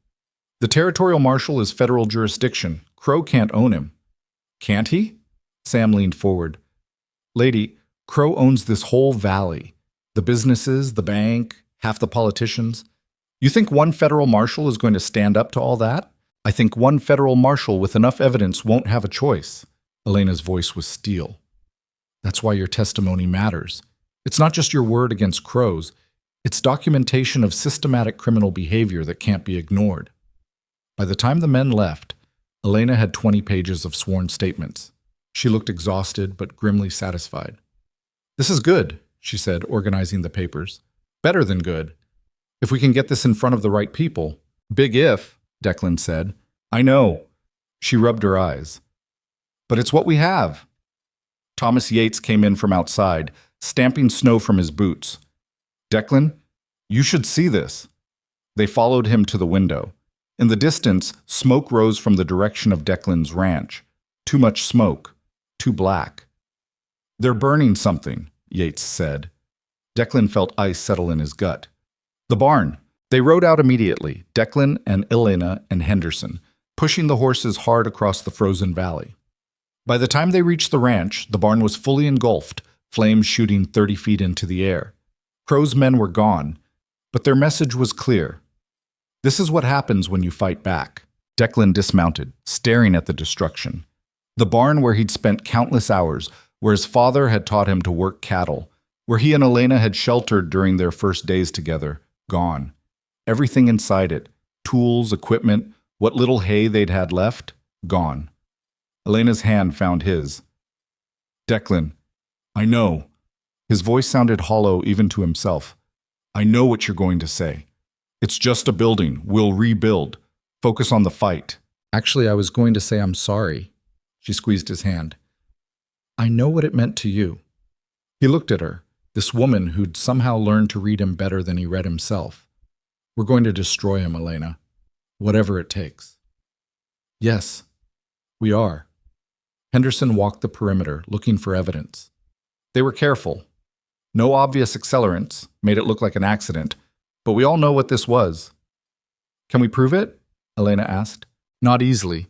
The territorial marshal is federal jurisdiction. Crow can't own him." "Can't he?" Sam leaned forward. "Lady, Crow owns this whole valley. The businesses, the bank, half the politicians. You think one federal marshal is going to stand up to all that? I think one federal marshal with enough evidence won't have a choice." Elena's voice was steel. "That's why your testimony matters. It's not just your word against Crows. It's documentation of systematic criminal behavior that can't be ignored." By the time the men left, Elena had 20 pages of sworn statements. She looked exhausted but grimly satisfied. "This is good," she said, organizing the papers. "Better than good. If we can get this in front of the right people." "Big if," Declan said. "I know." She rubbed her eyes. "But it's what we have." Thomas Yates came in from outside, stamping snow from his boots. "Declan, you should see this." They followed him to the window. In the distance, smoke rose from the direction of Declan's ranch. Too much smoke. Too black. "They're burning something," Yates said. Declan felt ice settle in his gut. "The barn." They rode out immediately, Declan and Elena and Henderson, pushing the horses hard across the frozen valley. By the time they reached the ranch, the barn was fully engulfed, flames shooting 30 feet into the air. Crow's men were gone, but their message was clear. This is what happens when you fight back. Declan dismounted, staring at the destruction. The barn where he'd spent countless hours, where his father had taught him to work cattle, where he and Elena had sheltered during their first days together, gone. Everything inside it, tools, equipment, what little hay they'd had left, gone. Elena's hand found his. "Declan, I know." His voice sounded hollow even to himself. "I know what you're going to say. It's just a building. We'll rebuild. Focus on the fight." "Actually, I was going to say I'm sorry." She squeezed his hand. "I know what it meant to you." He looked at her, this woman who'd somehow learned to read him better than he read himself. "We're going to destroy him, Elena. Whatever it takes." "Yes, we are." Henderson walked the perimeter, looking for evidence. They were careful. No obvious accelerants, made it look like an accident, but we all know what this was. "Can we prove it?" Elena asked. "Not easily.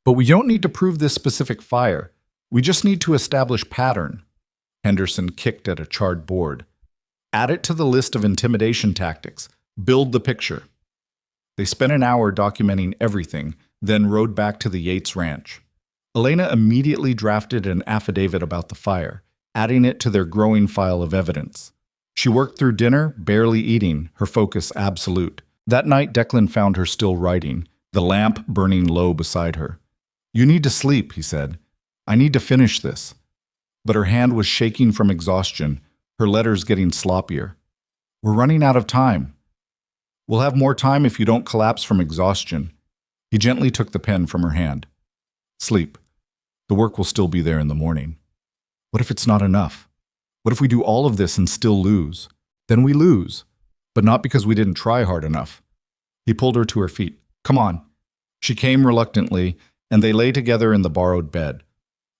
But we don't need to prove this specific fire. We just need to establish pattern." Henderson kicked at a charred board. "Add it to the list of intimidation tactics. Build the picture." They spent an hour documenting everything, then rode back to the Yates Ranch. Elena immediately drafted an affidavit about the fire, adding it to their growing file of evidence. She worked through dinner, barely eating, her focus absolute. That night, Declan found her still writing, the lamp burning low beside her. "You need to sleep," he said. "I need to finish this." But her hand was shaking from exhaustion, her letters getting sloppier. "We're running out of time." "We'll have more time if you don't collapse from exhaustion." He gently took the pen from her hand. Sleep. The work will still be there in the morning. What if it's not enough? What if we do all of this and still lose? Then we lose, but not because we didn't try hard enough. He pulled her to her feet. Come on. She came reluctantly, and they lay together in the borrowed bed.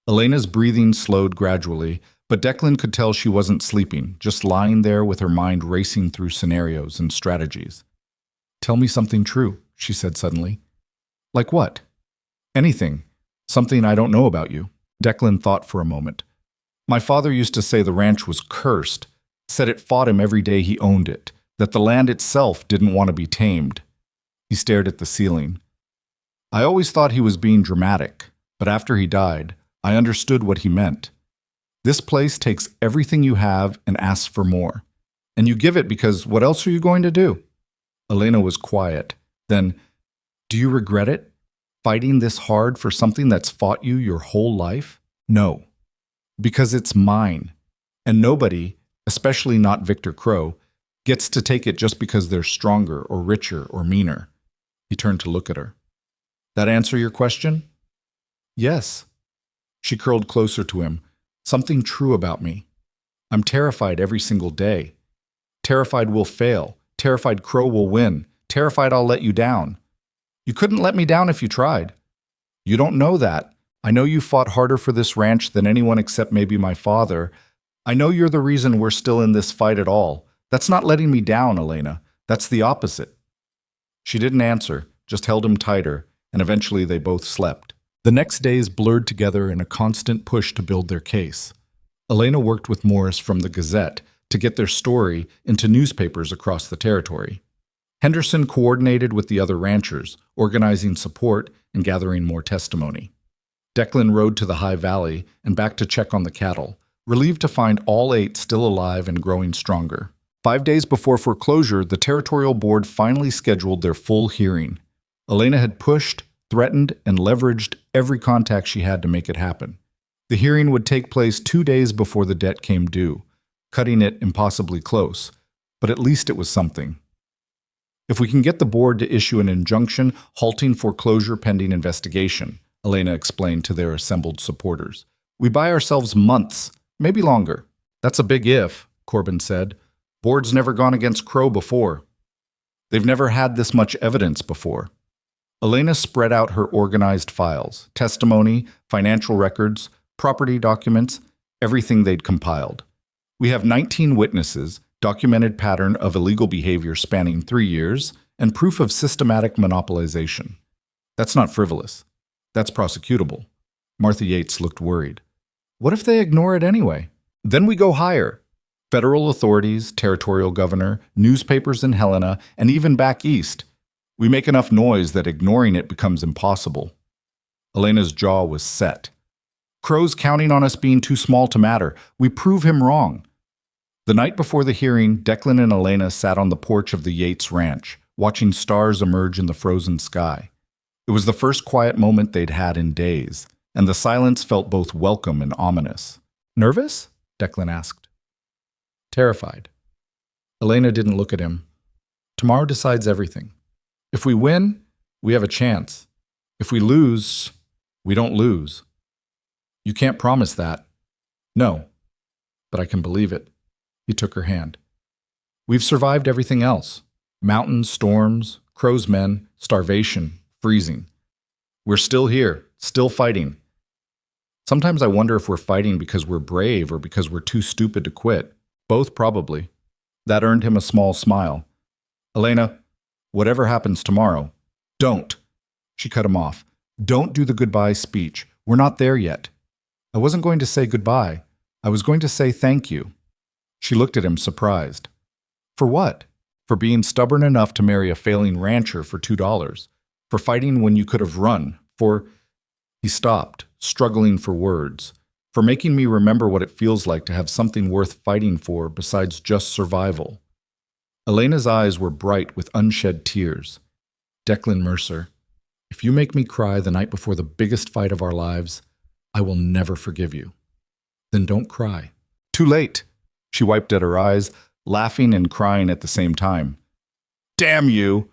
Elena's breathing slowed gradually, but Declan could tell she wasn't sleeping, just lying there with her mind racing through scenarios and strategies. Tell me something true, she said suddenly. Like what? Anything. Something I don't know about you. Declan thought for a moment. My father used to say the ranch was cursed, said it fought him every day he owned it, that the land itself didn't want to be tamed. He stared at the ceiling. I always thought he was being dramatic, but after he died, I understood what he meant. This place takes everything you have and asks for more. And you give it because what else are you going to do? Elena was quiet. Then, do you regret it? Fighting this hard for something that's fought you your whole life? No. Because it's mine. And nobody, especially not Victor Crow, gets to take it just because they're stronger or richer or meaner. He turned to look at her. That answer your question? Yes. She curled closer to him. Something true about me. I'm terrified every single day. Terrified we'll fail. Terrified Crow will win. Terrified I'll let you down. You couldn't let me down if you tried. You don't know that. I know you fought harder for this ranch than anyone except maybe my father. I know you're the reason we're still in this fight at all. That's not letting me down, Elena. That's the opposite. She didn't answer, just held him tighter, and eventually they both slept. The next days blurred together in a constant push to build their case. Elena worked with Morris from the Gazette to get their story into newspapers across the territory. Henderson coordinated with the other ranchers, organizing support and gathering more testimony. Declan rode to the High Valley and back to check on the cattle, relieved to find all 8 still alive and growing stronger. 5 days before foreclosure, the territorial board finally scheduled their full hearing. Elena had pushed, threatened, and leveraged every contact she had to make it happen. The hearing would take place 2 days before the debt came due, cutting it impossibly close, but at least it was something. If we can get the board to issue an injunction halting foreclosure pending investigation, Elena explained to their assembled supporters, we buy ourselves months, maybe longer. That's a big if, Corbin said. Board's never gone against Crow before. They've never had this much evidence before. Elena spread out her organized files, testimony, financial records, property documents, everything they'd compiled. We have 19 witnesses, documented pattern of illegal behavior spanning 3 years, and proof of systematic monopolization. That's not frivolous. That's prosecutable. Martha Yates looked worried. What if they ignore it anyway? Then we go higher. Federal authorities, territorial governor, newspapers in Helena, and even back east. We make enough noise that ignoring it becomes impossible. Elena's jaw was set. Crow's counting on us being too small to matter. We prove him wrong. The night before the hearing, Declan and Elena sat on the porch of the Yates Ranch, watching stars emerge in the frozen sky. It was the first quiet moment they'd had in days, and the silence felt both welcome and ominous. Nervous? Declan asked. Terrified. Elena didn't look at him. Tomorrow decides everything. If we win, we have a chance. If we lose, we don't lose. You can't promise that. No, but I can believe it. He took her hand. We've survived everything else. Mountains, storms, Crow's men, starvation, freezing. We're still here, still fighting. Sometimes I wonder if we're fighting because we're brave or because we're too stupid to quit. Both probably. That earned him a small smile. Elena, whatever happens tomorrow, don't. She cut him off. Don't do the goodbye speech. We're not there yet. I wasn't going to say goodbye. I was going to say thank you. She looked at him surprised. For what? For being stubborn enough to marry a failing rancher for $2. For fighting when you could have run. For... He stopped, struggling for words. For making me remember what it feels like to have something worth fighting for besides just survival. Elena's eyes were bright with unshed tears. Declan Mercer, if you make me cry the night before the biggest fight of our lives, I will never forgive you. Then don't cry. Too late. She wiped at her eyes, laughing and crying at the same time. Damn you!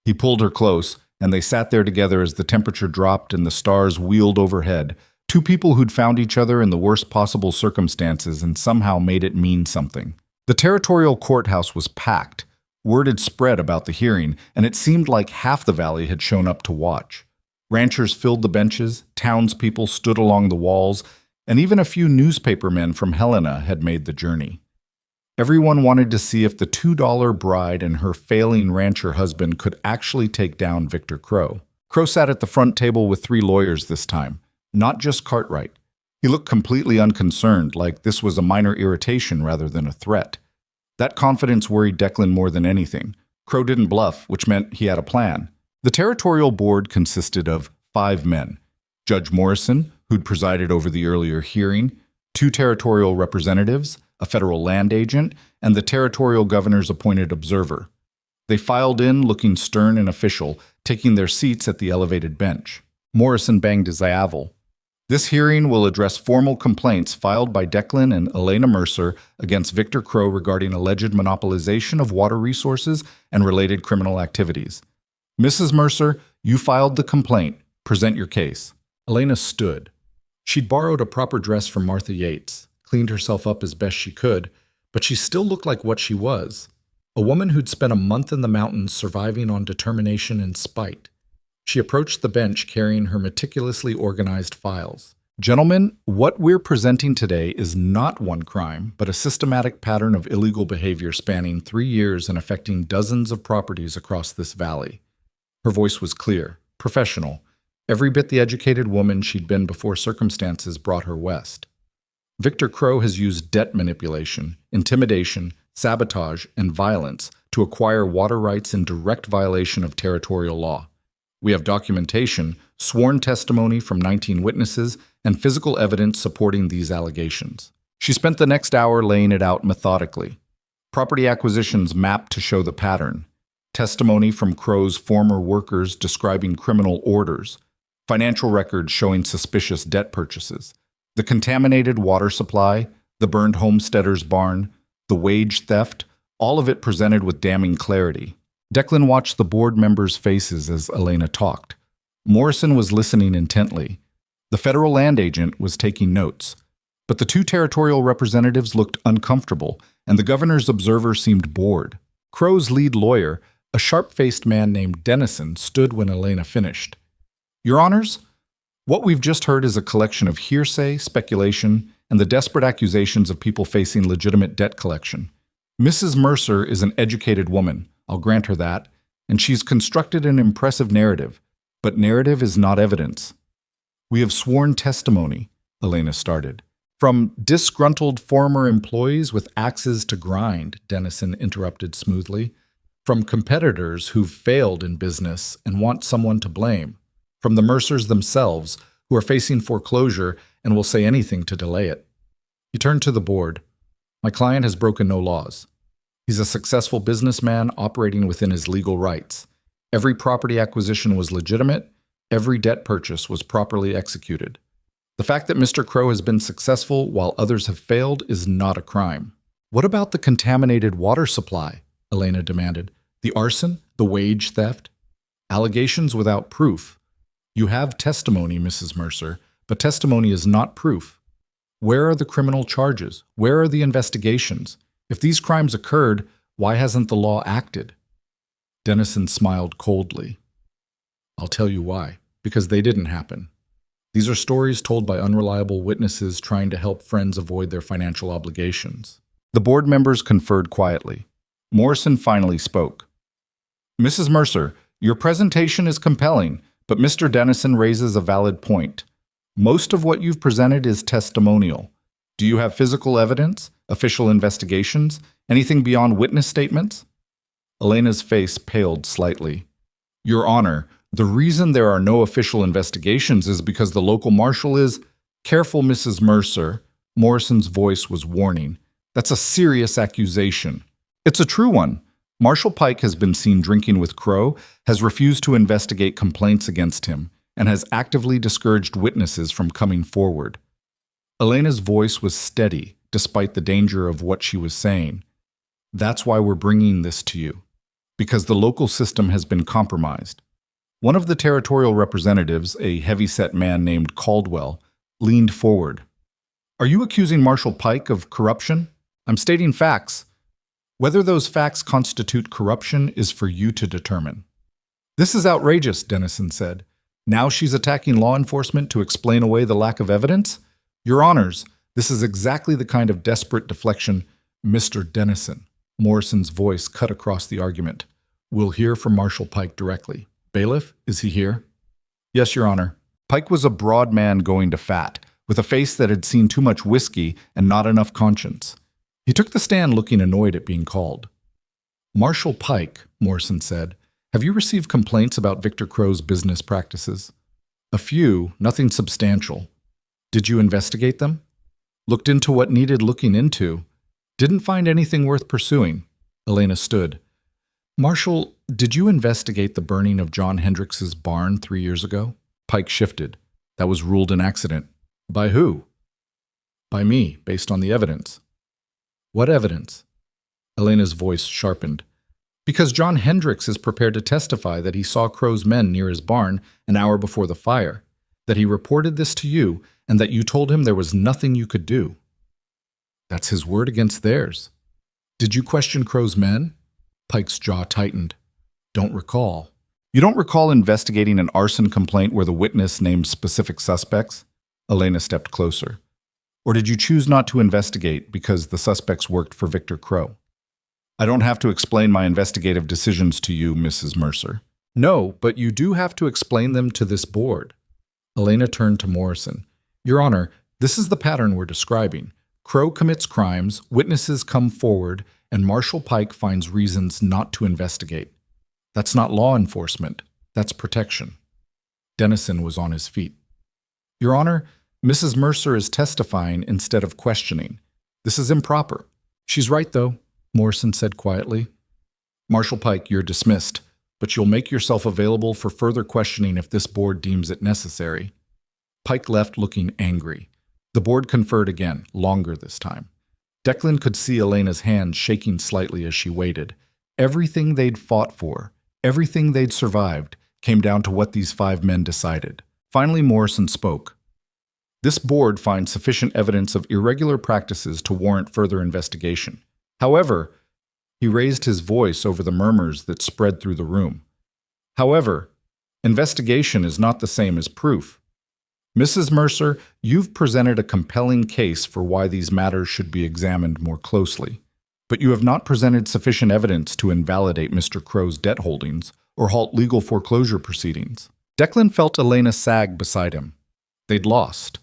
He pulled her close, and they sat there together as the temperature dropped and the stars wheeled overhead. Two people who'd found each other in the worst possible circumstances and somehow made it mean something. The territorial courthouse was packed. Word had spread about the hearing, and it seemed like half the valley had shown up to watch. Ranchers filled the benches, townspeople stood along the walls, and even a few newspapermen from Helena had made the journey. Everyone wanted to see if the $2 bride and her failing rancher husband could actually take down Victor Crow. Crow sat at the front table with 3 lawyers this time, not just Cartwright. He looked completely unconcerned, like this was a minor irritation rather than a threat. That confidence worried Declan more than anything. Crow didn't bluff, which meant he had a plan. The territorial board consisted of 5 men. Judge Morrison, who'd presided over the earlier hearing, 2 territorial representatives, a federal land agent, and the territorial governor's appointed observer. They filed in, looking stern and official, taking their seats at the elevated bench. Morrison banged his gavel. This hearing will address formal complaints filed by Declan and Elena Mercer against Victor Crow regarding alleged monopolization of water resources and related criminal activities. Mrs. Mercer, you filed the complaint. Present your case. Elena stood. She'd borrowed a proper dress from Martha Yates, cleaned herself up as best she could, but she still looked like what she was, a woman who'd spent a month in the mountains surviving on determination and spite. She approached the bench carrying her meticulously organized files. Gentlemen, what we're presenting today is not one crime, but a systematic pattern of illegal behavior spanning 3 years and affecting dozens of properties across this valley. Her voice was clear, professional, every bit the educated woman she'd been before circumstances brought her west. Victor Crow has used debt manipulation, intimidation, sabotage, and violence to acquire water rights in direct violation of territorial law. We have documentation, sworn testimony from 19 witnesses, and physical evidence supporting these allegations. She spent the next hour laying it out methodically. Property acquisitions mapped to show the pattern. Testimony from Crow's former workers describing criminal orders. Financial records showing suspicious debt purchases. The contaminated water supply, the burned homesteader's barn, the wage theft, all of it presented with damning clarity. Declan watched the board members' faces as Elena talked. Morrison was listening intently. The federal land agent was taking notes. But the 2 territorial representatives looked uncomfortable, and the governor's observer seemed bored. Crow's lead lawyer, a sharp-faced man named Dennison, stood when Elena finished. Your Honors, what we've just heard is a collection of hearsay, speculation, and the desperate accusations of people facing legitimate debt collection. Mrs. Mercer is an educated woman, I'll grant her that, and she's constructed an impressive narrative, but narrative is not evidence. We have sworn testimony, Elena started. From disgruntled former employees with axes to grind, Dennison interrupted smoothly. From competitors who've failed in business and want someone to blame. From the Mercers themselves, who are facing foreclosure and will say anything to delay it. He turned to the board. My client has broken no laws. He's a successful businessman operating within his legal rights. Every property acquisition was legitimate. Every debt purchase was properly executed. The fact that Mr. Crow has been successful while others have failed is not a crime. What about the contaminated water supply? Elena demanded. The arson? The wage theft? Allegations without proof. You have testimony, Mrs. Mercer, but testimony is not proof. Where are the criminal charges? Where are the investigations? If these crimes occurred, why hasn't the law acted? Dennison smiled coldly. I'll tell you why. Because they didn't happen. These are stories told by unreliable witnesses trying to help friends avoid their financial obligations. The board members conferred quietly. Morrison finally spoke. Mrs. Mercer, your presentation is compelling, but Mr. Dennison raises a valid point. Most of what you've presented is testimonial. Do you have physical evidence, official investigations, anything beyond witness statements? Elena's face paled slightly. Your Honor, the reason there are no official investigations is because the local marshal is... Careful, Mrs. Mercer. Morrison's voice was warning. That's a serious accusation. It's a true one. Marshal Pike has been seen drinking with Crow, has refused to investigate complaints against him, and has actively discouraged witnesses from coming forward. Elena's voice was steady, despite the danger of what she was saying. That's why we're bringing this to you. Because the local system has been compromised. One of the territorial representatives, a heavy-set man named Caldwell, leaned forward. "Are you accusing Marshal Pike of corruption? I'm stating facts. Whether those facts constitute corruption is for you to determine." "This is outrageous," Dennison said. "Now she's attacking law enforcement to explain away the lack of evidence? Your Honors, this is exactly the kind of desperate deflection—" "Mr. Dennison," Morrison's voice cut across the argument. "We'll hear from Marshal Pike directly. Bailiff, is he here?" "Yes, Your Honor." Pike was a broad man going to fat, with a face that had seen too much whiskey and not enough conscience. He took the stand looking annoyed at being called. "Marshal Pike," Morrison said, "have you received complaints about Victor Crow's business practices?" "A few, nothing substantial." "Did you investigate them?" "Looked into what needed looking into. Didn't find anything worth pursuing." Elena stood. "Marshal, did you investigate the burning of John Hendricks's barn 3 years ago?" Pike shifted. "That was ruled an accident." "By who?" "By me, based on the evidence." "What evidence?" Elena's voice sharpened. "Because John Hendricks is prepared to testify that he saw Crow's men near his barn an hour before the fire, that he reported this to you, and that you told him there was nothing you could do." "That's his word against theirs." "Did you question Crow's men?" Pike's jaw tightened. "Don't recall." "You don't recall investigating an arson complaint where the witness named specific suspects?" Elena stepped closer. "Or did you choose not to investigate because the suspects worked for Victor Crow?" "I don't have to explain my investigative decisions to you, Mrs. Mercer." "No, but you do have to explain them to this board." Elena turned to Morrison. "Your Honor, this is the pattern we're describing. Crow commits crimes, witnesses come forward, and Marshal Pike finds reasons not to investigate. That's not law enforcement. That's protection." Dennison was on his feet. "Your Honor, Mrs. Mercer is testifying instead of questioning. This is improper." "She's right, though," Morrison said quietly. "Marshal Pike, you're dismissed, but you'll make yourself available for further questioning if this board deems it necessary." Pike left looking angry. The board conferred again, longer this time. Declan could see Elena's hands shaking slightly as she waited. Everything they'd fought for, everything they'd survived, came down to what these 5 men decided. Finally, Morrison spoke. "This board finds sufficient evidence of irregular practices to warrant further investigation. However," he raised his voice over the murmurs that spread through the room. "However, investigation is not the same as proof. Mrs. Mercer, you've presented a compelling case for why these matters should be examined more closely, but you have not presented sufficient evidence to invalidate Mr. Crow's debt holdings or halt legal foreclosure proceedings." Declan felt Elena sag beside him. They'd lost.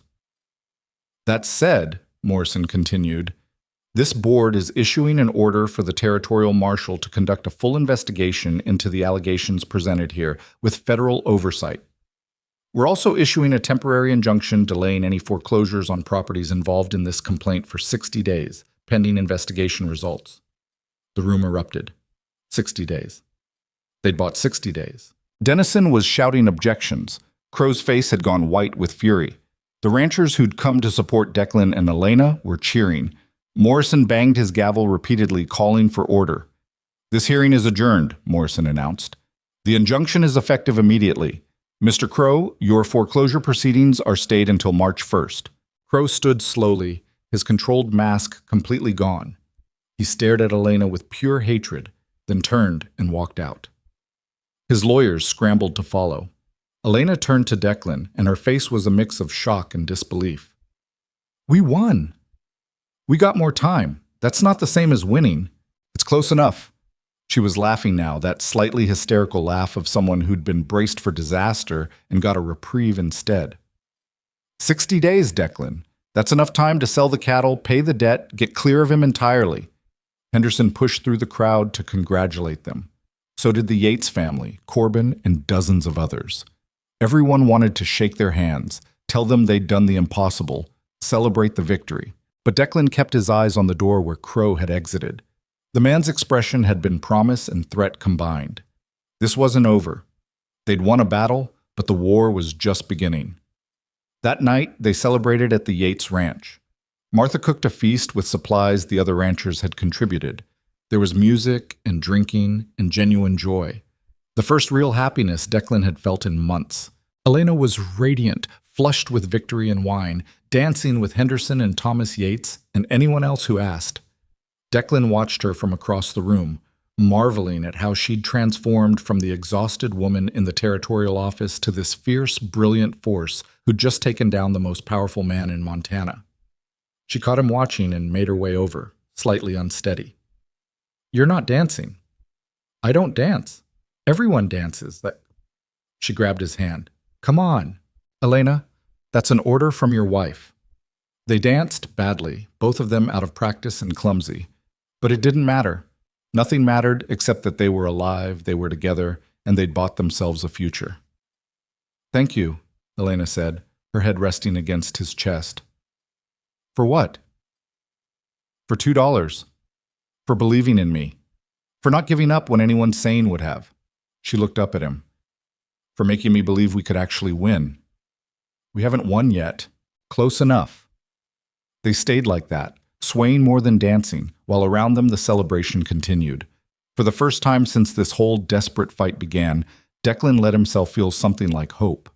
"That said," Morrison continued, "this board is issuing an order for the territorial marshal to conduct a full investigation into the allegations presented here with federal oversight. We're also issuing a temporary injunction delaying any foreclosures on properties involved in this complaint for 60 days, pending investigation results." The room erupted. 60 days. They'd bought 60 days. Dennison was shouting objections. Crow's face had gone white with fury. The ranchers who'd come to support Declan and Elena were cheering. Morrison banged his gavel repeatedly, calling for order. "This hearing is adjourned," Morrison announced. "The injunction is effective immediately. Mr. Crow, your foreclosure proceedings are stayed until March 1st. Crow stood slowly, his controlled mask completely gone. He stared at Elena with pure hatred, then turned and walked out. His lawyers scrambled to follow. Elena turned to Declan, and her face was a mix of shock and disbelief. "We won. We got more time. That's not the same as winning. It's close enough." She was laughing now, that slightly hysterical laugh of someone who'd been braced for disaster and got a reprieve instead. 60 days, Declan. That's enough time to sell the cattle, pay the debt, get clear of him entirely." Henderson pushed through the crowd to congratulate them. So did the Yates family, Corbin, and dozens of others. Everyone wanted to shake their hands, tell them they'd done the impossible, celebrate the victory. But Declan kept his eyes on the door where Crow had exited. The man's expression had been promise and threat combined. This wasn't over. They'd won a battle, but the war was just beginning. That night, they celebrated at the Yates Ranch. Martha cooked a feast with supplies the other ranchers had contributed. There was music and drinking and genuine joy. The first real happiness Declan had felt in months. Elena was radiant, flushed with victory and wine, dancing with Henderson and Thomas Yates and anyone else who asked. Declan watched her from across the room, marveling at how she'd transformed from the exhausted woman in the territorial office to this fierce, brilliant force who'd just taken down the most powerful man in Montana. She caught him watching and made her way over, slightly unsteady. "You're not dancing." "I don't dance. Everyone dances." She grabbed his hand. "Come on." "Elena, that's an order from your wife." They danced badly, both of them out of practice and clumsy. But it didn't matter. Nothing mattered except that they were alive, they were together, and they'd bought themselves a future. "Thank you," Elena said, her head resting against his chest. "For what?" "For $2. For believing in me. For not giving up when anyone sane would have." She looked up at him. "For making me believe we could actually win." "We haven't won yet. Close enough." They stayed like that, swaying more than dancing, while around them the celebration continued. For the first time since this whole desperate fight began, Declan let himself feel something like hope.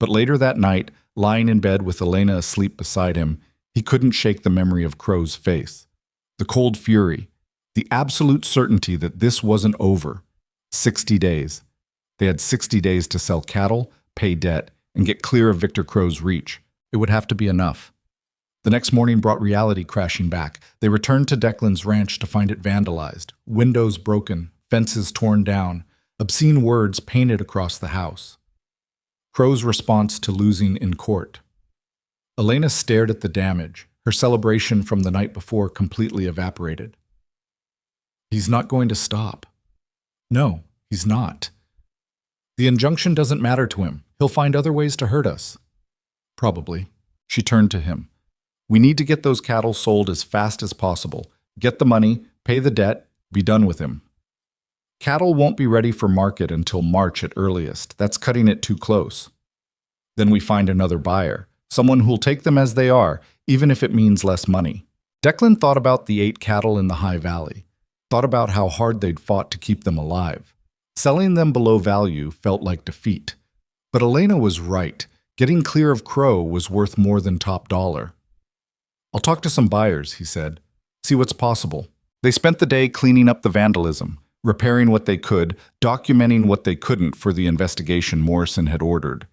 But later that night, lying in bed with Elena asleep beside him, he couldn't shake the memory of Crow's face. The cold fury, the absolute certainty that this wasn't over. 60 days. They had 60 days to sell cattle, pay debt, and get clear of Victor Crow's reach. It would have to be enough. The next morning brought reality crashing back. They returned to Declan's ranch to find it vandalized, windows broken, fences torn down, obscene words painted across the house. Crow's response to losing in court. Elena stared at the damage, her celebration from the night before completely evaporated. "He's not going to stop." "No, he's not. The injunction doesn't matter to him. He'll find other ways to hurt us." "Probably." She turned to him. "We need to get those cattle sold as fast as possible. Get the money, pay the debt, be done with him. Cattle won't be ready for market until March at earliest. That's cutting it too close. Then we find another buyer, someone who'll take them as they are, even if it means less money." Declan thought about the 8 cattle in the High Valley, thought about how hard they'd fought to keep them alive. Selling them below value felt like defeat. But Elena was right. Getting clear of Crow was worth more than top dollar. "I'll talk to some buyers," he said. "See what's possible." They spent the day cleaning up the vandalism, repairing what they could, documenting what they couldn't for the investigation Morrison had ordered.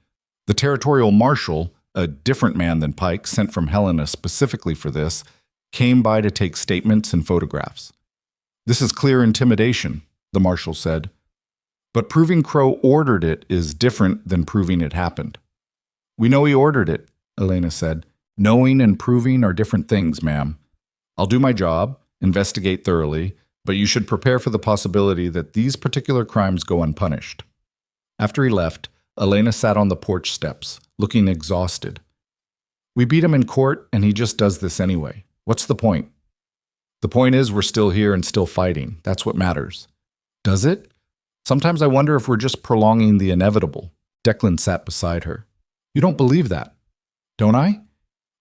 The territorial marshal, a different man than Pike, sent from Helena specifically for this, came by to take statements and photographs. "This is clear intimidation," the marshal said. "But proving Crow ordered it is different than proving it happened." "We know he ordered it," Elena said. "Knowing and proving are different things, ma'am. I'll do my job, investigate thoroughly, but you should prepare for the possibility that these particular crimes go unpunished." After he left, Elena sat on the porch steps, looking exhausted. "We beat him in court, and he just does this anyway. What's the point?" "The point is we're still here and still fighting. That's what matters." "Does it? Sometimes I wonder if we're just prolonging the inevitable." Declan sat beside her. "You don't believe that." "Don't I?"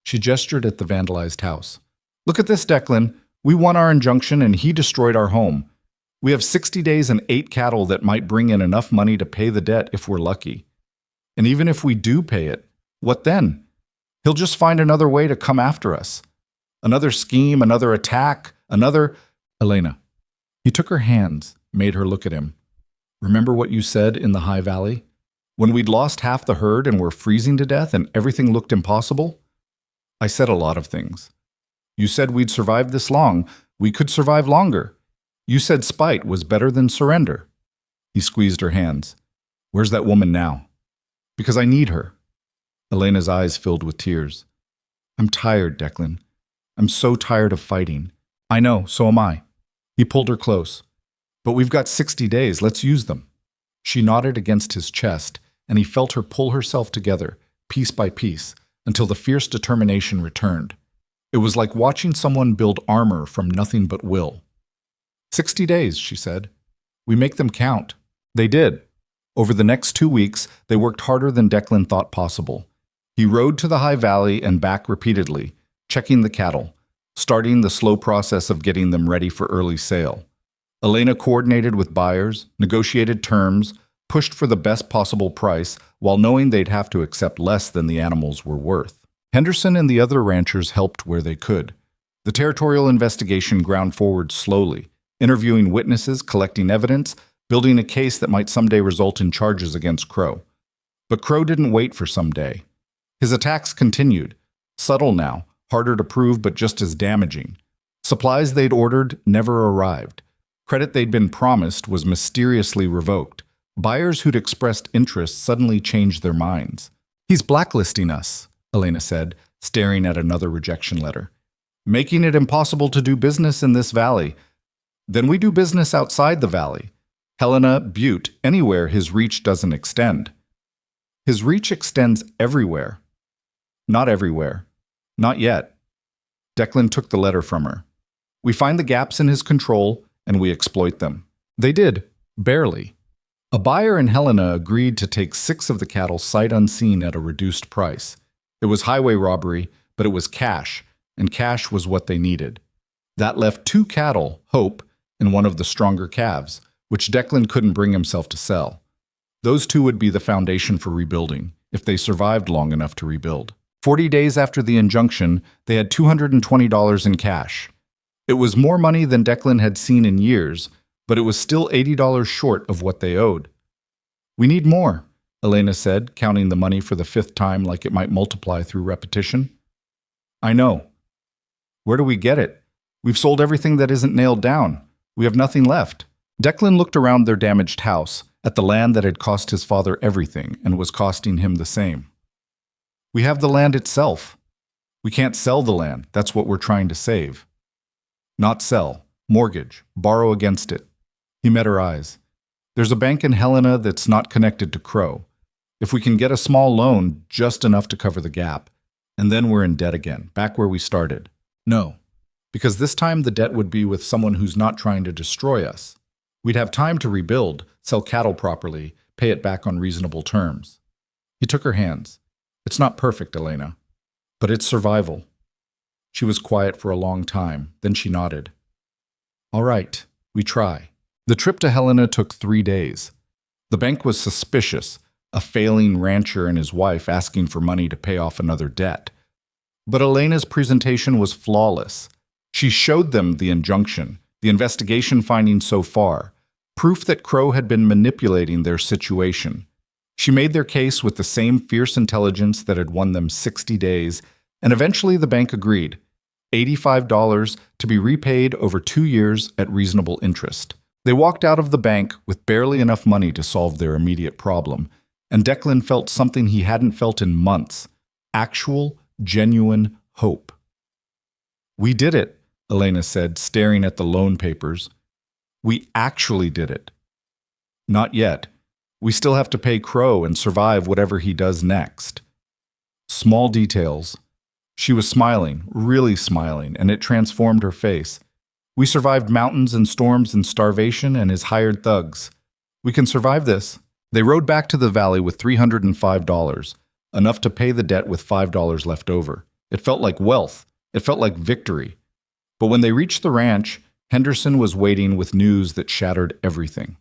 She gestured at the vandalized house. "Look at this, Declan. We won our injunction and he destroyed our home. We have 60 days and 8 cattle that might bring in enough money to pay the debt if we're lucky. And even if we do pay it, what then? He'll just find another way to come after us. Another scheme, another attack, another—" "Elena." He took her hands, made her look at him. "Remember what you said in the High Valley? When we'd lost half the herd and were freezing to death and everything looked impossible? I said a lot of things. You said we'd survived this long. We could survive longer. You said spite was better than surrender." He squeezed her hands. "Where's that woman now?" "Because I need her." Elena's eyes filled with tears. "I'm tired, Declan. I'm so tired of fighting." "I know, so am I." He pulled her close. "But we've got 60 days. Let's use them." She nodded against his chest, and he felt her pull herself together, piece by piece, until the fierce determination returned. It was like watching someone build armor from nothing but will. 60 days, she said. "We make them count." They did. Over the next 2 weeks, they worked harder than Declan thought possible. He rode to the High Valley and back repeatedly, checking the cattle, starting the slow process of getting them ready for early sale. Elena coordinated with buyers, negotiated terms, pushed for the best possible price while knowing they'd have to accept less than the animals were worth. Henderson and the other ranchers helped where they could. The territorial investigation ground forward slowly, interviewing witnesses, collecting evidence, building a case that might someday result in charges against Crow. But Crow didn't wait for someday. His attacks continued, subtle now, harder to prove but just as damaging. Supplies they'd ordered never arrived. Credit they'd been promised was mysteriously revoked. Buyers who'd expressed interest suddenly changed their minds. "He's blacklisting us," Elena said, staring at another rejection letter. "Making it impossible to do business in this valley. Then we do business outside the valley. Helena, Butte, anywhere his reach doesn't extend." "His reach extends everywhere." "Not everywhere. Not yet." Declan took the letter from her. "We find the gaps in his control, and we exploit them." They did, barely. A buyer in Helena agreed to take 6 of the cattle sight unseen at a reduced price. It was highway robbery, but it was cash, and cash was what they needed. That left 2 cattle, Hope, and one of the stronger calves, which Declan couldn't bring himself to sell. Those 2 would be the foundation for rebuilding, if they survived long enough to rebuild. 40 days after the injunction, they had $220 in cash. It was more money than Declan had seen in years, but it was still $80 short of what they owed. "We need more," Elena said, counting the money for the 5th time like it might multiply through repetition. "I know." "Where do we get it? We've sold everything that isn't nailed down. We have nothing left." Declan looked around their damaged house, at the land that had cost his father everything and was costing him the same. "We have the land itself. We can't sell the land. That's what we're trying to save." "Not sell. Mortgage. Borrow against it." He met her eyes. "There's a bank in Helena that's not connected to Crow. If we can get a small loan, just enough to cover the gap, and then we're in debt again, back where we started." "No, because this time the debt would be with someone who's not trying to destroy us. We'd have time to rebuild, sell cattle properly, pay it back on reasonable terms." He took her hands. "It's not perfect, Elena, but it's survival." She was quiet for a long time, then she nodded. "All right, we try." The trip to Helena took 3 days. The bank was suspicious, a failing rancher and his wife asking for money to pay off another debt. But Elena's presentation was flawless. She showed them the injunction, the investigation findings so far, proof that Crow had been manipulating their situation. She made their case with the same fierce intelligence that had won them 60 days, and eventually the bank agreed. $85 to be repaid over 2 years at reasonable interest. They walked out of the bank with barely enough money to solve their immediate problem, and Declan felt something he hadn't felt in months: actual, genuine hope. "We did it," Elena said, staring at the loan papers. "We actually did it." "Not yet. We still have to pay Crow and survive whatever he does next." Small details. She was smiling, really smiling, and it transformed her face. "We survived mountains and storms and starvation and his hired thugs. We can survive this." They rode back to the valley with $305, enough to pay the debt with $5 left over. It felt like wealth. It felt like victory. But when they reached the ranch, Henderson was waiting with news that shattered everything.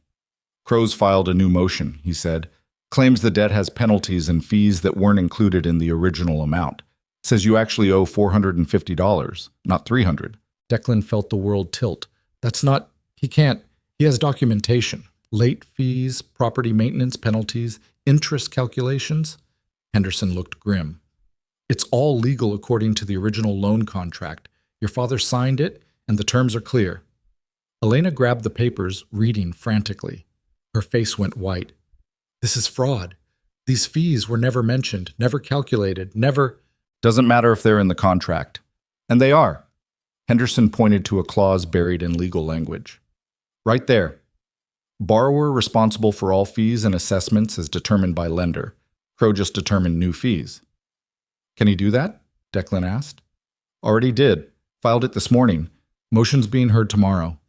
"Crow's filed a new motion," he said. "Claims the debt has penalties and fees that weren't included in the original amount. Says you actually owe $450, not $300. Declan felt the world tilt. "That's not... He can't... He has documentation. Late fees, property maintenance penalties, interest calculations." Henderson looked grim. "It's all legal according to the original loan contract. Your father signed it, and the terms are clear." Elena grabbed the papers, reading frantically. Her face went white. "This is fraud. These fees were never mentioned, never calculated, never..." "Doesn't matter if they're in the contract." "And they are." Henderson pointed to a clause buried in legal language. "Right there. Borrower responsible for all fees and assessments as determined by lender. Crow just determined new fees." "Can he do that?" Declan asked. "Already did. Filed it this morning. Motion's being heard tomorrow."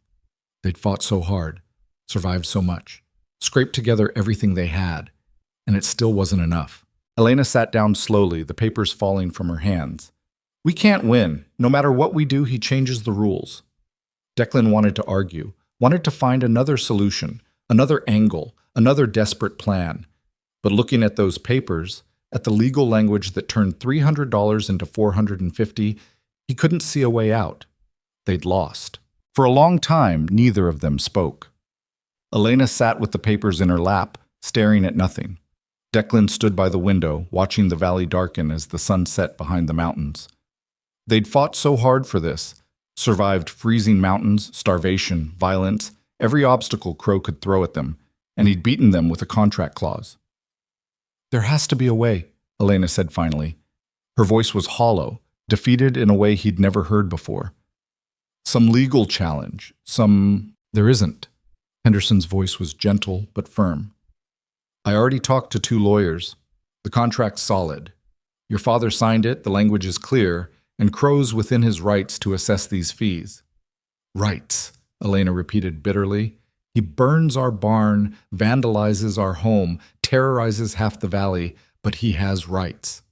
They'd fought so hard, survived so much, scraped together everything they had, and it still wasn't enough. Elena sat down slowly, the papers falling from her hands. "We can't win. No matter what we do, he changes the rules." Declan wanted to argue. wanted to find another solution, another angle, another desperate plan. But looking at those papers, at the legal language that turned $300 into $450, he couldn't see a way out. They'd lost. For a long time, neither of them spoke. Elena sat with the papers in her lap, staring at nothing. Declan stood by the window, watching the valley darken as the sun set behind the mountains. They'd fought so hard for this, survived freezing mountains, starvation, violence, every obstacle Crow could throw at them, and he'd beaten them with a contract clause. "There has to be a way," Elena said finally. Her voice was hollow, defeated in a way he'd never heard before. "Some legal challenge, There isn't." Henderson's voice was gentle but firm. "I already talked to 2 lawyers. The contract's solid. Your father signed it, the language is clear, and Crow's within his rights to assess these fees." "Rights," Elena repeated bitterly. "He burns our barn, vandalizes our home, terrorizes half the valley, but he has rights."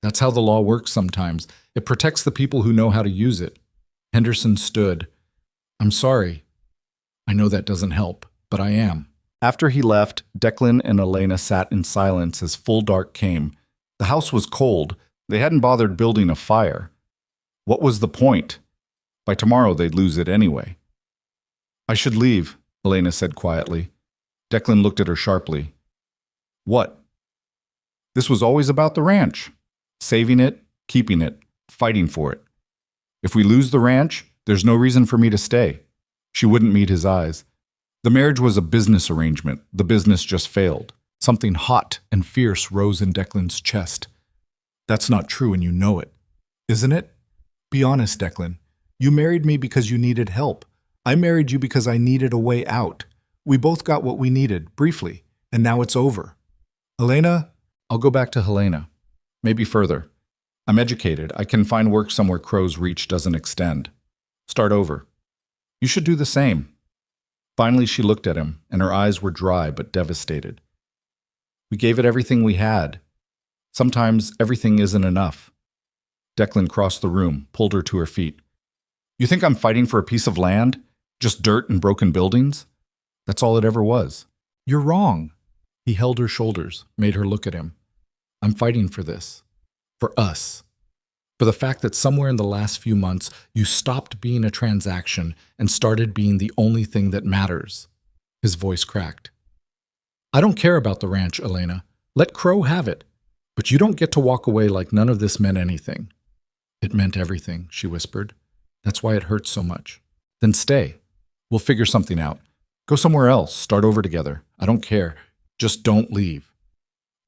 "That's how the law works sometimes. It protects the people who know how to use it." Henderson stood. "I'm sorry. I know that doesn't help, but I am." After he left, Declan and Elena sat in silence as full dark came. The house was cold. They hadn't bothered building a fire. What was the point? By tomorrow they'd lose it anyway. "I should leave," Elena said quietly. Declan looked at her sharply. "What?" "This was always about the ranch. Saving it, keeping it, fighting for it. If we lose the ranch, there's no reason for me to stay." She wouldn't meet his eyes. "The marriage was a business arrangement. The business just failed." Something hot and fierce rose in Declan's chest. "That's not true, and you know it. Isn't it? Be honest, Declan. You married me because you needed help. I married you because I needed a way out. We both got what we needed, briefly, and now it's over." "Elena?" "I'll go back to Helena. Maybe further. I'm educated. I can find work somewhere Crow's reach doesn't extend. Start over. You should do the same." Finally, she looked at him, and her eyes were dry but devastated. "We gave it everything we had. Sometimes everything isn't enough." Declan crossed the room, pulled her to her feet. "You think I'm fighting for a piece of land? Just dirt and broken buildings? That's all it ever was." "You're wrong." He held her shoulders, made her look at him. "I'm fighting for this. For us. For the fact that somewhere in the last few months, you stopped being a transaction and started being the only thing that matters." His voice cracked. "I don't care about the ranch, Elena. Let Crow have it. But you don't get to walk away like none of this meant anything." "It meant everything," she whispered. "That's why it hurts so much." "Then stay. We'll figure something out. Go somewhere else. Start over together. I don't care. Just don't leave."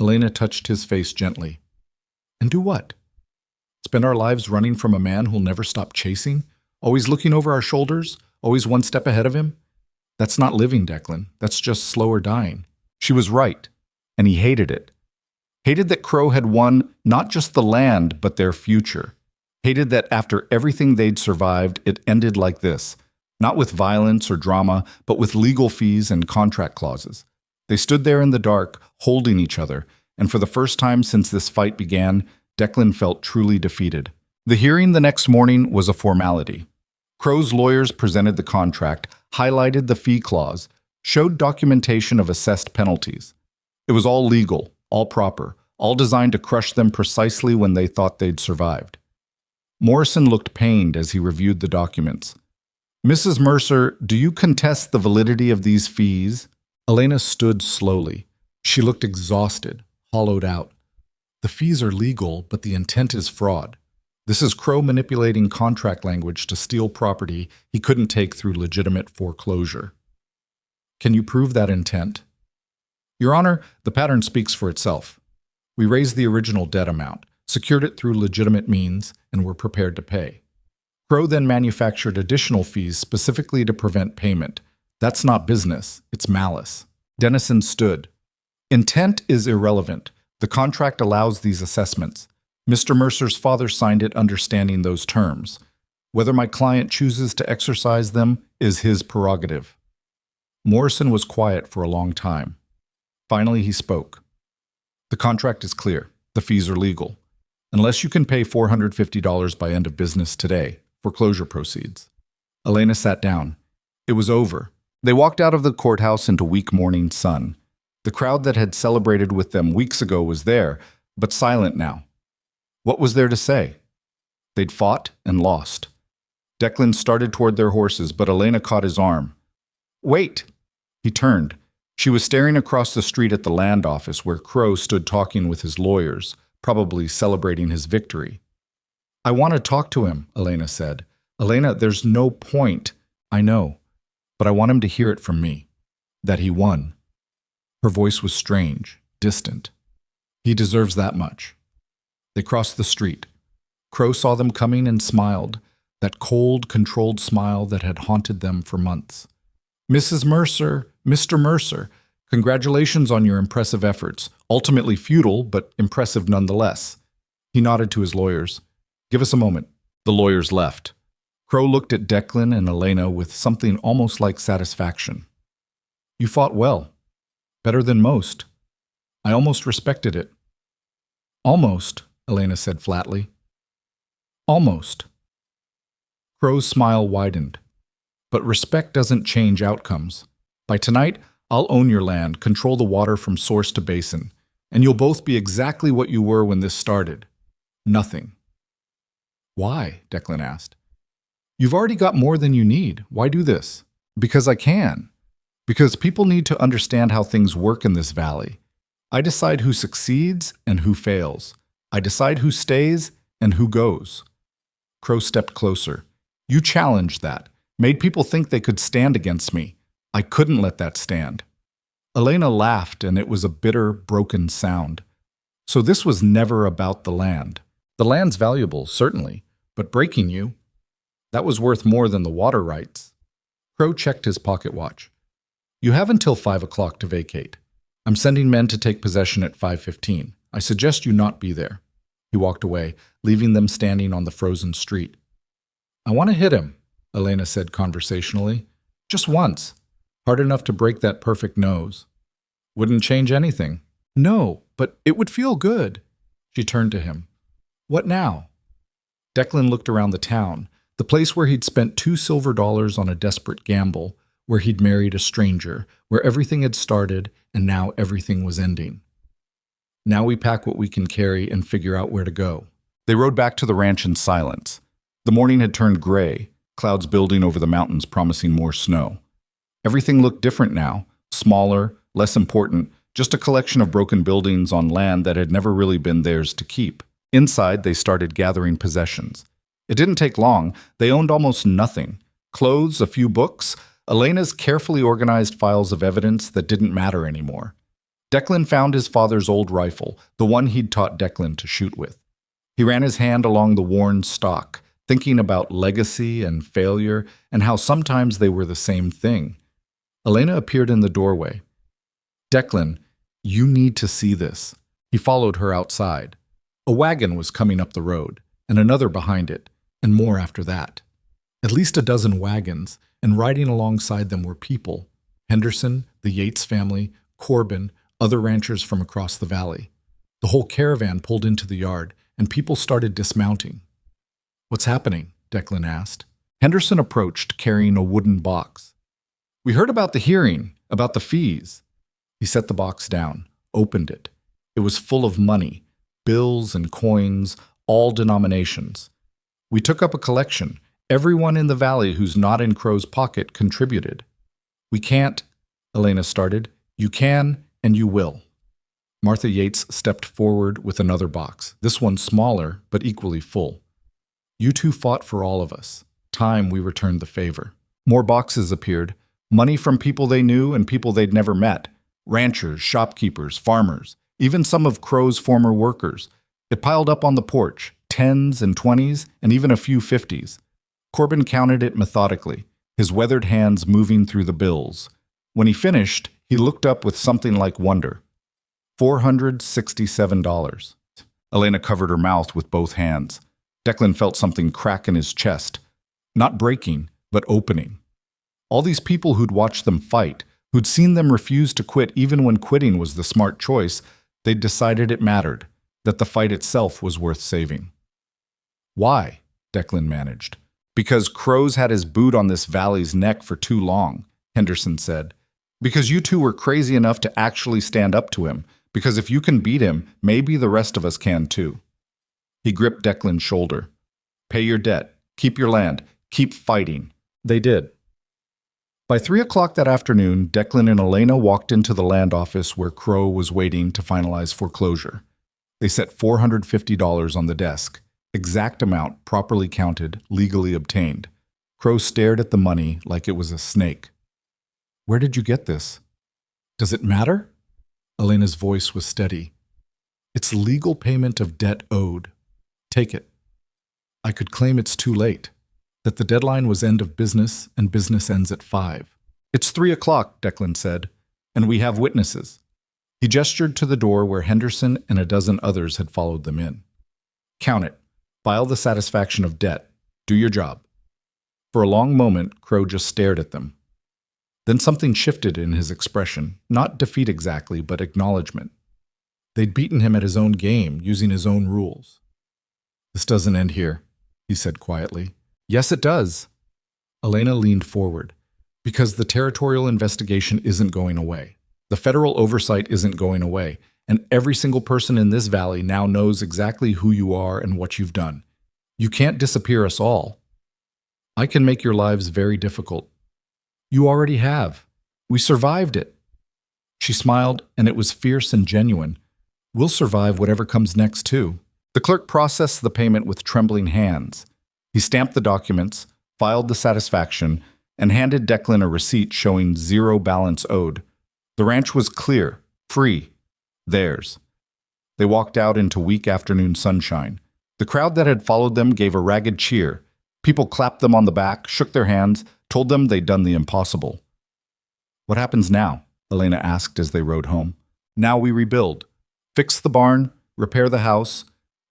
Elena touched his face gently. "And do what? Spend our lives running from a man who'll never stop chasing? Always looking over our shoulders? Always one step ahead of him? That's not living, Declan. That's just slower dying." She was right, and he hated it. Hated that Crow had won not just the land, but their future. Hated that after everything they'd survived, it ended like this. Not with violence or drama, but with legal fees and contract clauses. They stood there in the dark, holding each other, and for the first time since this fight began, Declan felt truly defeated. The hearing the next morning was a formality. Crow's lawyers presented the contract, highlighted the fee clause, showed documentation of assessed penalties. It was all legal, all proper, all designed to crush them precisely when they thought they'd survived. Morrison looked pained as he reviewed the documents. "Mrs. Mercer, do you contest the validity of these fees?" Elena stood slowly. She looked exhausted, hollowed out. "The fees are legal, but the intent is fraud. This is Crow manipulating contract language to steal property he couldn't take through legitimate foreclosure." "Can you prove that intent?" "Your Honor, the pattern speaks for itself. We raised the original debt amount, secured it through legitimate means, and were prepared to pay. Crow then manufactured additional fees specifically to prevent payment. That's not business, it's malice." Dennison stood. "Intent is irrelevant. The contract allows these assessments. Mr. Mercer's father signed it understanding those terms. Whether my client chooses to exercise them is his prerogative." Morrison was quiet for a long time. Finally, he spoke. "The contract is clear. The fees are legal. Unless you can pay $450 by end of business today, foreclosure proceeds." Elena sat down. It was over. They walked out of the courthouse into weak morning sun. The crowd that had celebrated with them weeks ago was there, but silent now. What was there to say? They'd fought and lost. Declan started toward their horses, but Elena caught his arm. "Wait!" He turned. She was staring across the street at the land office where Crow stood talking with his lawyers, probably celebrating his victory. "I want to talk to him," Elena said. "Elena, there's no point." "I know, but I want him to hear it from me. That he won." Her voice was strange, distant. "He deserves that much." They crossed the street. Crow saw them coming and smiled, that cold, controlled smile that had haunted them for months. "Mrs. Mercer, Mr. Mercer, congratulations on your impressive efforts. Ultimately futile, but impressive nonetheless." He nodded to his lawyers. "Give us a moment." The lawyers left. Crow looked at Declan and Elena with something almost like satisfaction. "You fought well. Better than most. I almost respected it." "Almost," Elena said flatly. "Almost." Crow's smile widened. "But respect doesn't change outcomes. By tonight, I'll own your land, control the water from source to basin, and you'll both be exactly what you were when this started. Nothing." "Why?" Declan asked. "You've already got more than you need. Why do this?" "Because I can. Because people need to understand how things work in this valley. I decide who succeeds and who fails. I decide who stays and who goes." Crow stepped closer. "You challenged that, made people think they could stand against me. I couldn't let that stand." Elena laughed, and it was a bitter, broken sound. "So this was never about the land. The land's valuable, certainly, but breaking you, that was worth more than the water rights." Crow checked his pocket watch. "You have until 5 o'clock to vacate. I'm sending men to take possession at 5:15. I suggest you not be there." He walked away, leaving them standing on the frozen street. "I want to hit him," Elena said conversationally. "Just once. Hard enough to break that perfect nose." "Wouldn't change anything." "No, but it would feel good." She turned to him. "What now?" Declan looked around the town, the place where he'd spent $2 silver on a desperate gamble, where he'd married a stranger, where everything had started and now everything was ending. "Now we pack what we can carry and figure out where to go." They rode back to the ranch in silence. The morning had turned gray, clouds building over the mountains promising more snow. Everything looked different now, smaller, less important, just a collection of broken buildings on land that had never really been theirs to keep. Inside, they started gathering possessions. It didn't take long. They owned almost nothing. Clothes, a few books, Elena's carefully organized files of evidence that didn't matter anymore. Declan found his father's old rifle, the one he'd taught Declan to shoot with. He ran his hand along the worn stock, thinking about legacy and failure and how sometimes they were the same thing. Elena appeared in the doorway. "Declan, you need to see this." He followed her outside. A wagon was coming up the road, and another behind it, and more after that. At least a dozen wagons, and riding alongside them were people. Henderson, the Yates family, Corbin, other ranchers from across the valley. The whole caravan pulled into the yard, and people started dismounting. "What's happening?" Declan asked. Henderson approached, carrying a wooden box. "We heard about the hearing, about the fees." He set the box down, opened it. It was full of money, bills and coins, all denominations. "We took up a collection. Everyone in the valley who's not in Crow's pocket contributed." "We can't," Elena started. "You can, and you will." Martha Yates stepped forward with another box, this one smaller, but equally full. "You two fought for all of us. Time we returned the favor." More boxes appeared, money from people they knew and people they'd never met, ranchers, shopkeepers, farmers, even some of Crow's former workers. It piled up on the porch, 10s and 20s, and even a few 50s. Corbin counted it methodically, his weathered hands moving through the bills. When he finished, he looked up with something like wonder. $467. Elena covered her mouth with both hands. Declan felt something crack in his chest. Not breaking, but opening. All these people who'd watched them fight, who'd seen them refuse to quit even when quitting was the smart choice, they'd decided it mattered, that the fight itself was worth saving. "Why?" Declan managed. Because Crow's had his boot on this valley's neck for too long, Henderson said. Because you two were crazy enough to actually stand up to him. Because if you can beat him, maybe the rest of us can too. He gripped Declan's shoulder. Pay your debt. Keep your land. Keep fighting. They did. By 3 o'clock that afternoon, Declan and Elena walked into the land office where Crow was waiting to finalize foreclosure. They set $450 on the desk. Exact amount, properly counted, legally obtained. Crow stared at the money like it was a snake. Where did you get this? Does it matter? Elena's voice was steady. It's legal payment of debt owed. Take it. I could claim it's too late, that the deadline was end of business and business ends at 5. It's 3 o'clock, Declan said, and we have witnesses. He gestured to the door where Henderson and a dozen others had followed them in. Count it. File the satisfaction of debt. Do your job. For a long moment, Crow just stared at them. Then something shifted in his expression, not defeat exactly, but acknowledgement. They'd beaten him at his own game, using his own rules. This doesn't end here, he said quietly. Yes, it does. Elena leaned forward. Because the territorial investigation isn't going away. The federal oversight isn't going away. And every single person in this valley now knows exactly who you are and what you've done. You can't disappear us all. I can make your lives very difficult. You already have. We survived it. She smiled, and it was fierce and genuine. We'll survive whatever comes next, too. The clerk processed the payment with trembling hands. He stamped the documents, filed the satisfaction, and handed Declan a receipt showing 0 balance owed. The ranch was clear, free, theirs. They walked out into weak afternoon sunshine. The crowd that had followed them gave a ragged cheer. People clapped them on the back, shook their hands, told them they'd done the impossible. What happens now? Elena asked as they rode home. Now we rebuild. Fix the barn, repair the house,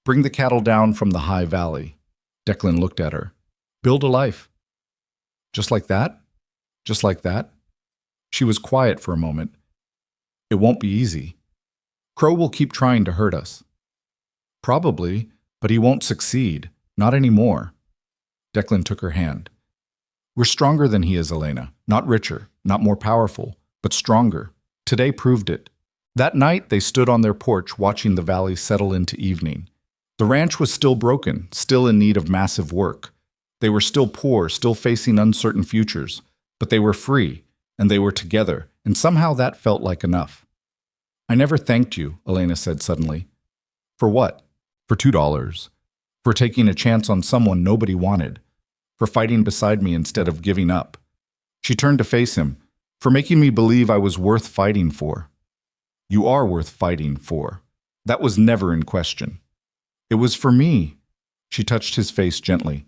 bring the cattle down from the high valley. Declan looked at her. Build a life. Just like that? Just like that? She was quiet for a moment. It won't be easy. Crow will keep trying to hurt us. Probably, but he won't succeed. Not anymore. Declan took her hand. We're stronger than he is, Elena. Not richer, not more powerful, but stronger. Today proved it. That night, they stood on their porch watching the valley settle into evening. The ranch was still broken, still in need of massive work. They were still poor, still facing uncertain futures, but they were free, and they were together, and somehow that felt like enough. I never thanked you, Elena said suddenly. For what? For $2. For taking a chance on someone nobody wanted. For fighting beside me instead of giving up. She turned to face him. For making me believe I was worth fighting for. You are worth fighting for. That was never in question. It was for me. She touched his face gently.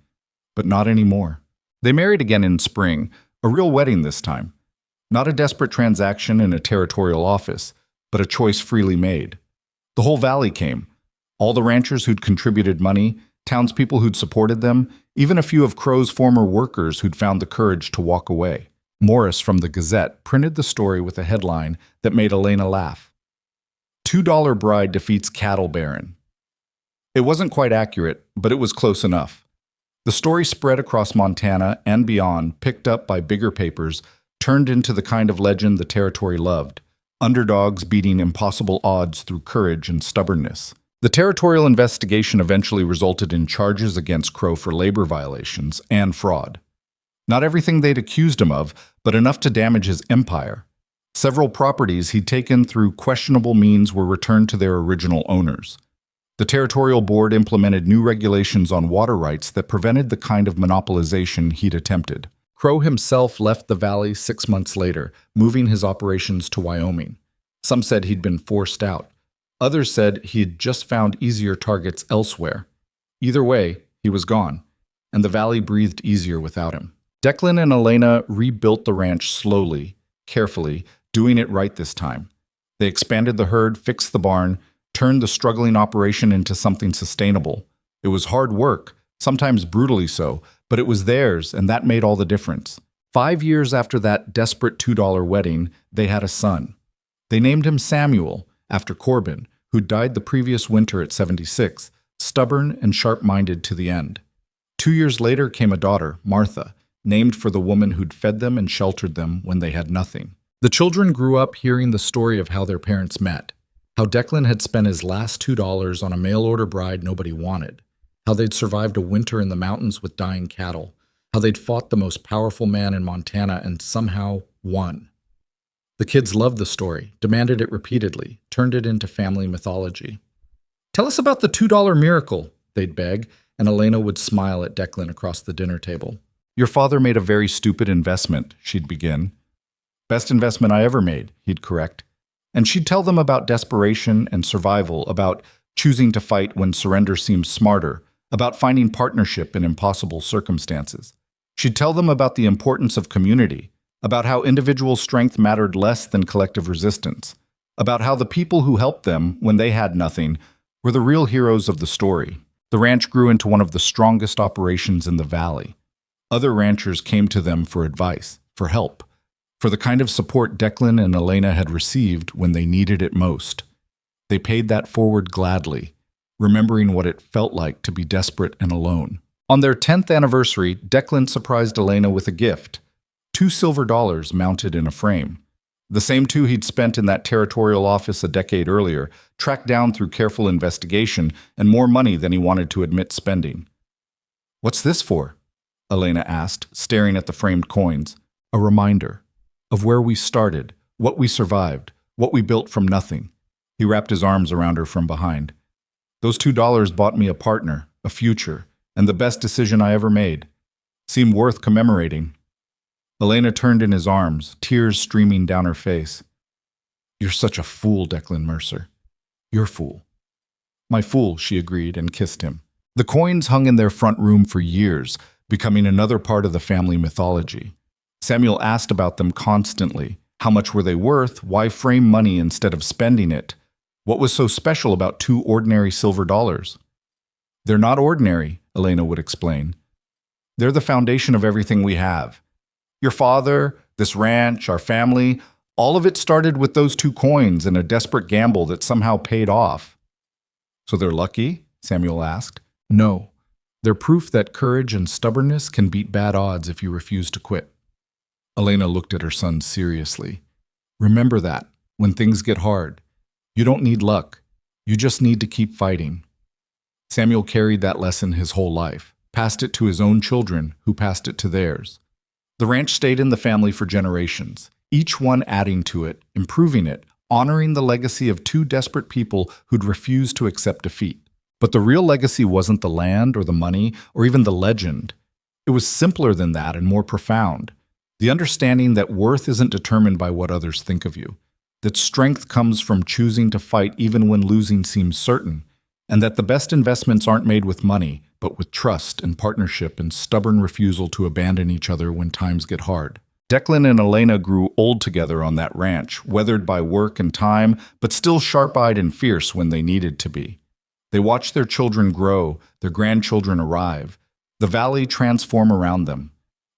But not anymore. They married again in spring, a real wedding this time. Not a desperate transaction in a territorial office, but a choice freely made. The whole valley came. All the ranchers who'd contributed money, townspeople who'd supported them, even a few of Crow's former workers who'd found the courage to walk away. Morris from the Gazette printed the story with a headline that made Elena laugh. $2 bride defeats cattle baron. It wasn't quite accurate, but it was close enough. The story spread across Montana and beyond, picked up by bigger papers, turned into the kind of legend the territory loved. Underdogs beating impossible odds through courage and stubbornness. The territorial investigation eventually resulted in charges against Crow for labor violations and fraud. Not everything they'd accused him of, but enough to damage his empire. Several properties he'd taken through questionable means were returned to their original owners. The territorial board implemented new regulations on water rights that prevented the kind of monopolization he'd attempted. Crow himself left the valley 6 months later, moving his operations to Wyoming. Some said he'd been forced out. Others said he had just found easier targets elsewhere. Either way, he was gone, and the valley breathed easier without him. Declan and Elena rebuilt the ranch slowly, carefully, doing it right this time. They expanded the herd, fixed the barn, turned the struggling operation into something sustainable. It was hard work, sometimes brutally so, but it was theirs, and that made all the difference. 5 years after that desperate $2 wedding, they had a son. They named him Samuel, after Corbin, who died the previous winter at 76, stubborn and sharp-minded to the end. 2 years later came a daughter, Martha, named for the woman who'd fed them and sheltered them when they had nothing. The children grew up hearing the story of how their parents met, how Declan had spent his last $2 on a mail-order bride nobody wanted, how they'd survived a winter in the mountains with dying cattle, how they'd fought the most powerful man in Montana and somehow won. The kids loved the story, demanded it repeatedly, turned it into family mythology. "Tell us about the $2 miracle," they'd beg, and Elena would smile at Declan across the dinner table. "Your father made a very stupid investment," she'd begin. "Best investment I ever made," he'd correct. And she'd tell them about desperation and survival, about choosing to fight when surrender seems smarter, about finding partnership in impossible circumstances. She'd tell them about the importance of community, about how individual strength mattered less than collective resistance, about how the people who helped them when they had nothing were the real heroes of the story. The ranch grew into one of the strongest operations in the valley. Other ranchers came to them for advice, for help, for the kind of support Declan and Elena had received when they needed it most. They paid that forward gladly, remembering what it felt like to be desperate and alone. On their 10th anniversary, Declan surprised Elena with a gift, $2 mounted in a frame. The same two he'd spent in that territorial office a decade earlier, tracked down through careful investigation and more money than he wanted to admit spending. "What's this for?" Elena asked, staring at the framed coins. "A reminder of where we started, what we survived, what we built from nothing." He wrapped his arms around her from behind. "Those $2 bought me a partner, a future, and the best decision I ever made. Seemed worth commemorating." Elena turned in his arms, tears streaming down her face. "You're such a fool, Declan Mercer. Your fool." "My fool," she agreed and kissed him. The coins hung in their front room for years, becoming another part of the family mythology. Samuel asked about them constantly. How much were they worth? Why frame money instead of spending it? What was so special about two ordinary silver dollars? "They're not ordinary," Elena would explain. "They're the foundation of everything we have. Your father, this ranch, our family, all of it started with those two coins and a desperate gamble that somehow paid off." "So they're lucky?" Samuel asked. "No. They're proof that courage and stubbornness can beat bad odds if you refuse to quit." Elena looked at her son seriously. "Remember that, when things get hard. You don't need luck. You just need to keep fighting." Samuel carried that lesson his whole life, passed it to his own children, who passed it to theirs. The ranch stayed in the family for generations, each one adding to it, improving it, honoring the legacy of two desperate people who'd refused to accept defeat. But the real legacy wasn't the land or the money or even the legend. It was simpler than that and more profound. The understanding that worth isn't determined by what others think of you, that strength comes from choosing to fight even when losing seems certain, and that the best investments aren't made with money, but with trust and partnership and stubborn refusal to abandon each other when times get hard. Declan and Elena grew old together on that ranch, weathered by work and time, but still sharp-eyed and fierce when they needed to be. They watched their children grow, their grandchildren arrive, the valley transform around them.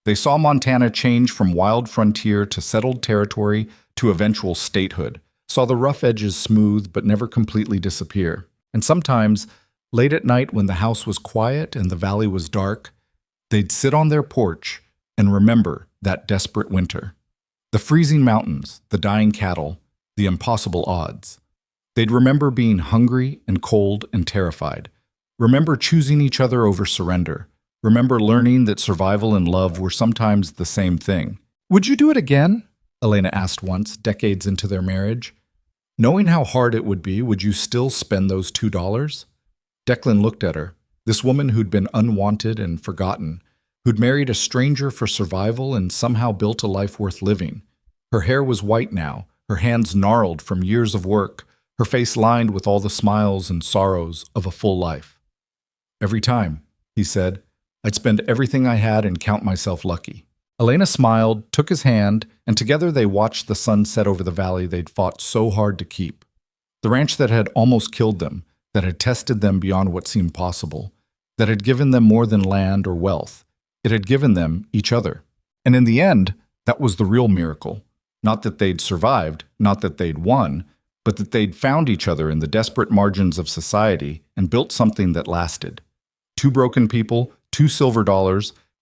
They saw Montana change from wild frontier to settled territory to eventual statehood, saw the rough edges smooth but never completely disappear. And sometimes, late at night when the house was quiet and the valley was dark, they'd sit on their porch and remember that desperate winter. The freezing mountains, the dying cattle, the impossible odds. They'd remember being hungry and cold and terrified. Remember choosing each other over surrender. Remember learning that survival and love were sometimes the same thing. "Would you do it again?" Elena asked once, decades into their marriage. "Knowing how hard it would be, would you still spend those $2? Declan looked at her, this woman who'd been unwanted and forgotten, who'd married a stranger for survival and somehow built a life worth living. Her hair was white now, her hands gnarled from years of work, her face lined with all the smiles and sorrows of a full life. "Every time," he said, "I'd spend everything I had and count myself lucky." Elena smiled, took his hand, and together they watched the sun set over the valley they'd fought so hard to keep. The ranch that had almost killed them, that had tested them beyond what seemed possible, that had given them more than land or wealth. It had given them each other. And in the end, that was the real miracle. Not that they'd survived, not that they'd won, but that they'd found each other in the desperate margins of society and built something that lasted. Two broken people, $2 silver,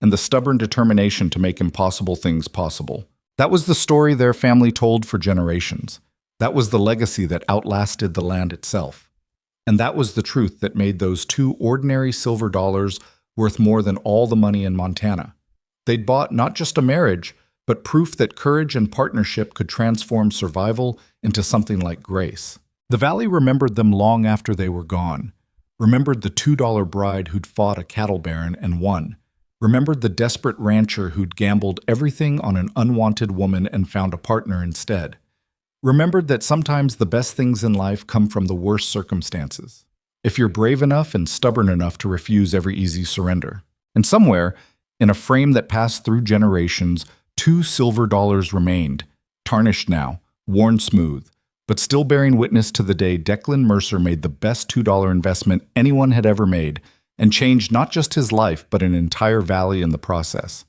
and the stubborn determination to make impossible things possible. That was the story their family told for generations. That was the legacy that outlasted the land itself. And that was the truth that made those two ordinary silver dollars worth more than all the money in Montana. They'd bought not just a marriage, but proof that courage and partnership could transform survival into something like grace. The valley remembered them long after they were gone. Remembered the $2 bride who'd fought a cattle baron and won. Remembered the desperate rancher who'd gambled everything on an unwanted woman and found a partner instead. Remembered that sometimes the best things in life come from the worst circumstances, if you're brave enough and stubborn enough to refuse every easy surrender. And somewhere, in a frame that passed through generations, $2 silver remained, tarnished now, worn smooth, but still bearing witness to the day Declan Mercer made the best $2 investment anyone had ever made, and changed not just his life but an entire valley in the process.